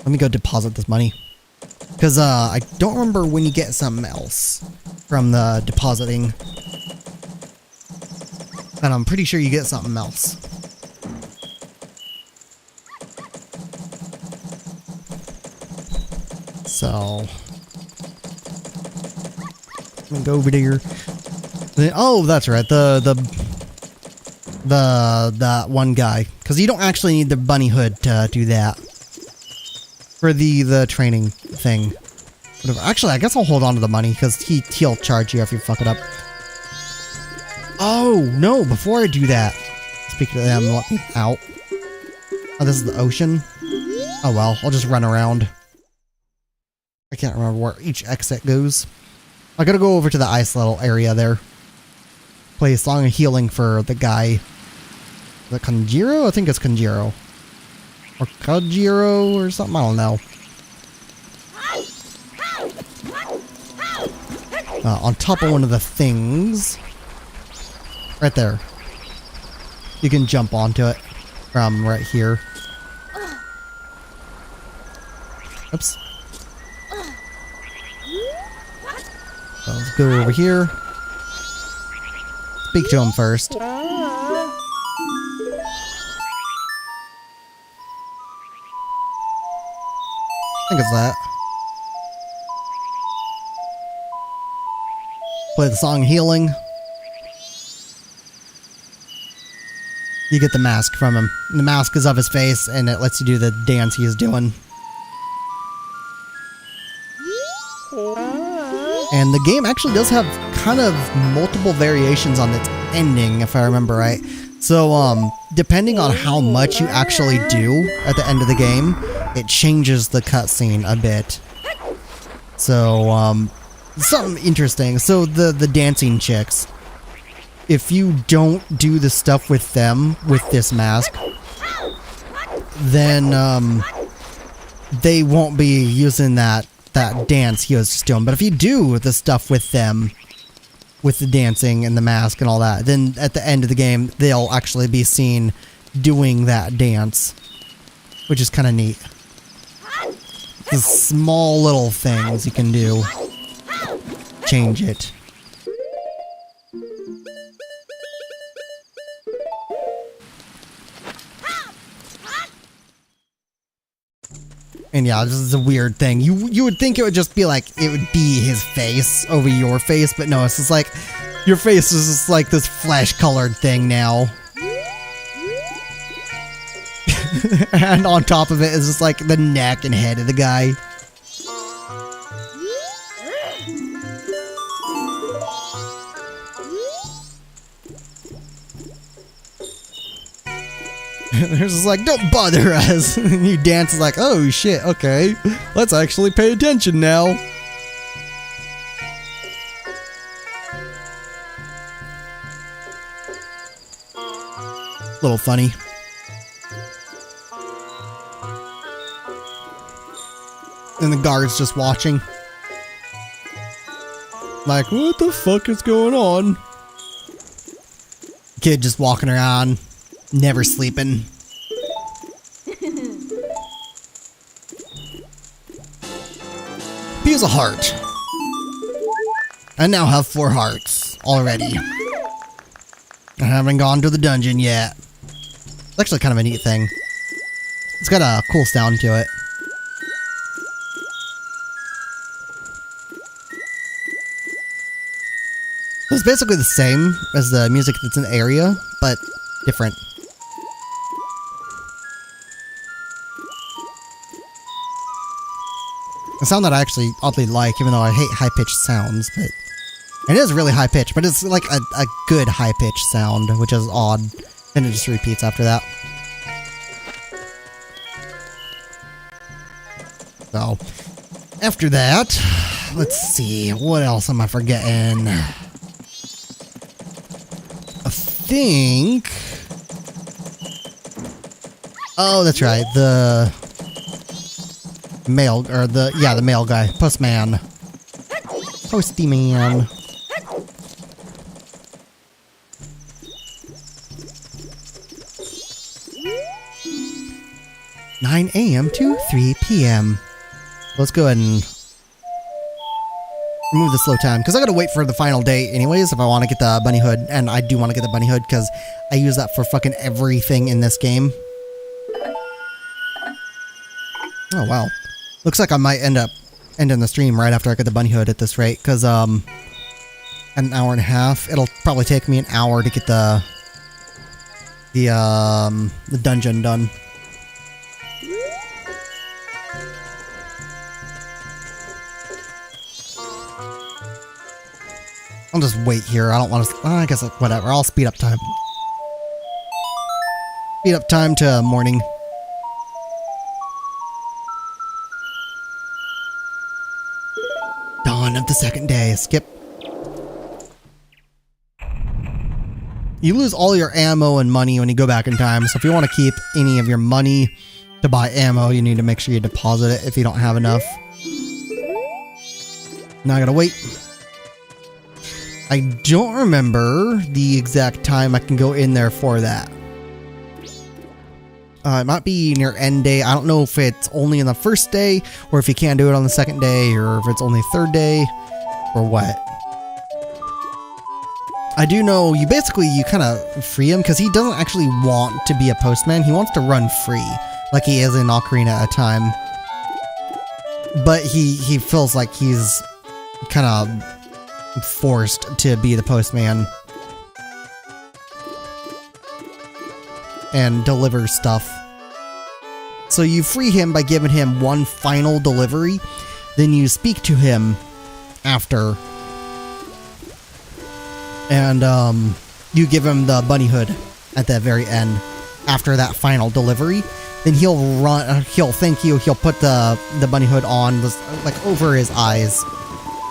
Let me go deposit this money. Because I don't remember when you get something else from the depositing. And I'm pretty sure you get something else. So let me go over there. Oh, that's right. That one guy. Because you don't actually need the bunny hood to do that. For the training thing. Whatever. Actually, I guess I'll hold on to the money, because he'll charge you if you fuck it up. Oh, no, before I do that, speak to them, let me out. Oh, this is the ocean? Oh well, I'll just run around. I can't remember where each exit goes. I gotta go over to the ice little area there. Play a song of healing for the guy. The Kanjiro? I think it's Kanjiro. Or Kajiro or something, I don't know. On top of one of the things. Right there. You can jump onto it from right here. Oops. So let's go over here. Speak to him first. I think it's that. Play the song Healing. You get the mask from him. The mask is of his face, and it lets you do the dance he is doing. And the game actually does have kind of multiple variations on its ending, if I remember right. So, depending on how much you actually do at the end of the game, it changes the cutscene a bit. So, something interesting. So, the dancing chicks, if you don't do the stuff with them, with this mask, then, they won't be using that dance he was just doing. But if you do the stuff with them, with the dancing and the mask and all that, then at the end of the game, they'll actually be seen doing that dance, which is kind of neat. The small little things you can do change it. And yeah, this is a weird thing. You would think it would just be like, it would be his face over your face, but no, it's just like, your face is just like this flesh-colored thing now. And on top of it is just like the neck and head of the guy. They're just like, don't bother us. And you dance like, oh shit, okay. Let's actually pay attention now. Little funny. And the guard's just watching. Like, what the fuck is going on? Kid just walking around, never sleeping. Here's a heart. I now have 4 hearts already. I haven't gone to the dungeon yet. It's actually kind of a neat thing. It's got a cool sound to it. It's basically the same as the music that's in the area, but different. A sound that I actually oddly like, even though I hate high-pitched sounds, but it is really high-pitched, but it's like a good high-pitched sound, which is odd, and it just repeats after that. So, after that, let's see, what else am I forgetting? I think... Oh, that's right, the mail, or the mail guy, postman. Posty man. (9 a.m. to 3 p.m. Let's go ahead and remove the slow time, because I gotta wait for the final day anyways if I want to get the bunny hood, and I do want to get the bunny hood because I use that for fucking everything in this game. Oh wow. Looks like I might end up ending the stream right after I get the bunny hood at this rate, because an hour and a half. It'll probably take me an hour to get the dungeon done. I'll just wait here. I don't want to... I guess whatever. I'll speed up time. Speed up time to morning. Dawn of the second day. Skip. You lose all your ammo and money when you go back in time, so if you want to keep any of your money to buy ammo, you need to make sure you deposit it if you don't have enough. Now I gotta wait. I don't remember the exact time I can go in there for that. It might be near end day. I don't know if it's only in the first day, or if you can't do it on the second day, or if it's only third day, or what. I do know you kind of free him, because he doesn't actually want to be a postman. He wants to run free, like he is in Ocarina at a time. But he feels like he's kind of forced to be the postman and deliver stuff. So you free him by giving him one final delivery, then you speak to him after, and you give him the bunny hood at the very end after that final delivery. Then he'll thank you, he'll put the bunny hood on, like over his eyes,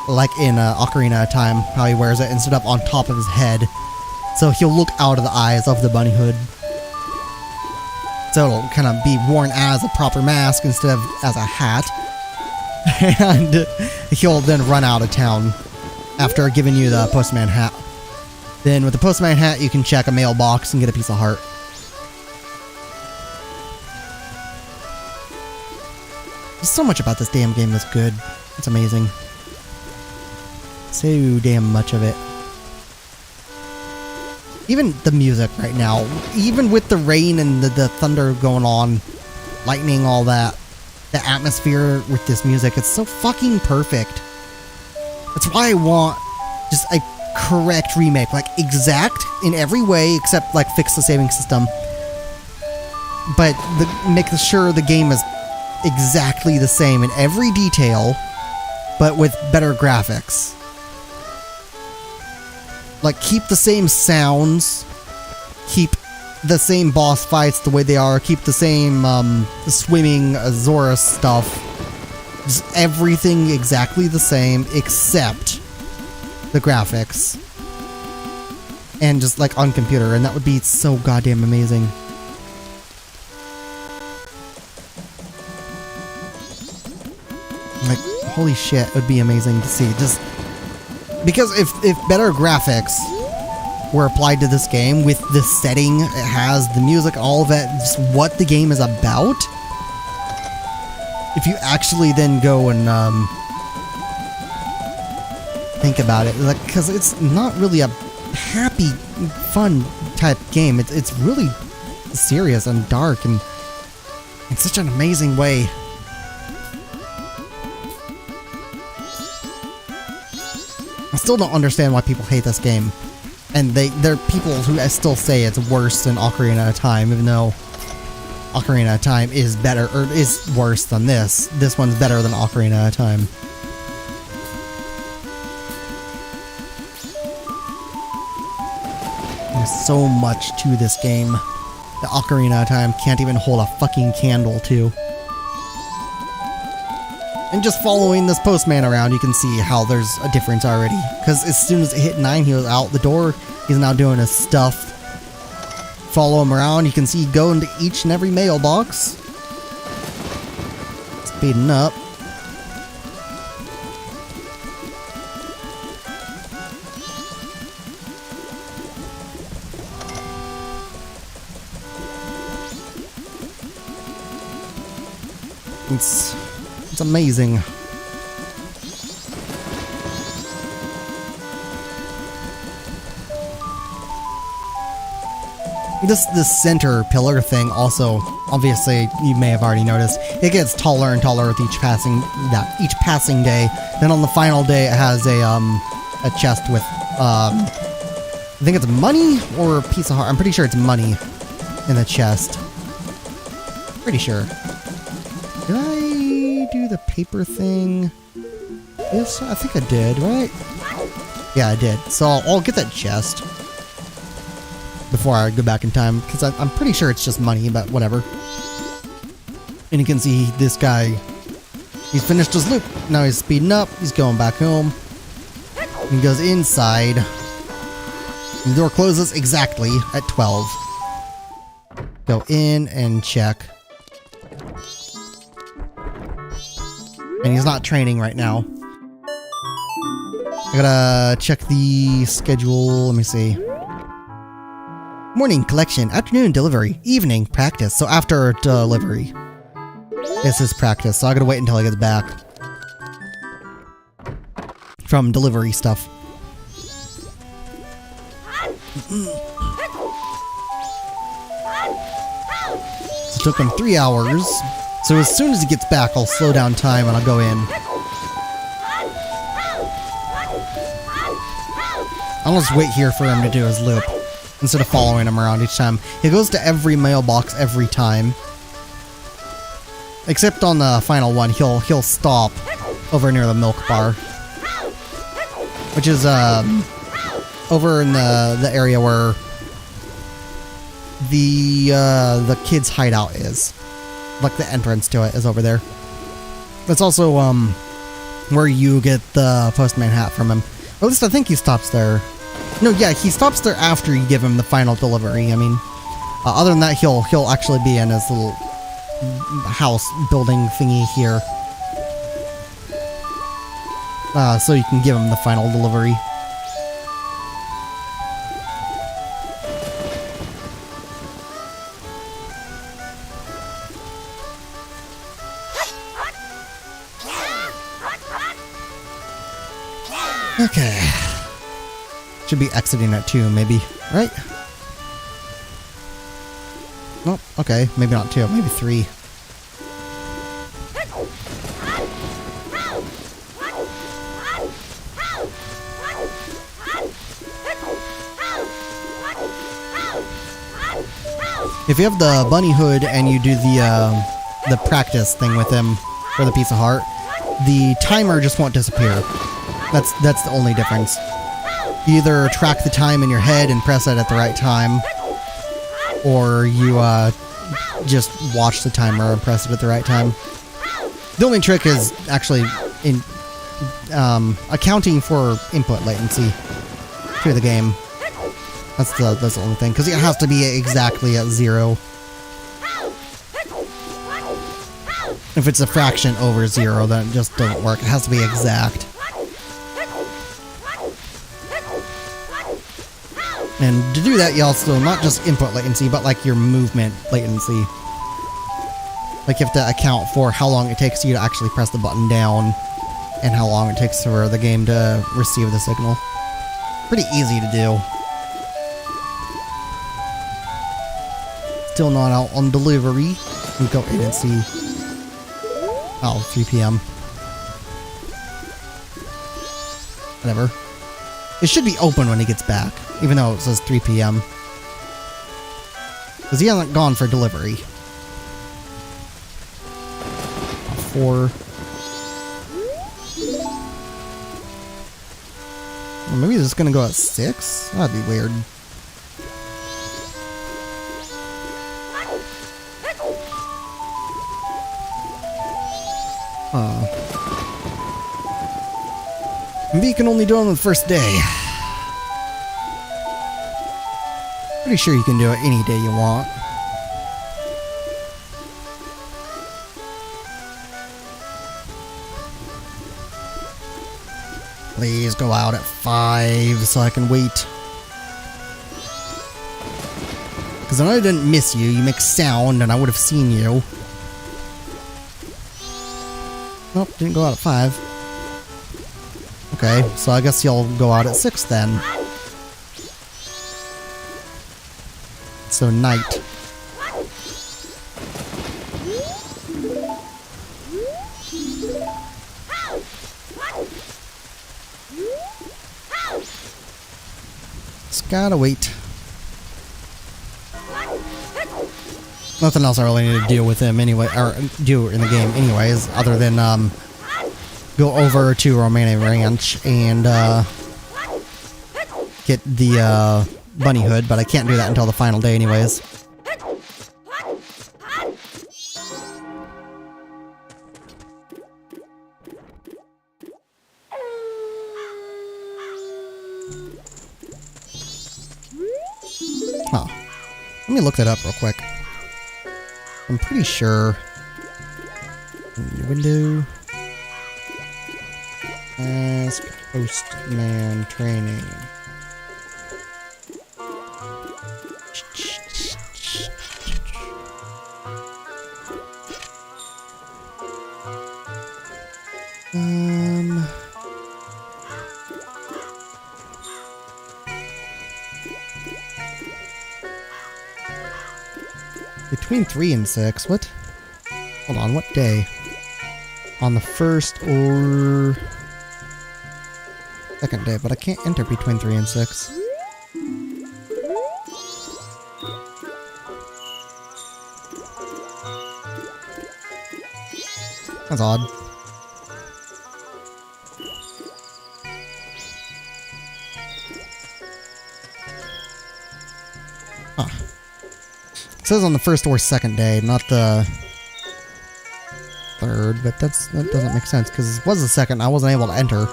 like in Ocarina of Time, how he wears it, instead of on top of his head. So he'll look out of the eyes of the bunny hood. So it'll kind of be worn as a proper mask instead of as a hat. And he'll then run out of town after giving you the postman hat. Then with the postman hat, you can check a mailbox and get a piece of heart. There's so much about this damn game that's good. It's amazing. So damn much of it. Even the music right now, even with the rain and the thunder going on, lightning, all that, the atmosphere with this music. It's so fucking perfect. That's why I want just a correct remake, like exact in every way except like fix the saving system. But make sure the game is exactly the same in every detail, but with better graphics. Like, keep the same sounds, keep the same boss fights the way they are, keep the same swimming Azora stuff. Just everything exactly the same except the graphics. And just like on computer, and that would be so goddamn amazing. Like, holy shit, it would be amazing to see. Just because if better graphics were applied to this game with the setting it has, the music, all of it, just what the game is about, if you actually then go and think about it, like, because it's not really a happy, fun type game. It's really serious and dark, and in such an amazing way. I still don't understand why people hate this game. And there are people who still say it's worse than Ocarina of Time, even though Ocarina of Time is better, or is worse than this. This one's better than Ocarina of Time. There's so much to this game that Ocarina of Time can't even hold a fucking candle to. And just following this postman around, you can see how there's a difference already. Because as soon as it hit 9, he was out the door. He's now doing his stuff. Follow him around. You can see go into each and every mailbox. Speeding up. It's amazing. This center pillar thing also, obviously, you may have already noticed, it gets taller and taller with each passing day. Then on the final day, it has a chest with I think it's money or a piece of heart. I'm pretty sure it's money in the chest. Pretty sure. Did I do the paper thing? Yes, I think I did, right? Yeah, I did. So I'll get that chest before I go back in time, because I'm pretty sure it's just money, but whatever. And you can see this guy, he's finished his loop. Now he's speeding up, he's going back home. He goes inside. The door closes exactly at 12. Go in and check. And he's not training right now. I gotta check the schedule. Let me see. Morning collection, afternoon delivery, evening practice. So after delivery, this is practice. So I gotta wait until he gets back from delivery stuff. So it took him 3 hours. So as soon as he gets back, I'll slow down time and I'll go in. I'll just wait here for him to do his loop instead of following him around each time. He goes to every mailbox every time. Except on the final one, he'll stop over near the milk bar. Which is over in the area where the kid's hideout is. Like the entrance to it is over there. That's also where you get the postman hat from him. At least I think he stops there. No, yeah, he stops there after you give him the final delivery. I mean, other than that, he'll actually be in his little house building thingy here. So you can give him the final delivery. Okay. Should be exiting at 2, maybe, right? Nope, okay, maybe not 2, maybe 3. If you have the bunny hood and you do the practice thing with him for the piece of heart, the timer just won't disappear. That's the only difference. You either track the time in your head and press it at the right time, or you just watch the timer and press it at the right time. The only trick is actually in accounting for input latency to the game. That's the only thing, because it has to be exactly at 0. If it's a fraction over 0, then it just doesn't work. It has to be exact. And to do that, you also not just input latency, but like your movement latency. Like you have to account for how long it takes you to actually press the button down, and how long it takes for the game to receive the signal. Pretty easy to do. Still not out on delivery. We go in and see. Oh, 3 p.m. Whatever. It should be open when he gets back, even though it says 3 p.m. Because he hasn't gone for delivery. 4. Well, maybe it's gonna go at 6? That'd be weird. Maybe you can only do it on the first day. Pretty sure you can do it any day you want. Please go out at 5 so I can wait. Because I know I didn't miss you. You make sound and I would have seen you. Nope, didn't go out at 5. Okay, so I guess you'll go out at 6 then. So night. Just gotta wait. Nothing else I really need to deal with him anyway, or do in the game anyways, other than go over to Romania Ranch and get the bunny hood, but I can't do that until the final day anyways. Huh. Let me look that up real quick. I'm pretty sure. Window. Ask Postman Training. Between 3 and 6, what? Hold on, what day? On the 1st or 2nd day, but I can't enter between 3 and 6. That's odd. Huh. It says on the 1st or 2nd day, not the 3rd, but that doesn't make sense, because it was the 2nd, I wasn't able to enter.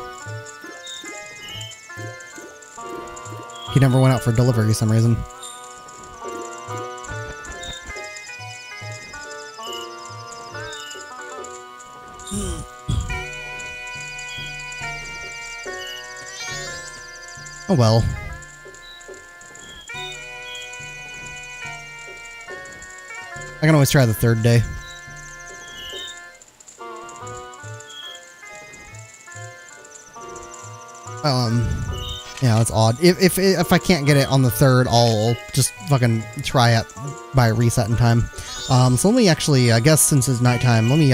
He never went out for delivery for some reason. Oh well. I can always try the 3rd day. Yeah, that's odd. If I can't get it on the 3rd, I'll just fucking try it by resetting time. So let me actually, I guess since it's nighttime, let me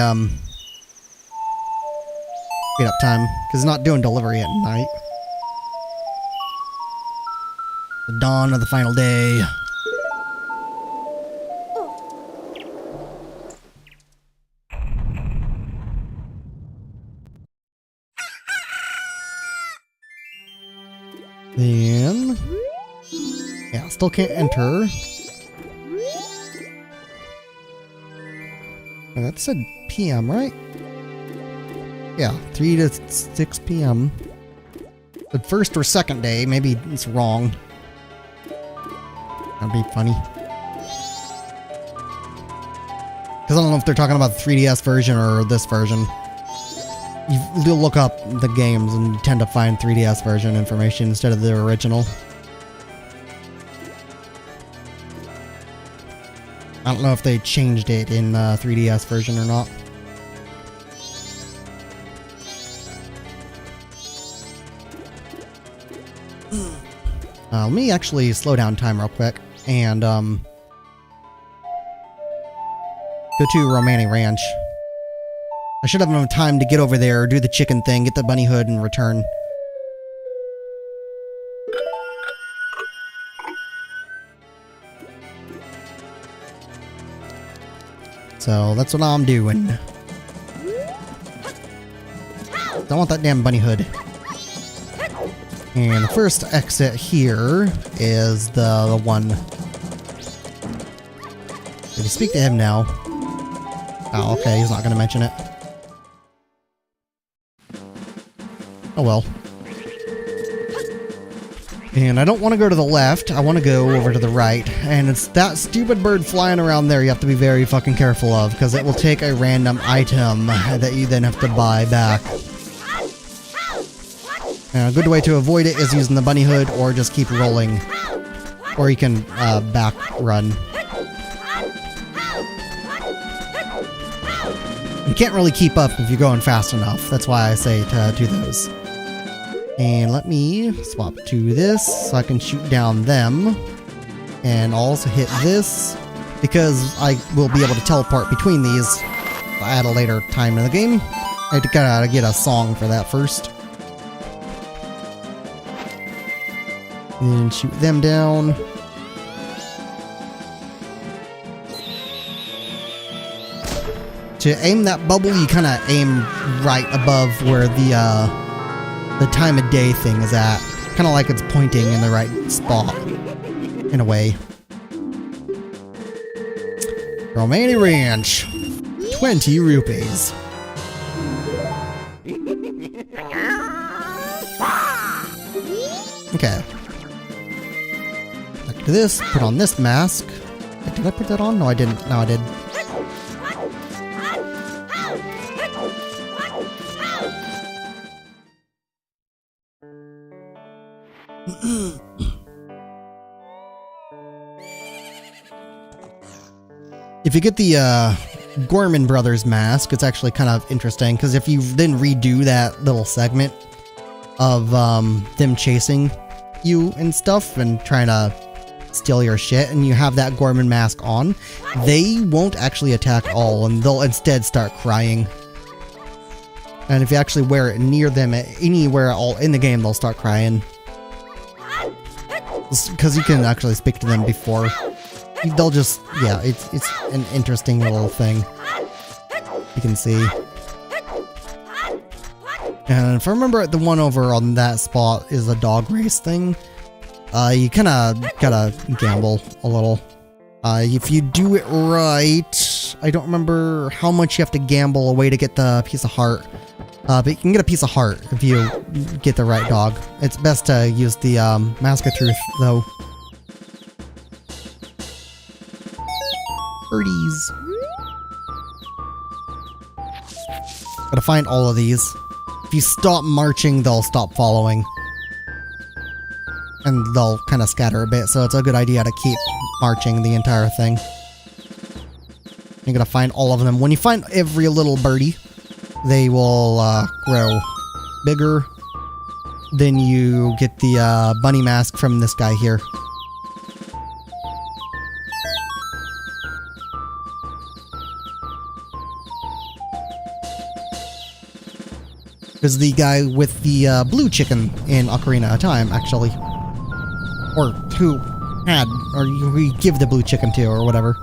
speed up time, because it's not doing delivery at night. The dawn of the final day. Then, yeah, still can't enter. Oh, that said PM, right? Yeah, 3 to 6 PM. The first or second day, maybe it's wrong. That'd be funny. Because I don't know if they're talking about the 3DS version or this version. You'll look up the games and you tend to find 3DS version information instead of the original. I don't know if they changed it in 3DS version or not. Let me actually slow down time real quick and go to Romani Ranch. I should have enough time to get over there, do the chicken thing, get the bunny hood, and return. So that's what I'm doing. Don't want that damn bunny hood. And the first exit here is the one. Did you speak to him now? Oh, okay, he's not going to mention it. Oh well. And I don't want to go to the left, I want to go over to the right. And it's that stupid bird flying around there you have to be very fucking careful of, because it will take a random item that you then have to buy back. And a good way to avoid it is using the bunny hood or just keep rolling. Or you can back run. You can't really keep up if you're going fast enough. That's why I say to do those. And let me swap to this so I can shoot down them. And also hit this because I will be able to teleport between these at a later time in the game. I have to kind of get a song for that first. And shoot them down. To aim that bubble, you kind of aim right above where the time of day thing is at. Kind of like it's pointing in the right spot, in a way. Romani Ranch. 20 rupees. Okay. Back to this. Put on this mask. Did I put that on? No, I didn't. No, I did. If you get the Gorman Brothers mask, it's actually kind of interesting, because if you then redo that little segment of them chasing you and stuff and trying to steal your shit, and you have that Gorman mask on, they won't actually attack all, and they'll instead start crying. And if you actually wear it near them anywhere all in the game, they'll start crying. Because you can actually speak to them before. They'll just, yeah, it's an interesting little thing. You can see. And if I remember, the one over on that spot is a dog race thing. You kind of gotta gamble a little. If you do it right, I don't remember how much you have to gamble away to get the piece of heart. But you can get a piece of heart if you get the right dog. It's best to use the Mask of Truth, though. Birdies. Gotta find all of these. If you stop marching, they'll stop following. And they'll kind of scatter a bit, so it's a good idea to keep marching the entire thing. You gotta find all of them. When you find every little birdie, they will grow bigger. Then you get the bunny mask from this guy here. Is the guy with the blue chicken in Ocarina of Time, actually. Or who had, or who you give the blue chicken to, or whatever.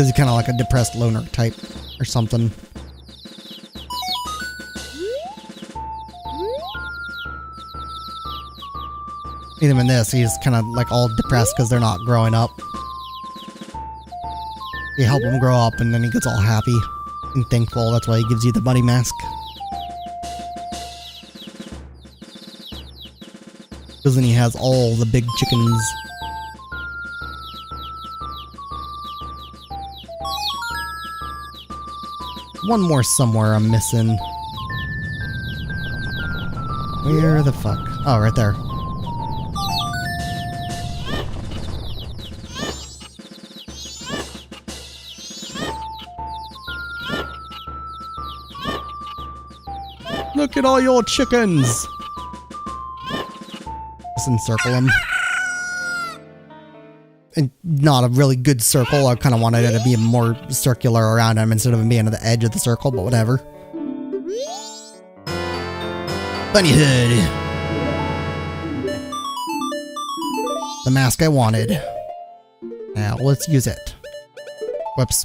because you're kind of like a depressed loner type or something. Even in this, he's kind of like all depressed because they're not growing up. You help him grow up and then he gets all happy and thankful. That's why he gives you the bunny mask. Because then he has all the big chickens. One more somewhere I'm missing. Where the fuck? Oh, right there. Look at all your chickens! Just encircle them. And not a really good circle. I kind of wanted it to be more circular around him instead of him being at the edge of the circle, but whatever. Bunny hood! The mask I wanted. Now let's use it. Whoops.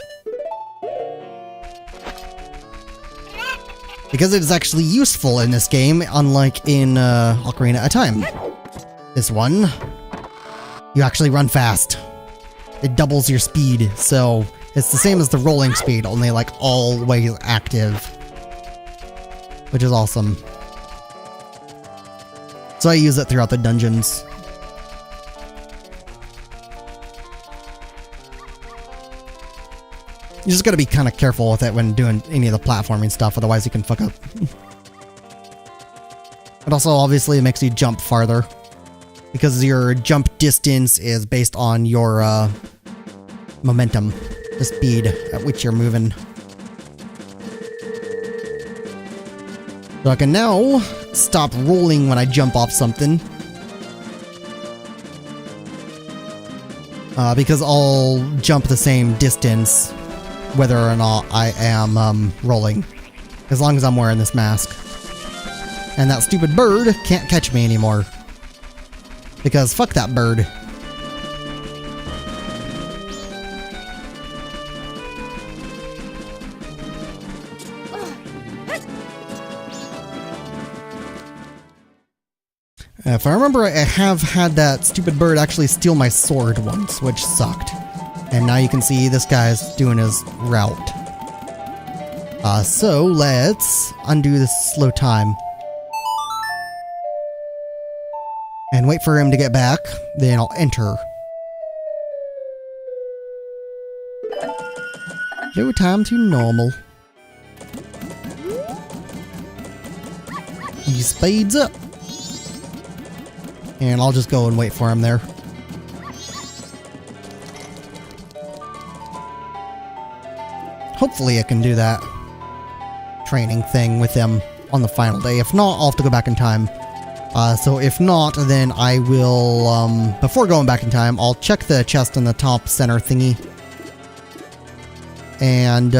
Because it is actually useful in this game, unlike in Ocarina of Time. This one, you actually run fast. It doubles your speed, so it's the same as the rolling speed, only like always active. Which is awesome. So I use it throughout the dungeons. You just gotta be kind of careful with it when doing any of the platforming stuff, otherwise you can fuck up. It also obviously makes you jump farther, because your jump distance is based on your momentum, the speed at which you're moving. So I can now stop rolling when I jump off something. Because I'll jump the same distance whether or not I am rolling, as long as I'm wearing this mask. And that stupid bird can't catch me anymore, because fuck that bird. If I remember, I have had that stupid bird actually steal my sword once, which sucked. And now you can see this guy's doing his route. So let's undo this slow time. And wait for him to get back, then I'll enter. Slow time to normal. He speeds up. And I'll just go and wait for him there. Hopefully I can do that training thing with them on the final day. If not, I'll have to go back in time. So if not, then I will, before going back in time, I'll check the chest in the top center thingy. And,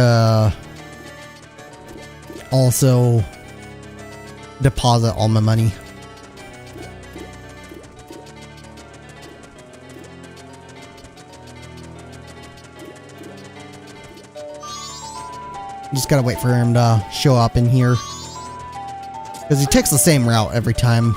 also deposit all my money. Just gotta wait for him to show up in here, because he takes the same route every time.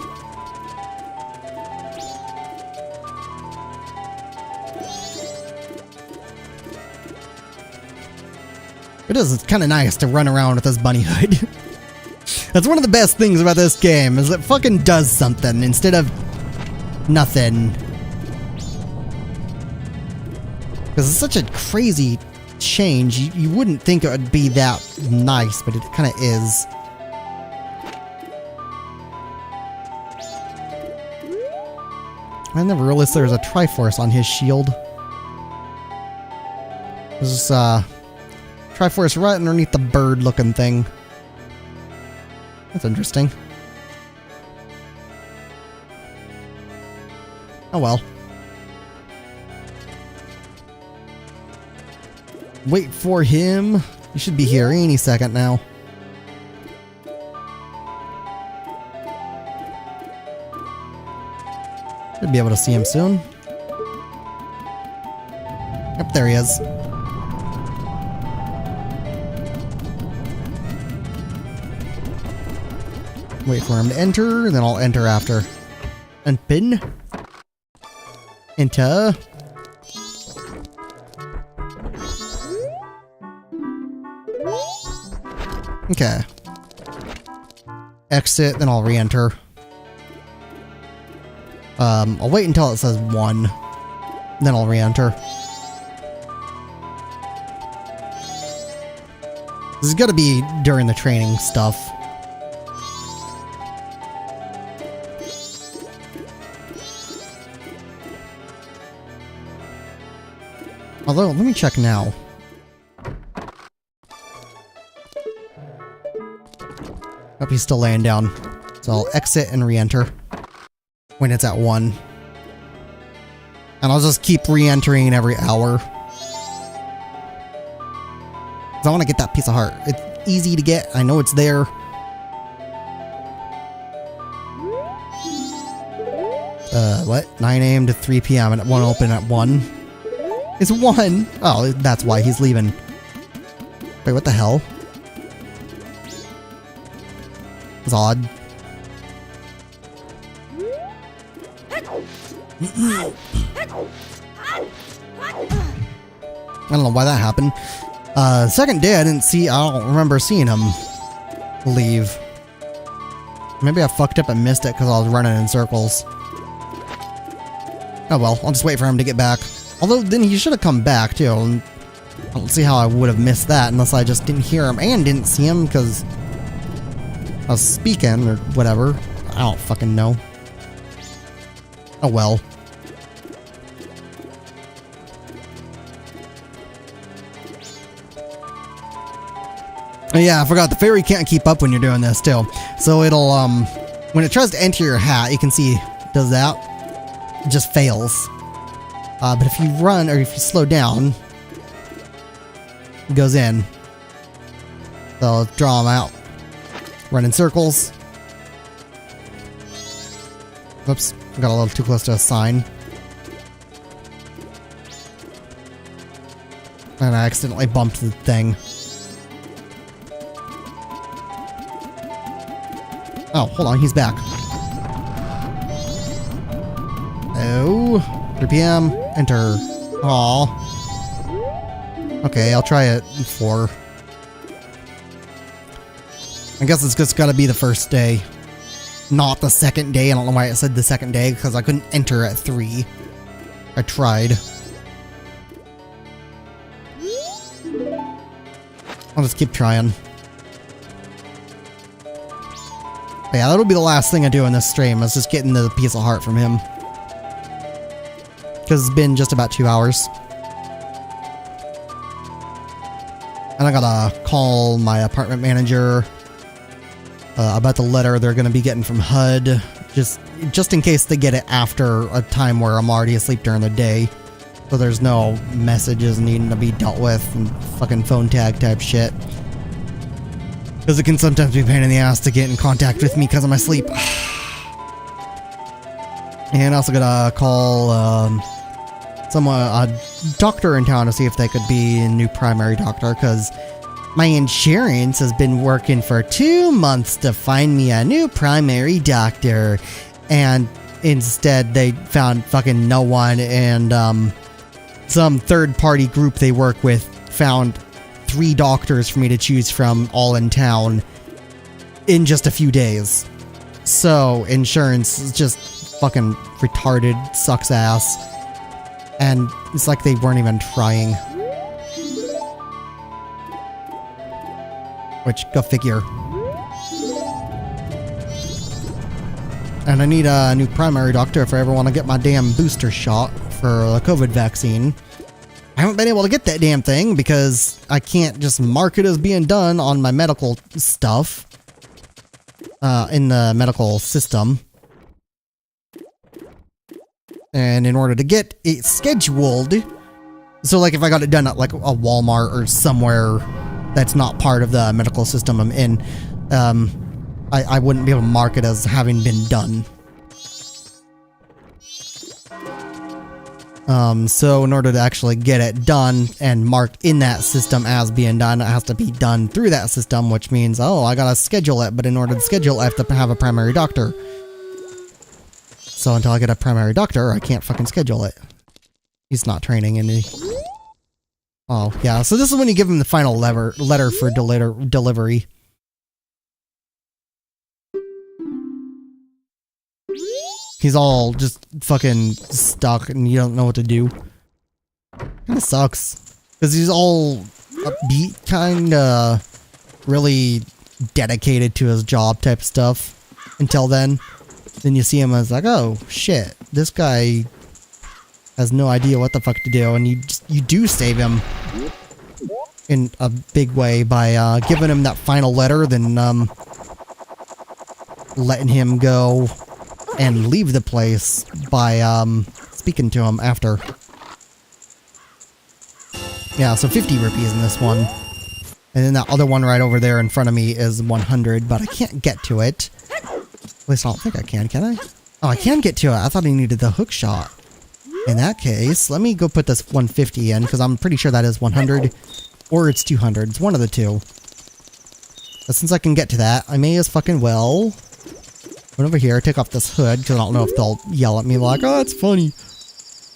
It's kind of nice to run around with this bunny hood. That's one of the best things about this game, is it fucking does something instead of nothing. Because it's such a crazy change. You wouldn't think it would be that nice, but it kind of is. I never realized there was a Triforce on his shield. There's Triforce right underneath the bird looking thing. That's interesting. Oh well. Wait for him. He should be here any second now. Should be able to see him soon. Yep, there he is. Wait for him to enter, and then I'll enter after. And pin. Enter. Okay. Exit, then I'll re-enter. I'll wait until it says 1. Then I'll re-enter. This is gonna be during the training stuff. Although, let me check now. Oh, he's still laying down. So I'll exit and re-enter when it's at 1. And I'll just keep re-entering every hour. Because I want to get that piece of heart. It's easy to get. I know it's there. What? 9 a.m. to 3 p.m. and it won't open at 1? It's 1! Oh, that's why he's leaving. Wait, what the hell? It's odd. I don't know why that happened. Second day I don't remember seeing him leave. Maybe I fucked up and missed it because I was running in circles. Oh well, I'll just wait for him to get back. Although then he should have come back too. And I don't see how I would have missed that unless I just didn't hear him and didn't see him because I was speaking or whatever. I don't fucking know. Oh well. Oh yeah, I forgot the fairy can't keep up when you're doing this too. So it'll when it tries to enter your hat, you can see it does that. It just fails. But if you run or if you slow down, it goes in. So I'll draw them out. Run in circles. Oops, I got a little too close to a sign. And I accidentally bumped the thing. Oh, hold on, he's back. Oh, 3 p.m. Enter. Aw. Okay, I'll try it in 4. I guess it's just gotta be the first day. Not the second day. I don't know why it said the second day, because I couldn't enter at 3. I tried. I'll just keep trying. But yeah, that'll be the last thing I do in this stream, is just getting the piece of heart from him. Because it's been just about 2 hours. And I gotta call my apartment manager about the letter they're gonna be getting from HUD. Just in case they get it after a time where I'm already asleep during the day. So there's no messages needing to be dealt with and fucking phone tag type shit. Because it can sometimes be a pain in the ass to get in contact with me because of my sleep. And I also gotta call a doctor in town to see if they could be a new primary doctor, because my insurance has been working for 2 months to find me a new primary doctor. And instead they found fucking no one, and some third-party group they work with found 3 doctors for me to choose from, all in town, in just a few days. So, insurance is just fucking retarded, sucks ass. And it's like they weren't even trying. Which, go figure. And I need a new primary doctor if I ever want to get my damn booster shot for the COVID vaccine. I haven't been able to get that damn thing because I can't just mark it as being done on my medical stuff. In the medical system. And in order to get it scheduled, so like if I got it done at like a Walmart or somewhere that's not part of the medical system I'm in, I wouldn't be able to mark it as having been done. So in order to actually get it done and marked in that system as being done, it has to be done through that system, which means, oh, I gotta schedule it, but in order to schedule it, I have to have a primary doctor. So until I get a primary doctor, I can't fucking schedule it. He's not training, and oh, yeah, so this is when you give him the final letter for delivery. He's all just fucking stuck and you don't know what to do. Kinda sucks. Because he's all upbeat, kinda really dedicated to his job type stuff. Until then. Then you see him as like, oh shit, this guy has no idea what the fuck to do. And you do save him in a big way by giving him that final letter, then letting him go and leave the place by speaking to him after. Yeah, so 50 rupees in this one. And then that other one right over there in front of me is 100, but I can't get to it. At least I don't think I can I? Oh, I can get to it. I thought I needed the hook shot. In that case, let me go put this 150 in, because I'm pretty sure that is 100, or it's 200. It's one of the two. But since I can get to that, I may as fucking well run over here, take off this hood, because I don't know if they'll yell at me like, oh, it's funny.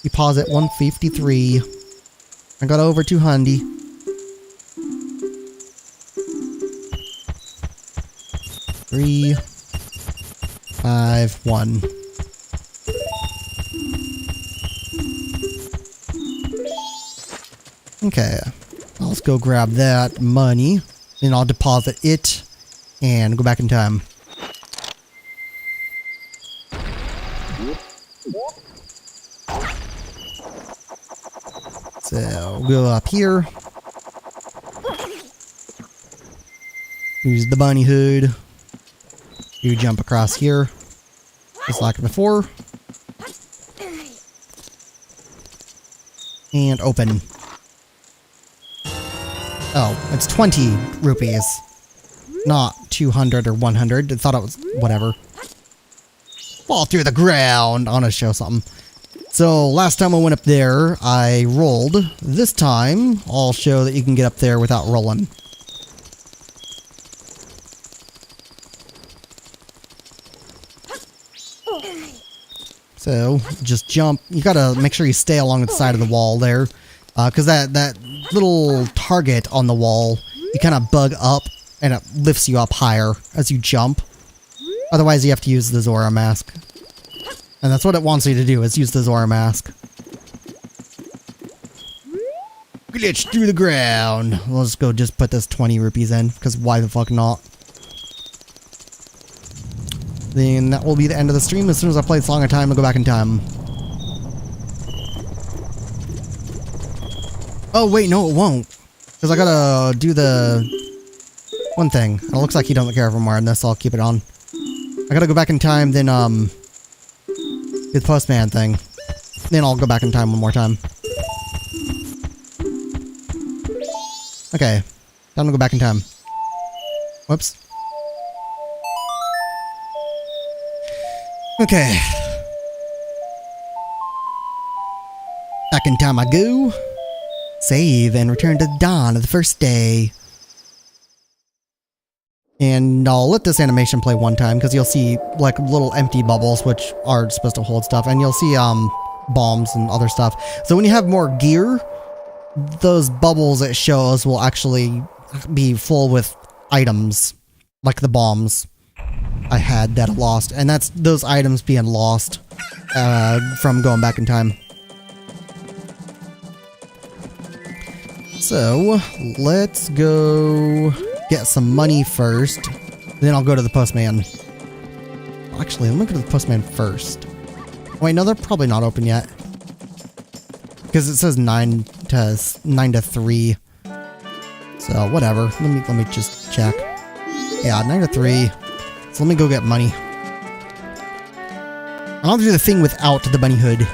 Deposit 153. I got over 200. Three, 5, 1. Okay, let's go grab that money, then I'll deposit it and go back in time. So, go up here. Use the bunny hood. You jump across here, just like before. And open. Oh, it's 20 rupees. Not 200 or 100. I thought it was whatever. Fall through the ground. I want to show something. So, last time I went up there, I rolled. This time, I'll show that you can get up there without rolling. So, just jump. You gotta make sure you stay along the side of the wall there. Because that little target on the wall, you kind of bug up, and it lifts you up higher as you jump. Otherwise, you have to use the Zora mask. And that's what it wants you to do, is use the Zora mask. Glitch through the ground. Let's go just put this 20 rupees in, because why the fuck not? Then that will be the end of the stream. As soon as I play this long time, I'll go back in time. Oh, wait, no, it won't. Because I gotta do the one thing. It looks like he doesn't care for more in this, so I'll keep it on. I gotta go back in time, then, do the postman thing. Then I'll go back in time one more time. Okay. Time to go back in time. Whoops. Okay. Back in time I go. Save and return to the dawn of the first day. And I'll let this animation play one time because you'll see like little empty bubbles which are supposed to hold stuff, and you'll see bombs and other stuff. So when you have more gear, those bubbles it shows will actually be full with items like the bombs I had that I lost, and that's those items being lost from going back in time. So let's go get some money first, then I'll go to the postman. Actually, let me go to the postman first. Wait, no, they're probably not open yet because it says 9 to 3. So whatever. Let me just check. Yeah, 9 to 3. So let me go get money. And I'll do the thing without the bunny hood,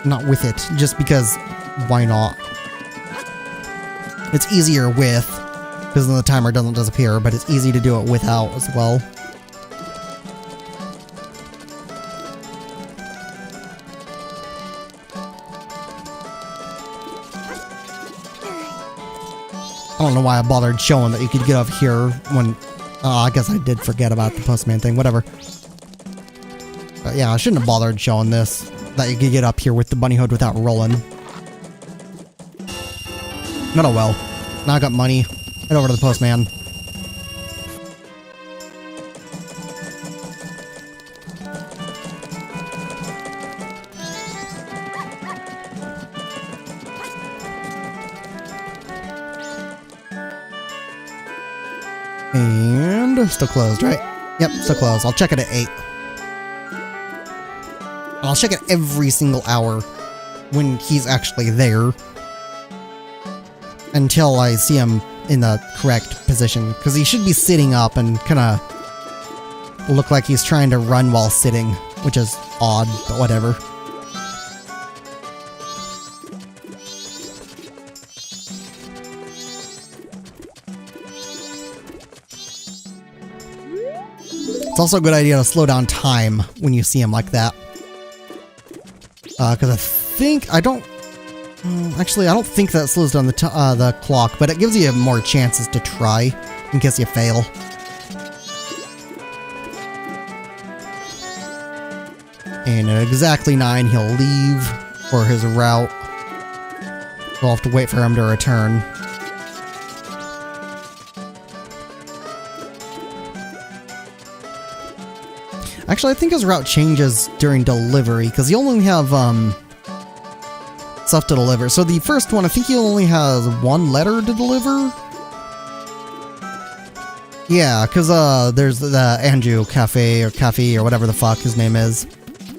not with it, just because why not? It's easier with, because then the timer doesn't disappear, but it's easy to do it without as well. don't know why I bothered showing that you could get up here when... I guess I did forget about the postman thing, whatever. But yeah, I shouldn't have bothered showing this. That you could get up here with the bunny hood without rolling. But oh well. Now I got money. Head over to the postman. And still closed, right? Yep, still closed. I'll check it at 8. I'll check it every single hour when he's actually there. Until I see him in the correct position. Because he should be sitting up and kind of look like he's trying to run while sitting. Which is odd, but whatever. It's also a good idea to slow down time when you see him like that. Because I think... I don't think that slows down the clock, but it gives you more chances to try in case you fail. And at exactly 9, he'll leave for his route. We'll have to wait for him to return. Actually, I think his route changes during delivery, because you only have, stuff to deliver. So the first one, I think he only has 1 letter to deliver? Yeah, because, there's the Anju Cafe or whatever the fuck his name is.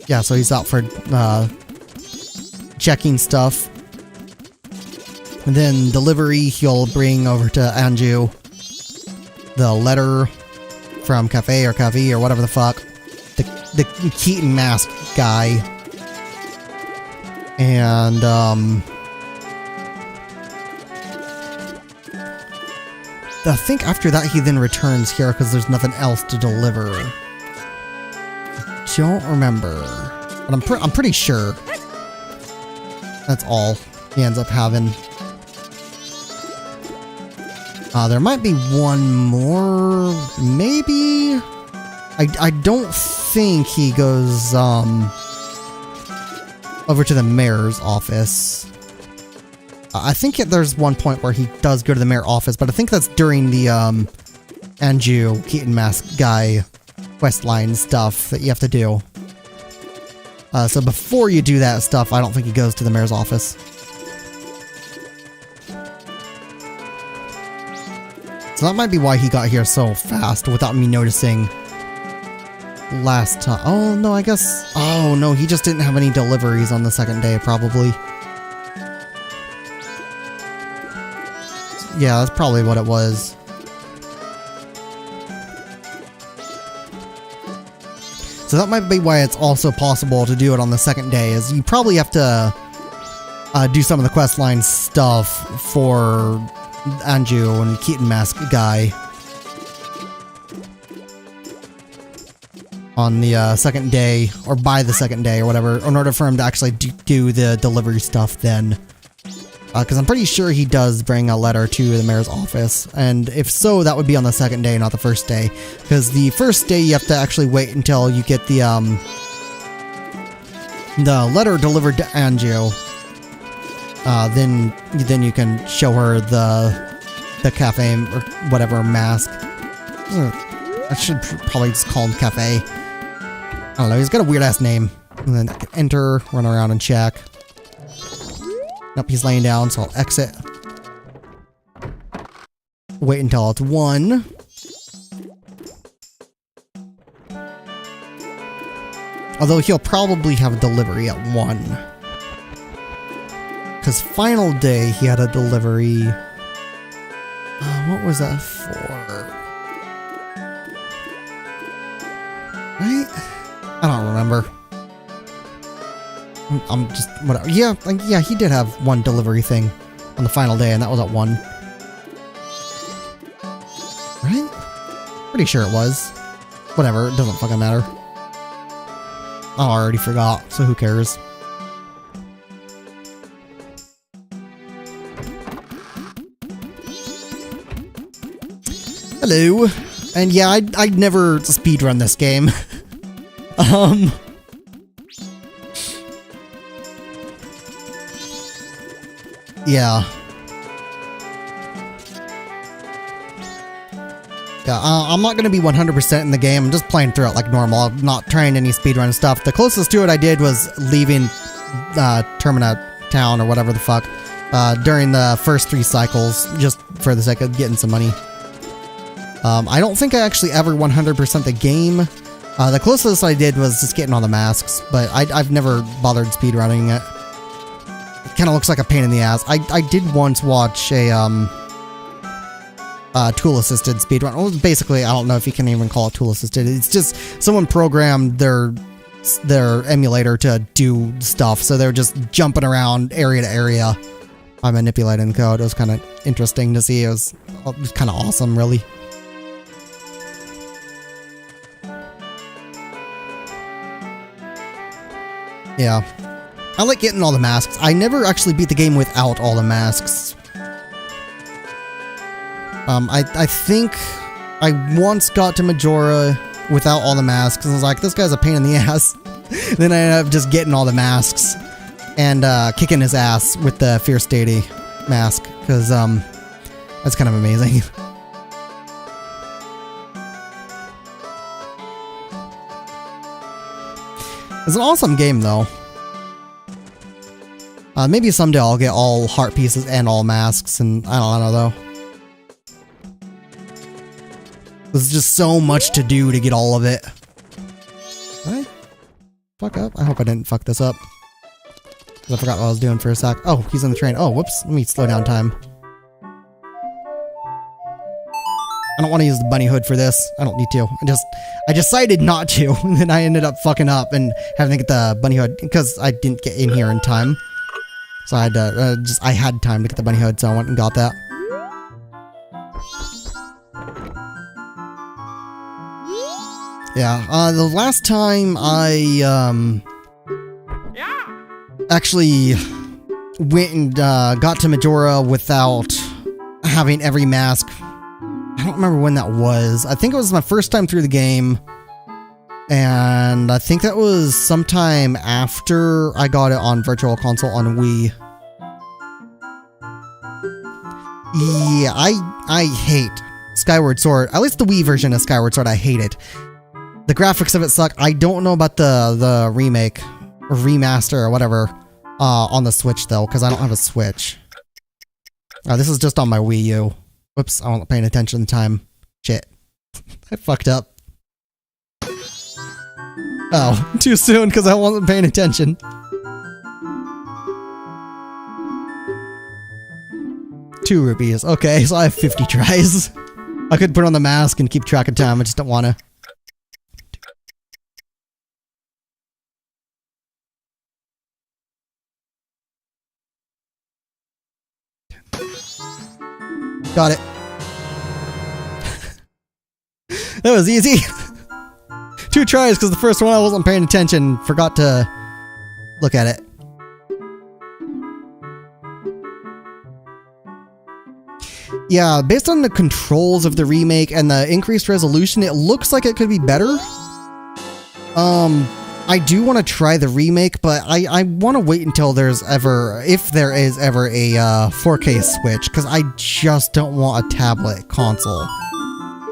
Yeah, so he's out for, checking stuff. And then delivery, he'll bring over to Anju the letter from Cafe or whatever the fuck. The Keaton mask guy. And, I think after that he then returns here because there's nothing else to deliver. Don't remember. But I'm pretty sure. That's all he ends up having. There might be one more, maybe? I don't think he goes, over to the mayor's office. I think there's one point where he does go to the mayor's office, but I think that's during the, Anju Keaton Mask guy questline stuff that you have to do. So before you do that stuff, I don't think he goes to the mayor's office. So that might be why he got here so fast without me noticing last time. Oh, no, I guess... Oh, no, he just didn't have any deliveries on the second day, probably. Yeah, that's probably what it was. So that might be why it's also possible to do it on the second day, is you probably have to do some of the questline stuff for Anju and Keaton Mask guy on the second day, or by the second day, or whatever, in order for him to actually do the delivery stuff then. Because I'm pretty sure he does bring a letter to the mayor's office, and if so, that would be on the second day, not the first day. Because the first day, you have to actually wait until you get the letter delivered to Anju. Then you can show her the cafe or whatever mask. I should probably just call him Cafe. I don't know, he's got a weird ass name. And then I can enter, run around and check. Nope, he's laying down, so I'll exit. Wait until it's 1. Although he'll probably have a delivery at 1. Because final day, he had a delivery. What was that for? Right? I don't remember. I'm just, whatever. Yeah, yeah, he did have one delivery thing on the final day, and that was at 1. Right? Pretty sure it was. Whatever, it doesn't fucking matter. I already forgot, so who cares? Hello. And yeah, I'd never speedrun this game. Yeah. Yeah, I'm not going to be 100% in the game. I'm just playing through it like normal. I'm not trying any speedrun stuff. The closest to it I did was leaving Termina Town or whatever the fuck during the first 3 cycles, just for the sake of getting some money. I don't think I actually ever 100% the game. The closest I did was just getting all the masks, but I've never bothered speedrunning it. It kind of looks like a pain in the ass. I did once watch a tool-assisted speedrun. Well, basically, I don't know if you can even call it tool-assisted. It's just someone programmed their emulator to do stuff, so they're just jumping around area to area by manipulating the code. It was kind of interesting to see. It was kind of awesome, really. Yeah. I like getting all the masks. I never actually beat the game without all the masks. I think I once got to Majora without all the masks, and I was like, this guy's a pain in the ass. Then I ended up just getting all the masks and kicking his ass with the Fierce Deity mask, because that's kind of amazing. It's an awesome game, though. Maybe someday I'll get all heart pieces and all masks, and I don't know, though. There's just so much to do to get all of it. Did I fuck up? I hope I didn't fuck this up. I forgot what I was doing for a sec. Oh, he's on the train. Oh, whoops. Let me slow down time. I don't want to use the bunny hood for this. I don't need to. I decided not to, and then I ended up fucking up and having to get the bunny hood because I didn't get in here in time. So I had to, I had time to get the bunny hood, so I went and got that. Yeah, the last time I, actually went and, got to Majora without having every mask. I don't remember when that was. I think it was my first time through the game. And I think that was sometime after I got it on Virtual Console on Wii. Yeah, I hate Skyward Sword. At least the Wii version of Skyward Sword, I hate it. The graphics of it suck. I don't know about the remake or remaster or whatever on the Switch though, because I don't have a Switch. This is just on my Wii U. Whoops, I wasn't paying attention at the time. Shit. I fucked up. Oh, too soon because I wasn't paying attention. ₹2. Okay, so I have 50 tries. I could put on the mask and keep track of time. I just don't want to. Got it. That was easy. 2 tries because the first one I wasn't paying attention. Forgot to look at it. Yeah, based on the controls of the remake and the increased resolution, it looks like it could be better. I do want to try the remake, but I want to wait until there's ever, if there is ever a 4K Switch, because I just don't want a tablet console.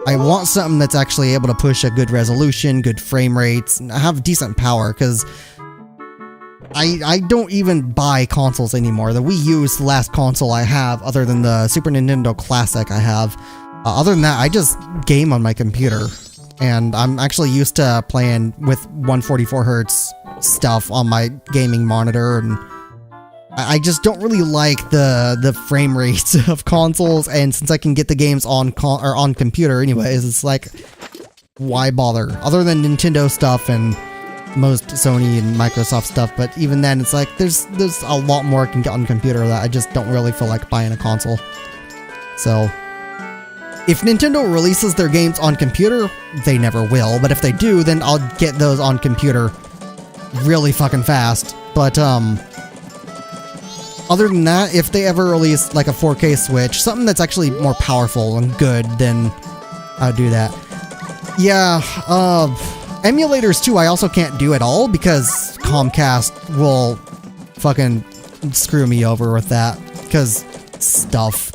I want something that's actually able to push a good resolution, good frame rates, and have decent power, because I don't even buy consoles anymore. The Wii U is the last console I have, other than the Super Nintendo Classic I have. Other than that, I just game on my computer. And I'm actually used to playing with 144 hertz stuff on my gaming monitor, and I just don't really like the frame rates of consoles, and since I can get the games on computer anyways, it's like, why bother? Other than Nintendo stuff and most Sony and Microsoft stuff, but even then, it's like, there's a lot more I can get on computer that I just don't really feel like buying a console. So, if Nintendo releases their games on computer, they never will, but if they do, then I'll get those on computer really fucking fast. But, other than that, if they ever release like a 4K Switch, something that's actually more powerful and good than how to do that. Yeah, emulators too, I also can't do at all because Comcast will fucking screw me over with that, because stuff.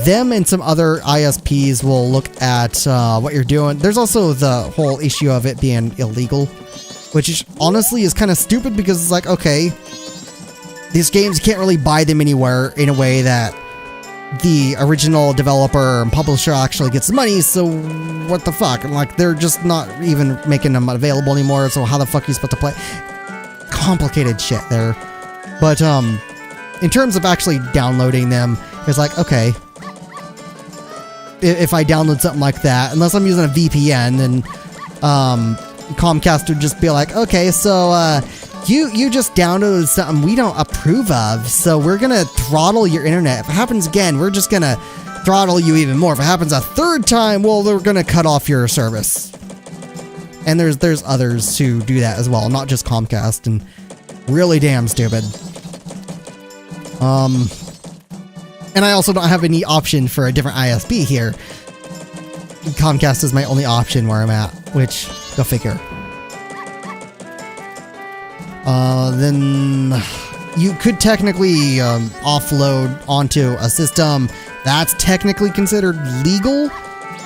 Them and some other ISPs will look at what you're doing. There's also the whole issue of it being illegal, which honestly is kind of stupid because it's like, okay, these games, you can't really buy them anywhere in a way that the original developer and publisher actually gets money, so what the fuck? Like, they're just not even making them available anymore, so how the fuck are you supposed to play? Complicated shit there. But, in terms of actually downloading them, it's like, okay, if I download something like that, unless I'm using a VPN, then Comcast would just be like, okay, so you just downloaded something we don't approve of, so we're gonna throttle your internet. If it happens again, we're just gonna throttle you even more. If it happens a third time, well, they're gonna cut off your service. And there's others who do that as well, not just Comcast, and really damn stupid. And I also don't have any option for a different ISP here. Comcast is my only option where I'm at, which, go figure. Then you could technically offload onto a system that's technically considered legal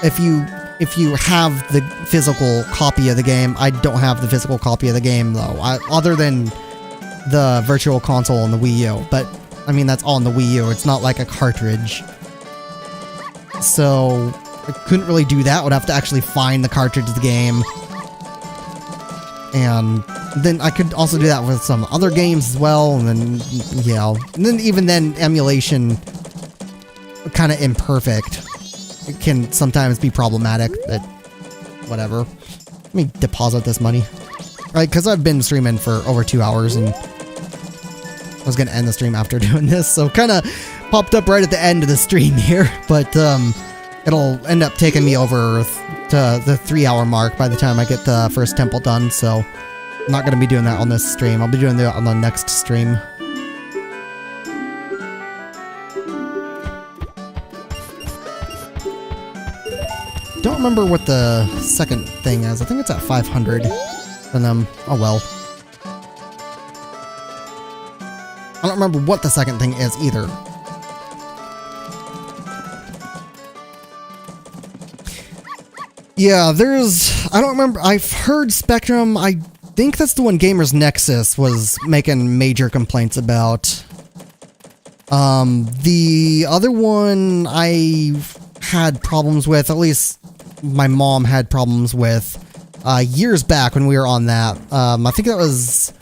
if you have the physical copy of the game. I don't have the physical copy of the game though, other than the Virtual Console and the Wii U, but I mean, that's all in the Wii U. It's not like a cartridge. So, I couldn't really do that. I would have to actually find the cartridge of the game. And then I could also do that with some other games as well. And then, yeah. And then even then, emulation, kind of imperfect. It can sometimes be problematic, but whatever. Let me deposit this money. Right, because I've been streaming for over 2 hours and I was going to end the stream after doing this, so kind of popped up right at the end of the stream here, but it'll end up taking me over to the 3-hour mark by the time I get the first temple done, so I'm not going to be doing that on this stream. I'll be doing that on the next stream. Don't remember what the second thing is. I think it's at 500 for them. Oh well. I don't remember what the second thing is either. Yeah, I don't remember, I've heard Spectrum, I think that's the one Gamers Nexus was making major complaints about. The other one I've had problems with, at least my mom had problems with, years back when we were on that. I think that was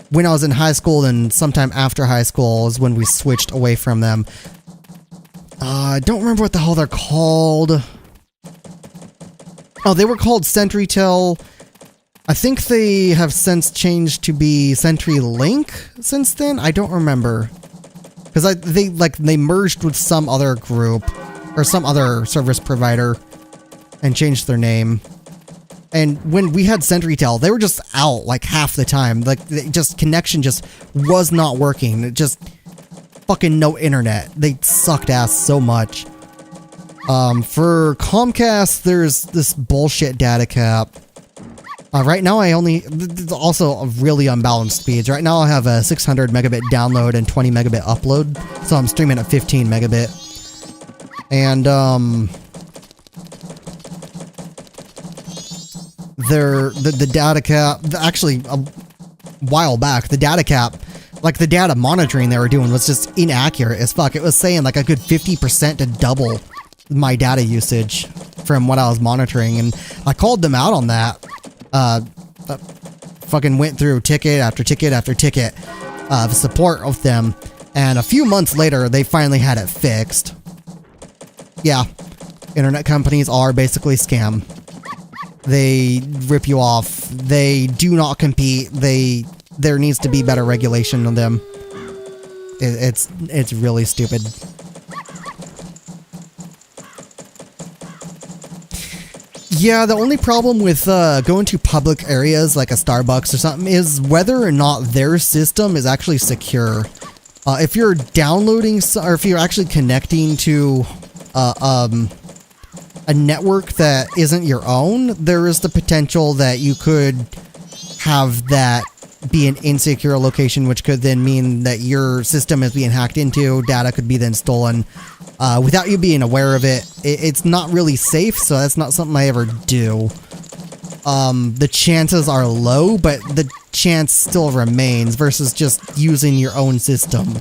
when I was in high school, and sometime after high school is when we switched away from them. I don't remember what the hell they're called. Oh, they were called SentryTel. I think they have since changed to be CenturyLink since then. I don't remember. Because they merged with some other group or some other service provider and changed their name. And when we had SentryTel, they were just out like half the time. Like, connection just was not working. It just fucking no internet. They sucked ass so much. For Comcast, there's this bullshit data cap. Right now also really unbalanced speeds. Right now I have a 600 megabit download and 20 megabit upload. So I'm streaming at 15 megabit. And, the data cap, actually, a while back, the data cap, like the data monitoring they were doing was just inaccurate as fuck. It was saying like a good 50% to double my data usage from what I was monitoring, and I called them out on that. Fucking went through ticket after ticket after ticket of support with them, and a few months later, they finally had it fixed. Yeah, internet companies are basically scam. They rip you off. They do not compete. There needs to be better regulation on them. It's really stupid. Yeah, the only problem with going to public areas like a Starbucks or something is whether or not their system is actually secure. If you're downloading, or if you're actually connecting to a a network that isn't your own, there is the potential that you could have that be an insecure location, which could then mean that your system is being hacked into, data could be then stolen without you being aware of it. It's not really safe, so that's not something I ever do. The chances are low, but the chance still remains versus just using your own system.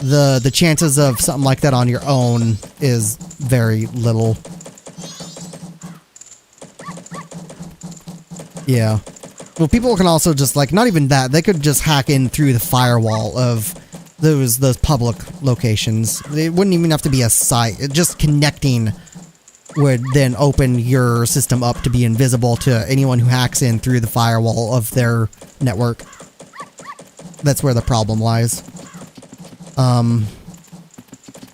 The chances of something like that on your own is very little. Yeah. Well, people can also just, like, not even that, they could just hack in through the firewall of those public locations. It wouldn't even have to be a site. Just connecting would then open your system up to be invisible to anyone who hacks in through the firewall of their network. That's where the problem lies.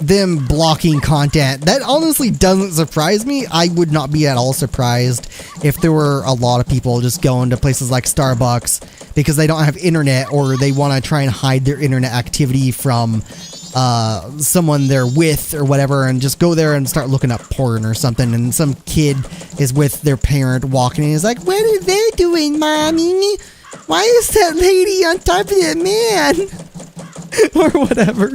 Them blocking content, that honestly doesn't surprise me. I would not be at all surprised if there were a lot of people just going to places like Starbucks because they don't have internet, or they want to try and hide their internet activity from someone they're with or whatever, and just go there and start looking up porn or something, and some kid is with their parent walking and is like, "What are they doing, mommy? Why is that lady on top of that man?" Or whatever.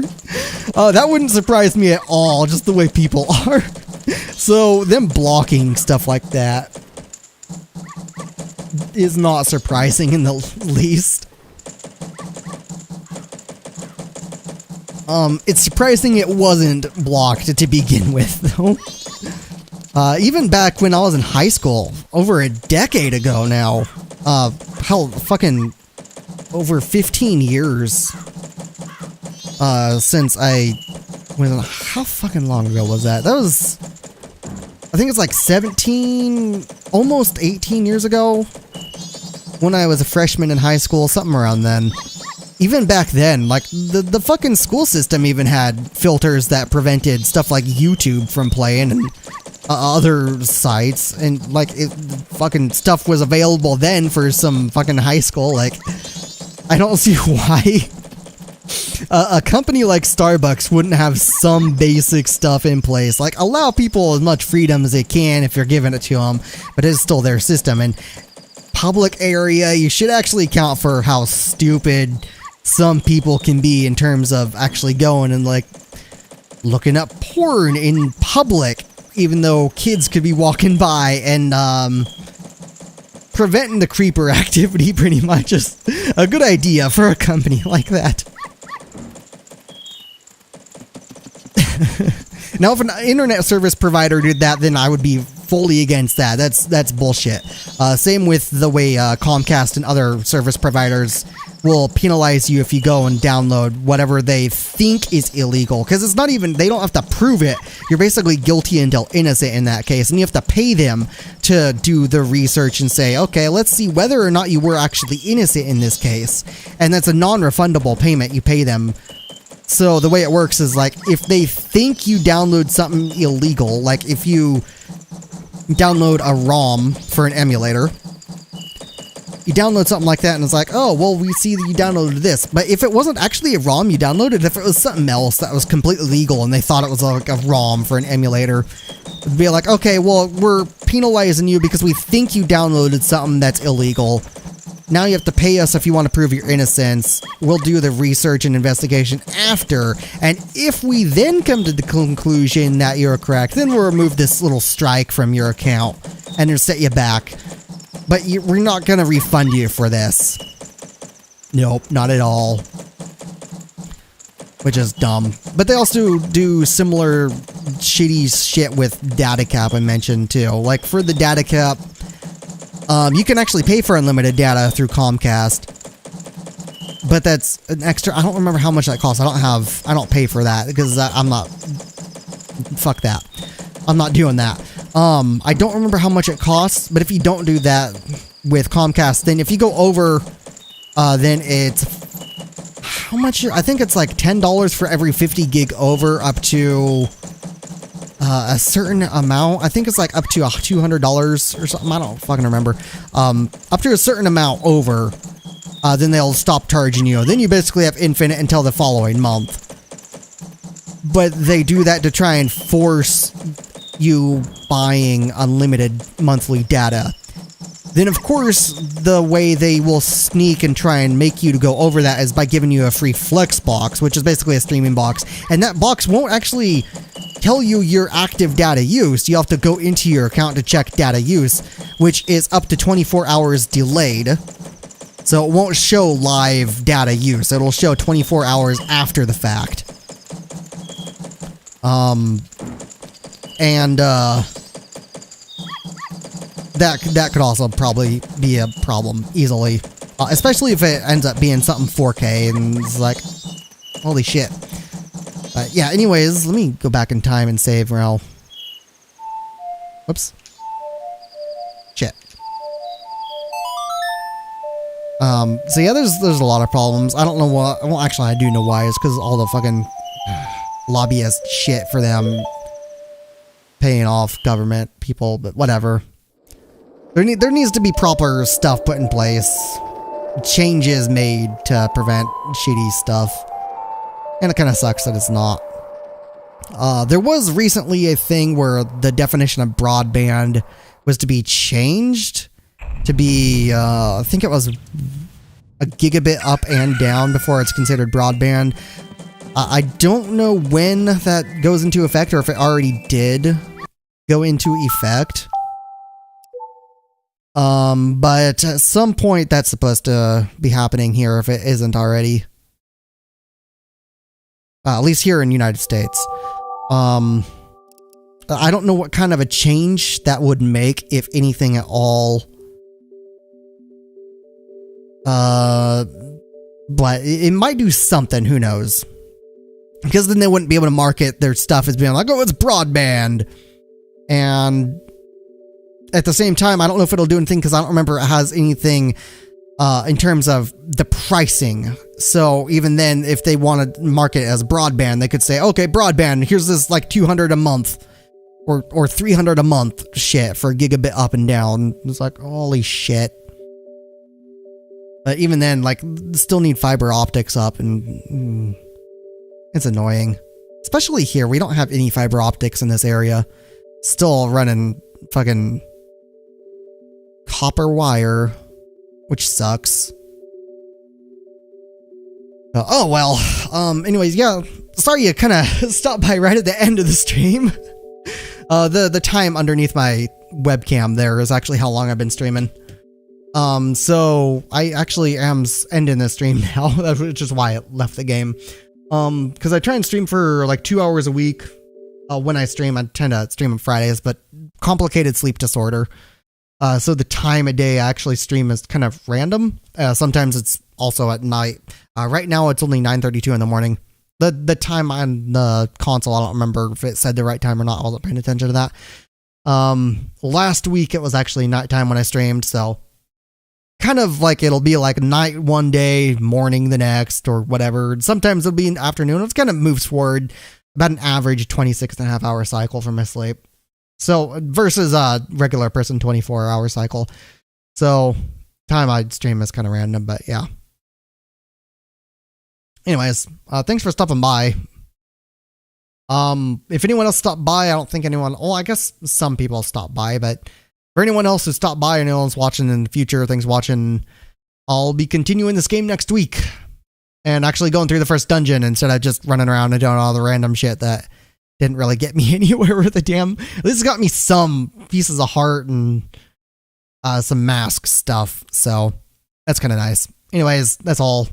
That wouldn't surprise me at all, just the way people are. So them blocking stuff like that is not surprising in the least. It's surprising it wasn't blocked to begin with, though. Even back when I was in high school, over a decade ago now, hell, fucking over 15 years since how fucking long ago was that? That was, I think it's like 17, almost 18 years ago, when I was a freshman in high school, something around then. Even back then, like, the fucking school system even had filters that prevented stuff like YouTube from playing, and other sites, and, like, fucking stuff was available then for some fucking high school. Like, I don't see why a company like Starbucks wouldn't have some basic stuff in place. Like, allow people as much freedom as they can if you're giving it to them, but it's still their system. And public area, you should actually account for how stupid some people can be in terms of actually going and, like, looking up porn in public, even though kids could be walking by, and preventing the creeper activity pretty much is a good idea for a company like that. Now, if an internet service provider did that, then I would be fully against that. That's bullshit. Same with the way Comcast and other service providers will penalize you if you go and download whatever they think is illegal, because it's not even, they don't have to prove it. You're basically guilty until innocent in that case, and you have to pay them to do the research and say, okay, let's see whether or not you were actually innocent in this case. And that's a non-refundable payment you pay them. So the way it works is, like, if they think you download something illegal, like if you download a ROM for an emulator, you download something like that and it's like, oh, well, we see that you downloaded this. But if it wasn't actually a ROM you downloaded, if it was something else that was completely legal and they thought it was like a ROM for an emulator, it'd be like, okay, well, we're penalizing you because we think you downloaded something that's illegal. Now you have to pay us if you want to prove your innocence. We'll do the research and investigation after. And if we then come to the conclusion that you're correct, then we'll remove this little strike from your account and then set you back. But we're not going to refund you for this. Nope, not at all. Which is dumb. But they also do similar shitty shit with data cap, I mentioned too. Like for the data cap, you can actually pay for unlimited data through Comcast, but that's an extra. I don't remember how much that costs. I don't pay for that because I'm not. Fuck that. I'm not doing that. I don't remember how much it costs, but if you don't do that with Comcast, then if you go over, then it's how much? I think it's like $10 for every 50 gig over, up to a certain amount. I think it's like up to $200 or something. I don't fucking remember. Up to a certain amount over, then they'll stop charging you. Then you basically have infinite until the following month. But they do that to try and force you buying unlimited monthly data. Then of course, the way they will sneak and try and make you to go over that is by giving you a free flex box, which is basically a streaming box. And that box won't actually tell you your active data use. You have to go into your account to check data use, which is up to 24 hours delayed. So it won't show live data use. It'll show 24 hours after the fact. That could also probably be a problem easily, especially if it ends up being something 4K and it's like, holy shit. Yeah, anyways, let me go back in time and save now. Whoops. Shit. So yeah, there's a lot of problems. I don't know what, well actually I do know why. It's because all the fucking lobbyist shit for them paying off government people, but whatever. There needs to be proper stuff put in place. Changes made to prevent shitty stuff. And it kind of sucks that it's not. There was recently a thing where the definition of broadband was to be changed to be, I think it was a gigabit up and down before it's considered broadband. I don't know when that goes into effect or if it already did go into effect. But at some point that's supposed to be happening here if it isn't already. At least here in the United States. I don't know what kind of a change that would make, if anything at all. But it might do something, who knows. Because then they wouldn't be able to market their stuff as being like, oh, it's broadband. And at the same time, I don't know if it'll do anything because I don't remember it has anything in terms of the pricing. So even then, if they want to market it as broadband, they could say, okay, broadband, here's this like $200 a month or $300 a month shit for a gigabit up and down. It's like, holy shit. But even then, like, still need fiber optics up and it's annoying. Especially here, we don't have any fiber optics in this area. Still running fucking copper wire, which sucks. Oh well. Anyways, yeah. Sorry you kind of stopped by right at the end of the stream. The time underneath my webcam there is actually how long I've been streaming. So I actually am ending the stream now, which is why I left the game. Because I try and stream for like 2 hours a week. When I stream, I tend to stream on Fridays, but complicated sleep disorder. So the time of day I actually stream is kind of random. Sometimes it's also at night. Right now it's only 9:32 in the morning. The time on the console, I don't remember if it said the right time or not. I wasn't paying attention to that. Last week it was actually nighttime when I streamed, so kind of like it'll be like night one day, morning the next, or whatever. Sometimes it'll be an afternoon. It's kind of moves forward about an average 26.5 hour cycle for my sleep. So versus a regular person 24-hour cycle. So time I stream is kind of random, but yeah. Anyways, thanks for stopping by. If anyone else stopped by, I don't think anyone, well, I guess some people stopped by, but for anyone else who stopped by and anyone's watching in the future, things watching, I'll be continuing this game next week and actually going through the first dungeon instead of just running around and doing all the random shit that didn't really get me anywhere with the damn. This has got me some pieces of heart and some mask stuff, so that's kind of nice. Anyways, that's all.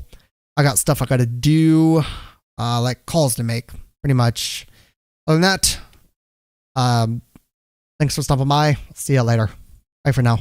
I got stuff I got to do, like calls to make, pretty much. Other than that, thanks for stopping by. See you later. Bye for now.